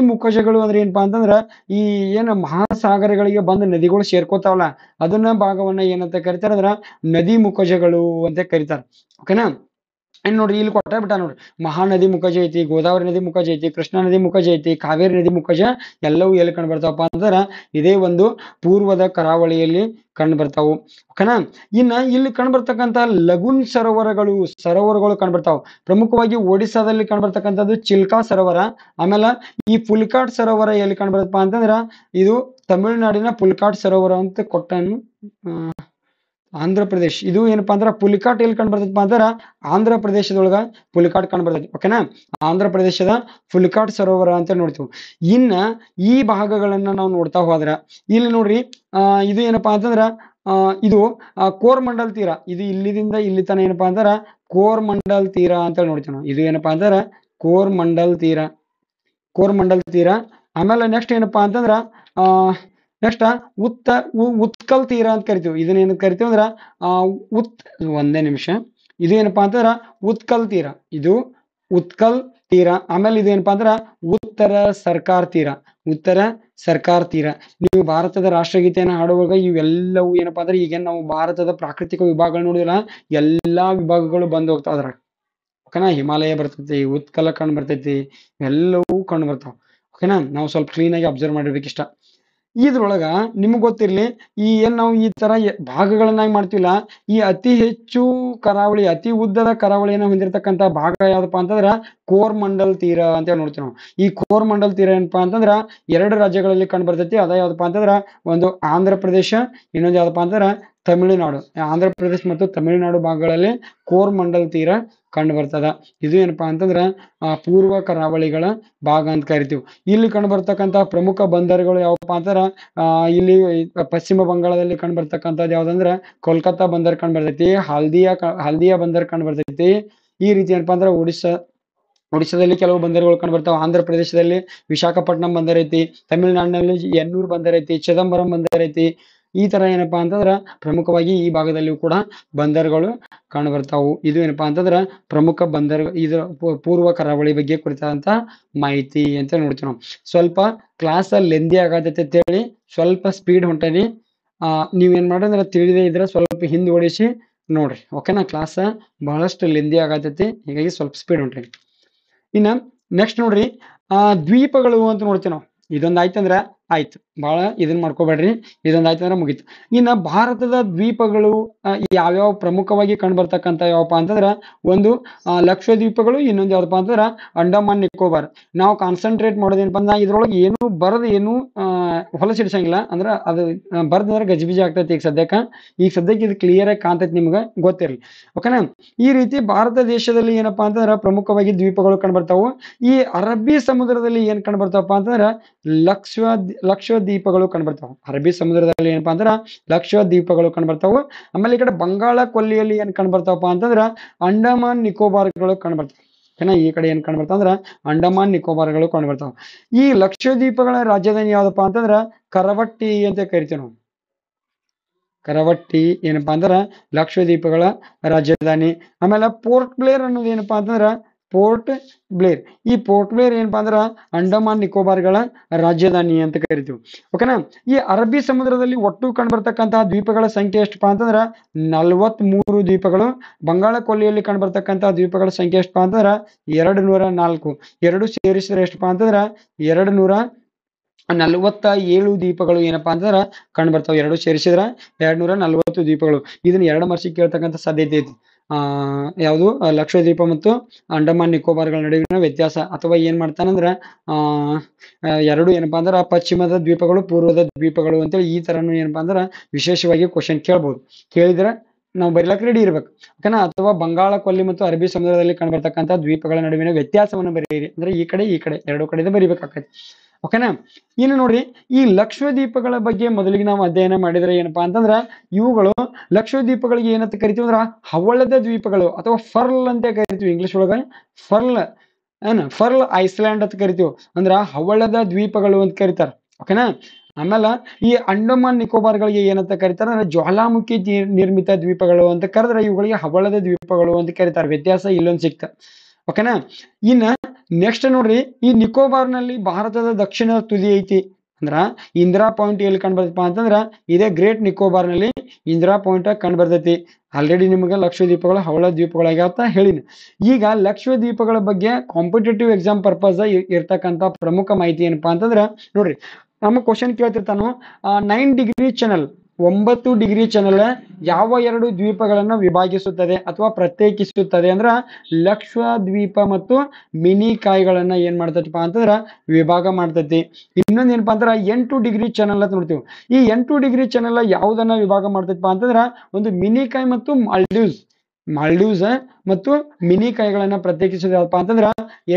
ಮುಖಜಗಳು ಅಂದ್ರೆ ಏನಪ್ಪಾ ಅಂತಂದ್ರ ಈ ಏನ ಮಹಾಸಾಗರಗಳಿಗೆ ಬಂದ ನದಿಗಳು ಸೇರ್ಕೋತಾವಲ್ಲ, ಅದನ್ನ ಭಾಗವನ್ನ ಏನಂತ ಕರಿತಾರ ಅಂದ್ರ ನದಿ ಮುಖಜಗಳು ಅಂತ ಕರಿತಾರ. ಓಕೆನಾ. ಇನ್ನು ನೋಡ್ರಿ ಇಲ್ಲಿ ಕೊಟ್ಟ ಬಿಟ್ಟ ನೋಡ್ರಿ, ಮಹಾನದಿ ಮುಖಜ ಐತಿ, ಗೋದಾವರಿ ನದಿ ಮುಖಜ ಐತಿ, ಕೃಷ್ಣಾ ನದಿ ಮುಖಜ ಐತಿ, ಕಾವೇರಿ ನದಿ ಮುಖಜ ಎಲ್ಲವೂ ಎಲ್ಲಿ ಕಂಡು ಬರ್ತಾವಪ್ಪ ಅಂದ್ರ ಇದೇ ಒಂದು ಪೂರ್ವದ ಕರಾವಳಿಯಲ್ಲಿ ಕಂಡು ಬರ್ತಾವು. ಓಕೆನಾ. ಇನ್ನ ಇಲ್ಲಿ ಕಂಡು ಬರ್ತಕ್ಕಂತ ಲಗುನ್ ಸರೋವರಗಳು ಕಂಡು ಬರ್ತಾವ. ಪ್ರಮುಖವಾಗಿ ಒಡಿಸ್ಸಾದಲ್ಲಿ ಕಂಡು ಬರ್ತಕ್ಕಂಥದ್ದು ಚಿಲ್ಕಾ ಸರೋವರ. ಆಮೇಲೆ ಈ ಪುಲಿಕಾಟ್ ಸರೋವರ ಎಲ್ಲಿ ಕಂಡು ಬರುತ್ತಪ್ಪ ಅಂತಂದ್ರ ಇದು ತಮಿಳುನಾಡಿನ ಪುಲಿಕಾಟ್ ಸರೋವರ ಅಂತ ಕೊಟ್ಟನು. ಆಂಧ್ರ ಪ್ರದೇಶ್ ಇದು ಏನಪ್ಪಾ ಅಂದ್ರ ಪುಲಿಕಾಟ್ ಎಲ್ಲಿ ಕಂಡು ಬರ್ತದಪ್ಪ ಅಂದ್ರ ಆಂಧ್ರ ಪ್ರದೇಶದೊಳಗ ಪುಲಿಕಾಟ್ ಕಂಡು ಬರ್ತೈತಿ. ಓಕೆನಾ. ಆಂಧ್ರ ಪ್ರದೇಶದ ಪುಲಿಕಾಟ್ ಸರೋವರ ಅಂತ ನೋಡ್ತೀವಿ. ಇನ್ನ ಈ ಭಾಗಗಳನ್ನ ನಾವು ನೋಡ್ತಾ ಹೋದ್ರ ಇಲ್ಲಿ ನೋಡ್ರಿ ಇದು ಏನಪ್ಪಾ ಅಂತಂದ್ರ ಇದು ಕೋರ್ಮಂಡಲ್ ತೀರ. ಇದು ಇಲ್ಲಿದಿಂದ ಇಲ್ಲಿ ತನ ಏನಪ್ಪಾ ಅಂದ್ರ ಕೋರ್ಮಂಡಲ್ ತೀರ ಅಂತ ನೋಡ್ತೀವಿ ನಾವು. ಇದು ಏನಪ್ಪಾ ಅಂದ್ರ ಕೋರ್ಮಂಡಲ್ ತೀರ. ಆಮೇಲೆ ನೆಕ್ಸ್ಟ್ ಏನಪ್ಪಾ ಅಂತಂದ್ರ ನೆಕ್ಸ್ಟ್ ಉತ್ಕಲ್ ತೀರ ಅಂತ ಕರಿತೀವಿ. ಇದನ್ನ ಏನ್ ಕರಿತೀವಿ ಅಂದ್ರ ಒಂದೇ ನಿಮಿಷ. ಇದು ಏನಪ್ಪಾ ಅಂತಂದ್ರ ಉತ್ಕಲ್ ತೀರ. ಆಮೇಲೆ ಇದು ಏನಪ್ಪಾ ಅಂದ್ರ ಉತ್ತರ ಸರ್ಕಾರ್ ತೀರ. ನೀವು ಭಾರತದ ರಾಷ್ಟ್ರಗೀತೆಯನ್ನು ಹಾಡುವಾಗ ಇವೆಲ್ಲವೂ ಏನಪ್ಪಾ ಅಂದ್ರೆ ಈಗ ನಾವು ಭಾರತದ ಪ್ರಾಕೃತಿಕ ವಿಭಾಗಗಳು ನೋಡಿದ್ರ ಎಲ್ಲಾ ವಿಭಾಗಗಳು ಬಂದು ಹೋಗ್ತಾವ ಅದ್ರ. ಓಕೆನಾ. ಹಿಮಾಲಯ ಬರ್ತೈತಿ, ಉತ್ಕಲ ಕಂಡು ಬರ್ತೈತಿ, ಎಲ್ಲವೂ ಕಂಡು ಬರ್ತಾವ. ಓಕೆನಾ. ನಾವು ಸ್ವಲ್ಪ ಕ್ಲೀನ್ ಆಗಿ ಅಬ್ಸರ್ವ್ ಮಾಡಿರ್ಬೇಕಿಷ್ಟ. ಇದ್ರೊಳಗ ನಿಮ್ಗೆ ಗೊತ್ತಿರ್ಲಿ, ನಾವು ಈ ತರ ಭಾಗಗಳನ್ನಾಗಿ ಮಾಡ್ತೀವಿಲ್ಲ, ಈ ಅತಿ ಹೆಚ್ಚು ಕರಾವಳಿ, ಅತಿ ಉದ್ದದ ಕರಾವಳಿಯನ್ನು ಹೊಂದಿರತಕ್ಕಂತ ಭಾಗ ಯಾವ್ದಪ್ಪ ಅಂತಂದ್ರ ಕೋರ್ಮಂಡಲ್ ತೀರ ಅಂತ ನೋಡ್ತೀವಿ ನಾವು. ಈ ಕೋರ್ಮಂಡಲ್ ತೀರ ಏನಪ್ಪಾ ಅಂತಂದ್ರ 2 ರಾಜ್ಯಗಳಲ್ಲಿ ಕಂಡು ಬರ್ತೈತಿ. ಅದ ಯಾವ್ದಪ್ಪ ಅಂತಂದ್ರ ಒಂದು ಆಂಧ್ರ ಪ್ರದೇಶ, ಇನ್ನೊಂದು ಯಾವ್ದಪ್ಪ ಅಂತಂದ್ರ ತಮಿಳುನಾಡು. ಆಂಧ್ರ ಪ್ರದೇಶ ಮತ್ತು ತಮಿಳುನಾಡು ಭಾಗಗಳಲ್ಲಿ ಕೋರ್ಮಂಡಲ್ ತೀರ ಕಂಡು ಬರ್ತದ. ಇದು ಏನಪ್ಪಾ ಅಂತಂದ್ರ ಪೂರ್ವ ಕರಾವಳಿಗಳ ಭಾಗ ಅಂತ ಕರಿತೀವಿ. ಇಲ್ಲಿ ಕಂಡು ಬರ್ತಕ್ಕಂತ ಪ್ರಮುಖ ಬಂದರುಗಳು ಯಾವಪ್ಪ ಅಂತಂದ್ರ ಇಲ್ಲಿ ಪಶ್ಚಿಮ ಬಂಗಾಳದಲ್ಲಿ ಕಂಡು ಬರ್ತಕ್ಕಂಥದ್ದು ಯಾವ್ದಂದ್ರ ಕೋಲ್ಕತ್ತಾ ಬಂದರ್ ಕಂಡು ಬರ್ತೈತಿ, ಹಲ್ದಿಯಾ ಬಂದರ್ ಕಂಡು ಬರ್ತೈತಿ. ಈ ರೀತಿ ಏನಪ್ಪಾ ಅಂದ್ರ ಒಡಿಶಾದಲ್ಲಿ ಕೆಲವು ಬಂದರುಗಳು ಕಂಡು ಬರ್ತಾವ. ಆಂಧ್ರ ಪ್ರದೇಶದಲ್ಲಿ ವಿಶಾಖಪಟ್ಟಣಂ ಬಂದರ್ ಐತಿ, ತಮಿಳುನಾಡಿನಲ್ಲಿ ಎನ್ನೂರ್ ಬಂದರ್ ಐತಿ, ಚಿದಂಬರಂ ಬಂದರ್ ಐತಿ. ಈ ತರ ಏನಪ್ಪಾ ಅಂತಂದ್ರ ಪ್ರಮುಖವಾಗಿ ಈ ಭಾಗದಲ್ಲಿಯೂ ಕೂಡ ಬಂದರುಗಳು ಕಂಡು ಬರ್ತಾವು. ಇದು ಏನಪ್ಪಾ ಅಂತಂದ್ರ ಪ್ರಮುಖ ಇದು ಪೂರ್ವ ಕರಾವಳಿ ಬಗ್ಗೆ ಕುರಿತಾದಂತ ಮಾಹಿತಿ ಅಂತ ನೋಡ್ತೀವಿ ನಾವು. ಸ್ವಲ್ಪ ಕ್ಲಾಸ್ ಲೆಂದಿ ಆಗತೈತೆ ಅಂತೇಳಿ ಸ್ವಲ್ಪ ಸ್ಪೀಡ್ ಹೊಂಟೇನಿ. ನೀವೇನ್ ಮಾಡಿದ್ರೆ ತಿಳಿದೇ ಇದ್ರೆ ಸ್ವಲ್ಪ ಹಿಂದೆ ಓಡಿಸಿ ನೋಡ್ರಿ. ಓಕೆನಾ. ಕ್ಲಾಸ್ ಬಹಳಷ್ಟು ಲೆಂದಿ ಆಗತೈತಿ, ಹೀಗಾಗಿ ಸ್ವಲ್ಪ ಸ್ಪೀಡ್ ಹೊಂಟೇನಿ. ಇನ್ನ ನೆಕ್ಸ್ಟ್ ನೋಡ್ರಿ ದ್ವೀಪಗಳು ಅಂತ ನೋಡ್ತೀವಿ ನಾವು. ಇದೊಂದು ಆಯ್ತಂದ್ರ ಆಯ್ತು, ಬಹಳ ಇದನ್ನ ಮಾಡ್ಕೋಬೇಡ್ರಿ. ಇದೊಂದು ಆಯ್ತಂದ್ರ ಮುಗೀತು. ಇನ್ನ ಭಾರತದ ದ್ವೀಪಗಳು ಯಾವ್ಯಾವ ಪ್ರಮುಖವಾಗಿ ಕಂಡು ಬರ್ತಕ್ಕಂಥ ಯಾವಪ್ಪ ಅಂತಂದ್ರ ಒಂದು ಲಕ್ಷದ್ವೀಪಗಳು, ಇನ್ನೊಂದು ಯಾವ್ದಪ್ಪ ಅಂತಂದ್ರ ಅಂಡಮಾನ್ ನಿಕೋಬಾರ್. ನಾವು ಕಾನ್ಸಂಟ್ರೇಟ್ ಮಾಡೋದೇನಪ್ಪ ಅಂದ್ರೆ ಇದ್ರೊಳಗೆ ಏನು ಏನು ಹೊಲಸಿಡ್ಸಂಗಿಲ್ಲ. ಅಂದ್ರ ಅದು ಬರ್ದಂದ್ರೆ ಗಜಿಬಿಜಿ ಆಗ್ತೈತಿ. ಈಗ ಸದ್ಯಕ್ಕೆ ಇದು ಕ್ಲಿಯರ್ ಆಗಿ ಕಾಣ್ತೈತಿ, ನಿಮ್ಗೆ ಗೊತ್ತಿರಲಿ. ಓಕೆನಾ. ಈ ರೀತಿ ಭಾರತ ದೇಶದಲ್ಲಿ ಏನಪ್ಪಾ ಅಂತಂದ್ರ ಪ್ರಮುಖವಾಗಿ ದ್ವೀಪಗಳು ಕಂಡು ಬರ್ತಾವು. ಈ ಅರಬ್ಬಿ ಸಮುದ್ರದಲ್ಲಿ ಏನ್ ಕಂಡು ಬರ್ತಾವಪ್ಪ ಅಂತಂದ್ರ ಲಕ್ಷದ್ವೀಪಗಳು ಕಂಡು ಬರ್ತಾವ. ಅರಬ್ಬಿ ಸಮುದ್ರದಲ್ಲಿ ಏನಪ್ಪಾ ಅಂದ್ರ ಲಕ್ಷದ್ವೀಪಗಳು ಕಂಡು ಬರ್ತಾವು. ಆಮೇಲೆ ಈ ಕಡೆ ಬಂಗಾಳ ಕೊಲ್ಲಿಯಲ್ಲಿ ಏನ್ ಕಂಡು ಬರ್ತಾವಪ್ಪ ಅಂತಂದ್ರ ಅಂಡಮಾನ್ ನಿಕೋಬಾರ್ಗಳು ಕಂಡು ಬರ್ತಾವ. ಓಕೆನಾ. ಈ ಕಡೆ ಏನ್ ಕಂಡು ಬರ್ತಾವ ಅಂದ್ರ ಅಂಡಮಾನ್ ನಿಕೋಬಾರ್ಗಳು ಕಂಡು ಬರ್ತಾವ. ಈ ಲಕ್ಷದ್ವೀಪಗಳ ರಾಜಧಾನಿ ಯಾವ್ದಪ್ಪ ಅಂತಂದ್ರ ಕರವಟ್ಟಿ ಅಂತ ಕರಿತೀವಿ ನಾವು. ಕರವಟ್ಟಿ ಏನಪ್ಪಾ ಅಂದ್ರ ಲಕ್ಷದ್ವೀಪಗಳ ರಾಜಧಾನಿ. ಆಮೇಲೆ ಪೋರ್ಟ್ ಬ್ಲೇರ್ ಅನ್ನೋದು ಏನಪ್ಪಾ ಅಂತಂದ್ರ ಈ ಪೋರ್ಟ್ ಬ್ಲೇರ್ ಏನಪ್ಪಾ ಅಂದ್ರ ಅಂಡಮಾನ್ ನಿಕೋಬಾರ್ಗಳ ರಾಜಧಾನಿ ಅಂತ ಕರಿತೀವಿ. ಓಕೆನಾ. ಈ ಅರಬ್ಬಿ ಸಮುದ್ರದಲ್ಲಿ ಒಟ್ಟು ಕಂಡು ಬರ್ತಕ್ಕಂತಹ ದ್ವೀಪಗಳ ಸಂಖ್ಯೆ ಎಷ್ಟಪ್ಪಾ ಅಂತಂದ್ರ 43 ದ್ವೀಪಗಳು. ಬಂಗಾಳ ಕೊಲ್ಲಿಯಲ್ಲಿ ಕಂಡು ಬರ್ತಕ್ಕಂತಹ ದ್ವೀಪಗಳ ಸಂಖ್ಯೆ ಎಷ್ಟಪ್ಪಾ ಅಂತಂದ್ರ 204. ಎರಡು ಸೇರಿಸಿದ್ರೆ ಎಷ್ಟಪ್ಪಾ ಅಂತಂದ್ರ 247 ದ್ವೀಪಗಳು ಏನಪ್ಪಾ ಅಂತಂದ್ರ ಕಂಡು ಬರ್ತಾವ. ಎರಡು ಸೇರಿಸಿದ್ರ 240 ದ್ವೀಪಗಳು. ಇದನ್ನ 2 ವರ್ಷಕ್ಕೆ ಕೇಳ್ತಕ್ಕಂಥ ಸಾಧ್ಯತೆ ಐತಿ. ಯಾವುದು ಲಕ್ಷದ್ವೀಪ ಮತ್ತು ಅಂಡಮಾನ್ ನಿಕೋಬಾರ್ಗಳ ನಡುವಿನ ವ್ಯತ್ಯಾಸ, ಅಥವಾ ಏನ್ ಮಾಡ್ತಾನಂದ್ರ ಎರಡು ಏನಪ್ಪಾ ಅಂದ್ರ ಪಶ್ಚಿಮದ ದ್ವೀಪಗಳು, ಪೂರ್ವದ ದ್ವೀಪಗಳು ಅಂತೇಳಿ ಈ ತರನು ಏನಪ್ಪಾ ಅಂದ್ರ ವಿಶೇಷವಾಗಿ ಕ್ವಶನ್ ಕೇಳ್ಬೋದು. ಕೇಳಿದ್ರೆ ನಾವು ಬರೀಲಕ್ ರೆಡಿ ಇರ್ಬೇಕು. ಓಕೆನಾ. ಅಥವಾ ಬಂಗಾಳ ಕೊಲ್ಲಿ ಮತ್ತು ಅರಬ್ಬಿ ಸಮುದ್ರದಲ್ಲಿ ಕಂಡು ಬರ್ತಕ್ಕಂಥ ದ್ವೀಪಗಳ ನಡುವಿನ ವ್ಯತ್ಯಾಸವನ್ನು ಬರೀರಿ. ಅಂದ್ರೆ ಈ ಕಡೆ ಎರಡು ಕಡೆಯಿಂದ ಬರಿಬೇಕಾಗ್ತೈತಿ. ಓಕೆನಾ. ಇನ್ನು ನೋಡ್ರಿ, ಈ ಲಕ್ಷದ್ವೀಪಗಳ ಬಗ್ಗೆ ಮೊದಲಿಗೆ ನಾವು ಅಧ್ಯಯನ ಮಾಡಿದ್ರೆ ಏನಪ್ಪಾ ಅಂತಂದ್ರ ಇವುಗಳು ಲಕ್ಷದ್ವೀಪಗಳಿಗೆ ಏನಂತ ಕರಿತೀವಿ ಅಂದ್ರ ಹವಳದ ದ್ವೀಪಗಳು ಅಥವಾ ಫರ್ಲ್ ಅಂತ ಕರಿತೀವಿ. ಇಂಗ್ಲಿಷ್ ಒಳಗ ಫರ್ಲ್ ಐಸ್ಲ್ಯಾಂಡ್ ಅಂತ ಕರಿತೀವಿ. ಅಂದ್ರ ಹವಳದ ದ್ವೀಪಗಳು ಅಂತ ಕರಿತಾರ. ಓಕೆನಾ. ಆಮೇಲೆ ಈ ಅಂಡಮಾನ್ ನಿಕೋಬಾರ್ಗಳಿಗೆ ಏನಂತ ಕರಿತಾರ ಅಂದ್ರೆ ಜ್ವಾಲಾಮುಖಿ ನಿರ್ಮಿತ ದ್ವೀಪಗಳು ಅಂತ ಕರೆದ್ರೆ ಇವುಗಳಿಗೆ ಹವಳದ ದ್ವೀಪಗಳು ಅಂತ ಕರಿತಾರೆ. ವ್ಯತ್ಯಾಸ ಇಲ್ಲೊಂದು ಸಿಕ್ತ. ಓಕೆನಾ. ಇನ್ನ ನೆಕ್ಸ್ಟ್ ನೋಡ್ರಿ, ಈ ನಿಕೋಬಾರ್ನಲ್ಲಿ ಭಾರತದ ದಕ್ಷಿಣ ತುದಿ ಐತಿ. ಅಂದ್ರ ಇಂದಿರಾ ಪಾಯಿಂಟ್ ಎಲ್ಲಿ ಕಂಡು ಬರ್ತಪ್ಪ ಅಂತಂದ್ರ ಇದೇ ಗ್ರೇಟ್ ನಿಕೋಬಾರ್ ನಲ್ಲಿ ಇಂದಿರಾ ಪಾಯಿಂಟ್ ಕಂಡು ಬರ್ತೈತಿ. ಆಲ್ರೆಡಿ ನಿಮಗೆ ಲಕ್ಷದ್ವೀಪಗಳು ಹವಳ ದ್ವೀಪಗಳಾಗ್ಯಾವ ಹೇಳಿನಿ. ಈಗ ಲಕ್ಷದ್ವೀಪಗಳ ಬಗ್ಗೆ ಕಾಂಪಿಟೇಟಿವ್ ಎಕ್ಸಾಮ್ ಪರ್ಪಸ್ ಇರ್ತಕ್ಕಂಥ ಪ್ರಮುಖ ಮಾಹಿತಿ ಏನಪ್ಪಾ ಅಂತಂದ್ರ ನೋಡ್ರಿ, ನಮ್ಮ ಕ್ವಶನ್ ಕೇಳ್ತಿರ್ತಾನು 9 ಡಿಗ್ರಿ ಚಾನಲ್ 9 ಡಿಗ್ರಿ ಚಾನಲ್ ಯಾವ 2 ದ್ವೀಪಗಳನ್ನ ವಿಭಾಗಿಸುತ್ತದೆ ಅಥವಾ ಪ್ರತ್ಯೇಕಿಸುತ್ತದೆ ಅಂದ್ರ ಲಕ್ಷದ್ವೀಪ ಮತ್ತು ಮಿನಿ ಕಾಯಿಗಳನ್ನ ಏನ್ ಮಾಡ್ತೈತಿಪ್ಪ ಅಂತಂದ್ರ ವಿಭಾಗ ಮಾಡ್ತೈತಿ. ಇನ್ನೊಂದ್ ಏನಪ್ಪಾ ಅಂದ್ರ 8 ಡಿಗ್ರಿ ಚಾನಲ್ ಅಂತ ನೋಡ್ತೀವಿ. ಈ 8 ಡಿಗ್ರಿ ಚಾನಲ್ ಯಾವ್ದನ್ನ ವಿಭಾಗ ಮಾಡ್ತೈತಿಪ್ಪ ಅಂತಂದ್ರ ಒಂದು ಮಿನಿ ಕಾಯಿ ಮತ್ತು ಮಾಲ್ಡೀವ್ಸ್ ಮತ್ತು ಮಿನಿ ಕಾಯಿಗಳನ್ನ ಪ್ರತ್ಯೇಕಿಸೋದು ಯಾವಪ್ಪ ಅಂತಂದ್ರ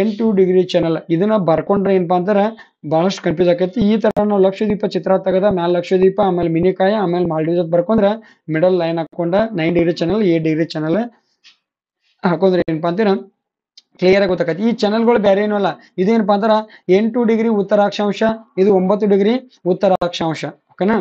8 ಡಿಗ್ರಿ ಚಾನಲ್. ಇದನ್ನ ಬರ್ಕೊಂಡ್ರೆ ಏನಪ್ಪಾ ಅಂತಂದ್ರ ಬಹಳಷ್ಟು ಕನ್ಫ್ಯೂಸ್ ಆಕೈತಿ. ಈ ತರ ನಾವು ಲಕ್ಷದ್ವೀಪ ಚಿತ್ರ ತೆಗದ ಮ್ಯಾಲ ಲಕ್ಷದ್ವೀಪ ಆಮೇಲೆ ಮಿನಿಕಾಯ ಆಮೇಲೆ ಮಾಲ್ಡೀವ್ಸ್ ಬರ್ಕೊಂಡ್ರೆ ಮಿಡಲ್ ಲೈನ್ ಹಾಕೊಂಡ 9 ಡಿಗ್ರಿ ಚಾನಲ್ 8 ಡಿಗ್ರಿ ಚಾನಲ್ ಹಾಕೊಂಡ್ರೆ ಏನಪ್ಪಾ ಅಂತೀರ ಕ್ಲಿಯರ್ ಆಗಿ ಗೊತ್ತಾಗತ್ತೆ. ಈ ಚಾನಲ್ಗಳು ಬೇರೆ ಏನೂ ಅಲ್ಲ, ಇದೇನಪ್ಪಾ ಅಂತಾರ 8 ಡಿಗ್ರಿ ಉತ್ತರ ಅಕ್ಷಾಂಶ, ಇದು 9 ಡಿಗ್ರಿ ಉತ್ತರ ಅಕ್ಷಾಂಶ. ಓಕೆನಾ.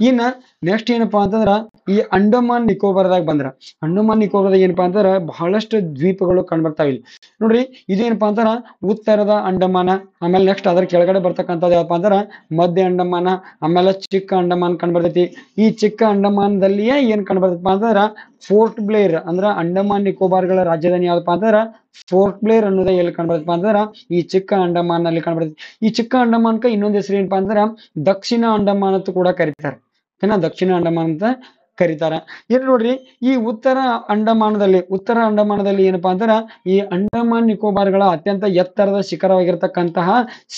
ಇನ್ನ ನೆಕ್ಸ್ಟ್ ಏನಪ್ಪಾ ಅಂತಂದ್ರ ಈ ಅಂಡಮಾನ್ ನಿಕೋಬಾರ್ದಾಗ ಬಂದ್ರ ಅಂಡಮಾನ್ ನಿಕೋಬಾರ್ದಾಗ ಏನಪ್ಪಾ ಅಂತಂದ್ರ ಬಹಳಷ್ಟು ದ್ವೀಪಗಳು ಕಂಡ್ಬರ್ತಾವ. ಇಲ್ಲಿ ನೋಡ್ರಿ, ಇದೇನಪ್ಪಾ ಅಂತಾರ ಉತ್ತರದ ಅಂಡಮಾನ, ಆಮೇಲೆ ನೆಕ್ಸ್ಟ್ ಅದ್ರ ಕೆಳಗಡೆ ಬರ್ತಕ್ಕಂಥದ್ದು ಯಾವಪ್ಪ ಅಂತಾರ ಮಧ್ಯ ಅಂಡಮಾನ, ಆಮೇಲೆ ಚಿಕ್ಕ ಅಂಡಮಾನ್ ಕಂಡ್ಬರ್ತೈತಿ. ಈ ಚಿಕ್ಕ ಅಂಡಮಾನದಲ್ಲಿಯೇ ಏನ್ ಕಂಡ್ಬರ್ತೈತಪ್ಪ ಅಂತಂದ್ರ ಫೋರ್ಟ್ ಬ್ಲೇರ್ ಅಂದ್ರ ಅಂಡಮಾನ್ ನಿಕೋಬಾರ್ಗಳ ರಾಜಧಾನಿ ಯಾವ್ದಪ್ಪ ಅಂತಂದ್ರ ಫೋರ್ಟ್ ಬ್ಲೇರ್ ಅನ್ನೋದೇ ಎಲ್ಲಿ ಕಂಡ್ಬರ್ತಪ್ಪ ಅಂತಂದ್ರ ಈ ಚಿಕ್ಕ ಅಂಡಮಾನ್ ನಲ್ಲಿ ಕಂಡ್ಬರ್ತೈತಿ. ಈ ಚಿಕ್ಕ ಅಂಡಮಾನ್ಕ ಇನ್ನೊಂದ್ ಹೆಸರು ಏನಪ್ಪಾ ಅಂತಂದ್ರ ದಕ್ಷಿಣ ಅಂಡಮಾನ್ ಅಂತ ಕೂಡ ಕರೀತಾರೆ. ಓಕೆನಾ, ದಕ್ಷಿಣ ಅಂಡಮಾನ್ ಅಂತ ಕರೀತಾರ. ಏನ್ ನೋಡ್ರಿ, ಈ ಉತ್ತರ ಅಂಡಮಾನದಲ್ಲಿ ಏನಪ್ಪಾ ಅಂತಾರ ಈ ಅಂಡಮಾನ್ ನಿಕೋಬಾರ್ಗಳ ಅತ್ಯಂತ ಎತ್ತರದ ಶಿಖರವಾಗಿರ್ತಕ್ಕಂತಹ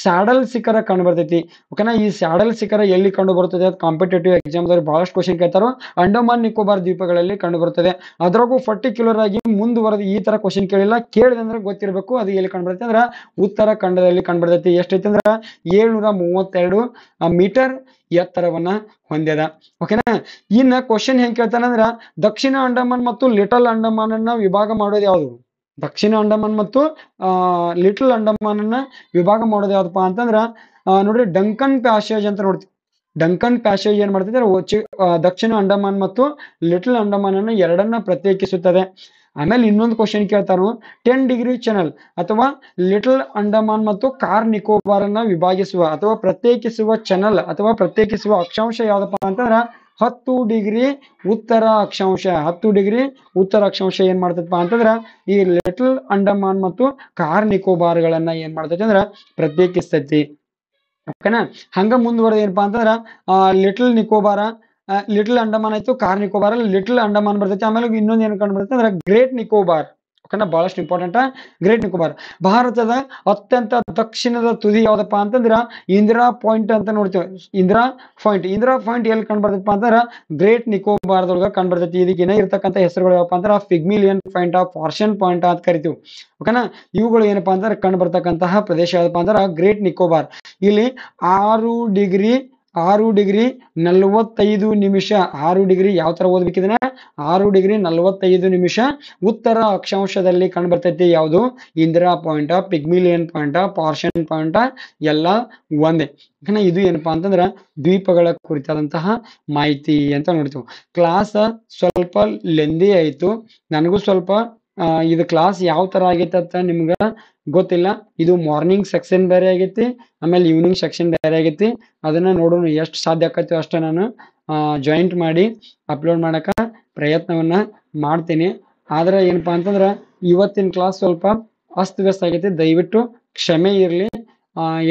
ಸ್ಯಾಡಲ್ ಶಿಖರ ಕಂಡು ಬರ್ತೈತಿ. ಓಕೆನಾ, ಈ ಸ್ಯಾಡಲ್ ಶಿಖರ ಎಲ್ಲಿ ಕಂಡು ಬರುತ್ತದೆ ಕಾಂಪಿಟೇಟಿವ್ ಎಕ್ಸಾಮ್ ಬಹಳಷ್ಟು ಕ್ವಶನ್ ಕೇಳ್ತಾರೋ ಅಂಡಮಾನ್ ನಿಕೋಬಾರ್ ದ್ವೀಪಗಳಲ್ಲಿ ಕಂಡು ಬರುತ್ತದೆ. ಅದ್ರಾಗೂ ಪರ್ಟಿಕ್ಯುಲರ್ ಆಗಿ ಮುಂದುವರೆದು ಈ ತರ ಕ್ವಶನ್ ಕೇಳಿದೆ ಅಂದ್ರೆ ಗೊತ್ತಿರಬೇಕು ಅದು ಎಲ್ಲಿ ಕಂಡು ಬರ್ತೈತಿ ಅಂದ್ರ ಉತ್ತರಾಖಂಡದಲ್ಲಿ ಕಂಡು ಬರ್ತೈತಿ. ಎಷ್ಟೈತಿ ಅಂದ್ರ 732 ಮೀಟರ್ ಎತ್ತರವನ್ನ ಹೊಂದ್ಯದ. ಓಕೆನಾ. ಇನ್ನ ಕ್ವಶನ್ ಹೆಂಗ್ ಕೇಳ್ತಾನಂದ್ರ ದಕ್ಷಿಣ ಅಂಡಮಾನ್ ಮತ್ತು ಲಿಟಲ್ ಅಂಡಮಾನ್ ಅನ್ನ ವಿಭಾಗ ಮಾಡೋದು ಯಾವುದು? ದಕ್ಷಿಣ ಅಂಡಮಾನ್ ಮತ್ತು ಲಿಟಲ್ ಅಂಡಮಾನ್ ಅನ್ನ ವಿಭಾಗ ಮಾಡೋದು ಯಾವ್ದಪ್ಪ ಅಂತಂದ್ರ ನೋಡ್ರಿ ಡಂಕನ್ ಪ್ಯಾಸೇಜ್ ಅಂತ ನೋಡ್ತೀವಿ. ಡಂಕನ್ ಪ್ಯಾಸೇಜ್ ಏನ್ ಮಾಡ್ತಿದ್ರೆ ದಕ್ಷಿಣ ಅಂಡಮಾನ್ ಮತ್ತು ಲಿಟಲ್ ಅಂಡಮಾನ್ ಅನ್ನ ಎರಡನ್ನ ಪ್ರತ್ಯೇಕಿಸುತ್ತದೆ. ಆಮೇಲೆ ಇನ್ನೊಂದು ಕ್ವಶನ್ ಕೇಳ್ತಾರು 10 ಡಿಗ್ರಿ ಚಾನಲ್ ಅಥವಾ ಲಿಟಲ್ ಅಂಡಮಾನ್ ಮತ್ತು ಕಾರ್ ನಿಕೋಬಾರ್ ಅನ್ನ ವಿಭಾಗಿಸುವ ಅಥವಾ ಪ್ರತ್ಯೇಕಿಸುವ ಚಾನಲ್ ಅಥವಾ ಪ್ರತ್ಯೇಕಿಸುವ ಅಕ್ಷಾಂಶ ಯಾವ್ದಪ್ಪ ಅಂತಂದ್ರ 10 ಡಿಗ್ರಿ ಉತ್ತರ ಅಕ್ಷಾಂಶ. 10 ಡಿಗ್ರಿ ಉತ್ತರ ಅಕ್ಷಾಂಶ ಏನ್ ಮಾಡ್ತೈತಪ್ಪ ಅಂತಂದ್ರ ಈ ಲಿಟಲ್ ಅಂಡಮಾನ್ ಮತ್ತು ಕಾರ್ ನಿಕೋಬಾರ್ಗಳನ್ನ ಏನ್ ಮಾಡ್ತೈತಿ ಅಂದ್ರ ಪ್ರತ್ಯೇಕಿಸ್ತೈತಿ. ಓಕೆನಾ. ಹಂಗ ಮುಂದುವರೆದ ಏನಪ್ಪಾ ಅಂತಂದ್ರ ಲಿಟಲ್ ಅಂಡಮಾನ್ ಆಯ್ತು, ಕಾರ್ ನಿಕೋಬಾರ್ ಲಿಟಲ್ ಅಂಡಮಾನ್ ಬರ್ತೈತಿ. ಆಮೇಲೆ ಇನ್ನೊಂದು ಏನ್ ಕಂಡು ಬರ್ತೈತೆ ಅಂದ್ರೆ ಗ್ರೇಟ್ ನಿಕೋಬಾರ್. ಓಕೆನಾ, ಬಹಳಷ್ಟು ಇಂಪಾರ್ಟೆಂಟ್ ಗ್ರೇಟ್ ನಿಕೋಬಾರ್. ಭಾರತದ ಅತ್ಯಂತ ದಕ್ಷಿಣದ ತುದಿ ಯಾವ್ದಪ್ಪ ಅಂತಂದ್ರ ಇಂದಿರಾ ಪಾಯಿಂಟ್ ಅಂತ ನೋಡ್ತೀವಿ. ಇಂದಿರಾ ಪಾಯಿಂಟ್ ಎಲ್ಲಿ ಕಂಡು ಬರ್ತೈತಪ್ಪ ಅಂತಂದ್ರ ಗ್ರೇಟ್ ನಿಕೋಬಾರ್ದೊಳಗ ಕಂಡು ಬರ್ತೈತಿ. ಇದಕ್ಕಿನ್ನ ಇರ್ತಕ್ಕಂಥ ಹೆಸರುಗಳು ಯಾವಪ್ಪ ಅಂದ್ರ ಪಿಗ್ಮಿಲಿಯನ್ ಪಾಯಿಂಟ್, ಪಾರ್ಷನ್ ಪಾಯಿಂಟ್ ಅಂತ ಕರಿತೀವಿ. ಓಕೆನಾ. ಇವುಗಳು ಏನಪ್ಪಾ ಅಂದ್ರೆ ಕಂಡು ಬರ್ತಕ್ಕಂತಹ ಪ್ರದೇಶ ಯಾವ್ದಪ್ಪ ಅಂದ್ರ ಗ್ರೇಟ್ ನಿಕೋಬಾರ್. ಇಲ್ಲಿ 6 ಡಿಗ್ರಿ 45 ನಿಮಿಷ 6 ಡಿಗ್ರಿ ಯಾವ ತರ ಓದ್ಬೇಕಿದ್ರೆ 6 ಡಿಗ್ರಿ 45 ನಿಮಿಷ ಉತ್ತರ ಅಕ್ಷಾಂಶದಲ್ಲಿ ಕಂಡು ಬರ್ತೈತಿ. ಯಾವುದು? ಇಂದಿರಾ ಪಾಯಿಂಟ್, ಪಿಗ್ಮಿಲಿಯನ್ ಪಾಯಿಂಟ್, ಪಾರ್ಷನ್ ಪಾಯಿಂಟ್ ಎಲ್ಲ ಒಂದೇ. ಇದು ಏನಪ್ಪಾ ಅಂತಂದ್ರ ದ್ವೀಪಗಳ ಕುರಿತಾದಂತಹ ಮಾಹಿತಿ ಅಂತ ನೋಡ್ತೀವಿ. ಕ್ಲಾಸ್ ಸ್ವಲ್ಪ ಲೆಂದಿ ಆಯ್ತು, ನನಗೂ ಸ್ವಲ್ಪ ಇದು ಕ್ಲಾಸ್ ಯಾವ ತರ ಆಗೈತೆ ಅಂತ ನಿಮ್ಗ ಗೊತ್ತಿಲ್ಲ. ಇದು ಮಾರ್ನಿಂಗ್ ಸೆಕ್ಷನ್ ಬೇರೆ ಆಗೈತಿ, ಆಮೇಲೆ ಈವ್ನಿಂಗ್ ಸೆಕ್ಷನ್ ಬೇರೆ ಆಗೈತಿ. ಅದನ್ನ ನೋಡೋಣ ಎಷ್ಟು ಸಾಧ್ಯ ಆಕೈತಿ ಅಷ್ಟ ನಾನು ಜಾಯಿಂಟ್ ಮಾಡಿ ಅಪ್ಲೋಡ್ ಮಾಡಕ ಪ್ರಯತ್ನವನ್ನ ಮಾಡ್ತೀನಿ. ಆದ್ರೆ ಏನಪ್ಪಾ ಅಂತಂದ್ರ ಇವತ್ತಿನ ಕ್ಲಾಸ್ ಸ್ವಲ್ಪ ಅಸ್ತವ್ಯಸ್ತ ಆಗೈತಿ, ದಯವಿಟ್ಟು ಕ್ಷಮೆ ಇರ್ಲಿ.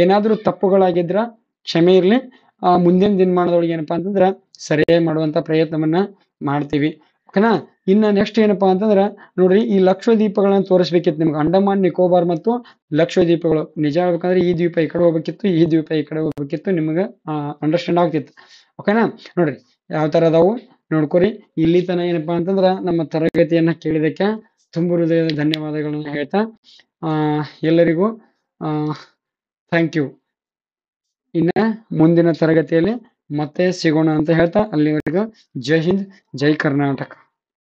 ಏನಾದ್ರೂ ತಪ್ಪುಗಳಾಗಿದ್ರ ಕ್ಷಮೆ ಇರ್ಲಿ. ಮುಂದಿನ ದಿನಮಾನದೊಳಗೆ ಏನಪ್ಪಾ ಅಂತಂದ್ರ ಸರಿಯಾಗಿ ಮಾಡುವಂತ ಪ್ರಯತ್ನವನ್ನ ಮಾಡ್ತೀವಿ. ಓಕೆನಾ. ಇನ್ನ ನೆಕ್ಸ್ಟ್ ಏನಪ್ಪಾ ಅಂತಂದ್ರ ನೋಡ್ರಿ, ಈ ಲಕ್ಷದ್ವೀಪಗಳನ್ನ ತೋರಿಸ್ಬೇಕಿತ್ತು ನಿಮ್ಗೆ. ಅಂಡಮಾನ್ ನಿಕೋಬಾರ್ ಮತ್ತು ಲಕ್ಷದ್ವೀಪಗಳು. ನಿಜ ಹೇಳ್ಬೇಕಂದ್ರೆ ಈ ದ್ವೀಪ ಈ ಕಡೆ ಹೋಗ್ಬೇಕಿತ್ತು, ಈ ದ್ವೀಪ ಈ ಕಡೆ ಹೋಗ್ಬೇಕಿತ್ತು, ನಿಮ್ಗೆ ಅಂಡರ್ಸ್ಟ್ಯಾಂಡ್ ಆಗ್ತಿತ್ತು. ಓಕೆನಾ. ನೋಡ್ರಿ ಯಾವ ತರ ಅದಾವು ನೋಡ್ಕೊರಿ. ಇಲ್ಲಿ ತನ ಏನಪ್ಪಾ ಅಂತಂದ್ರ ನಮ್ಮ ತರಗತಿಯನ್ನ ಕೇಳಿದಕ್ಕೆ ತುಂಬ ಹೃದಯದ ಧನ್ಯವಾದಗಳನ್ನ ಹೇಳ್ತಾ ಎಲ್ಲರಿಗೂ ಥ್ಯಾಂಕ್ ಯು. ಇನ್ನ ಮುಂದಿನ ತರಗತಿಯಲ್ಲಿ ಮತ್ತೆ ಸಿಗೋಣ ಅಂತ ಹೇಳ್ತಾ ಅಲ್ಲಿವರೆಗೂ ಜೈ ಹಿಂದ್, ಜೈ ಕರ್ನಾಟಕ.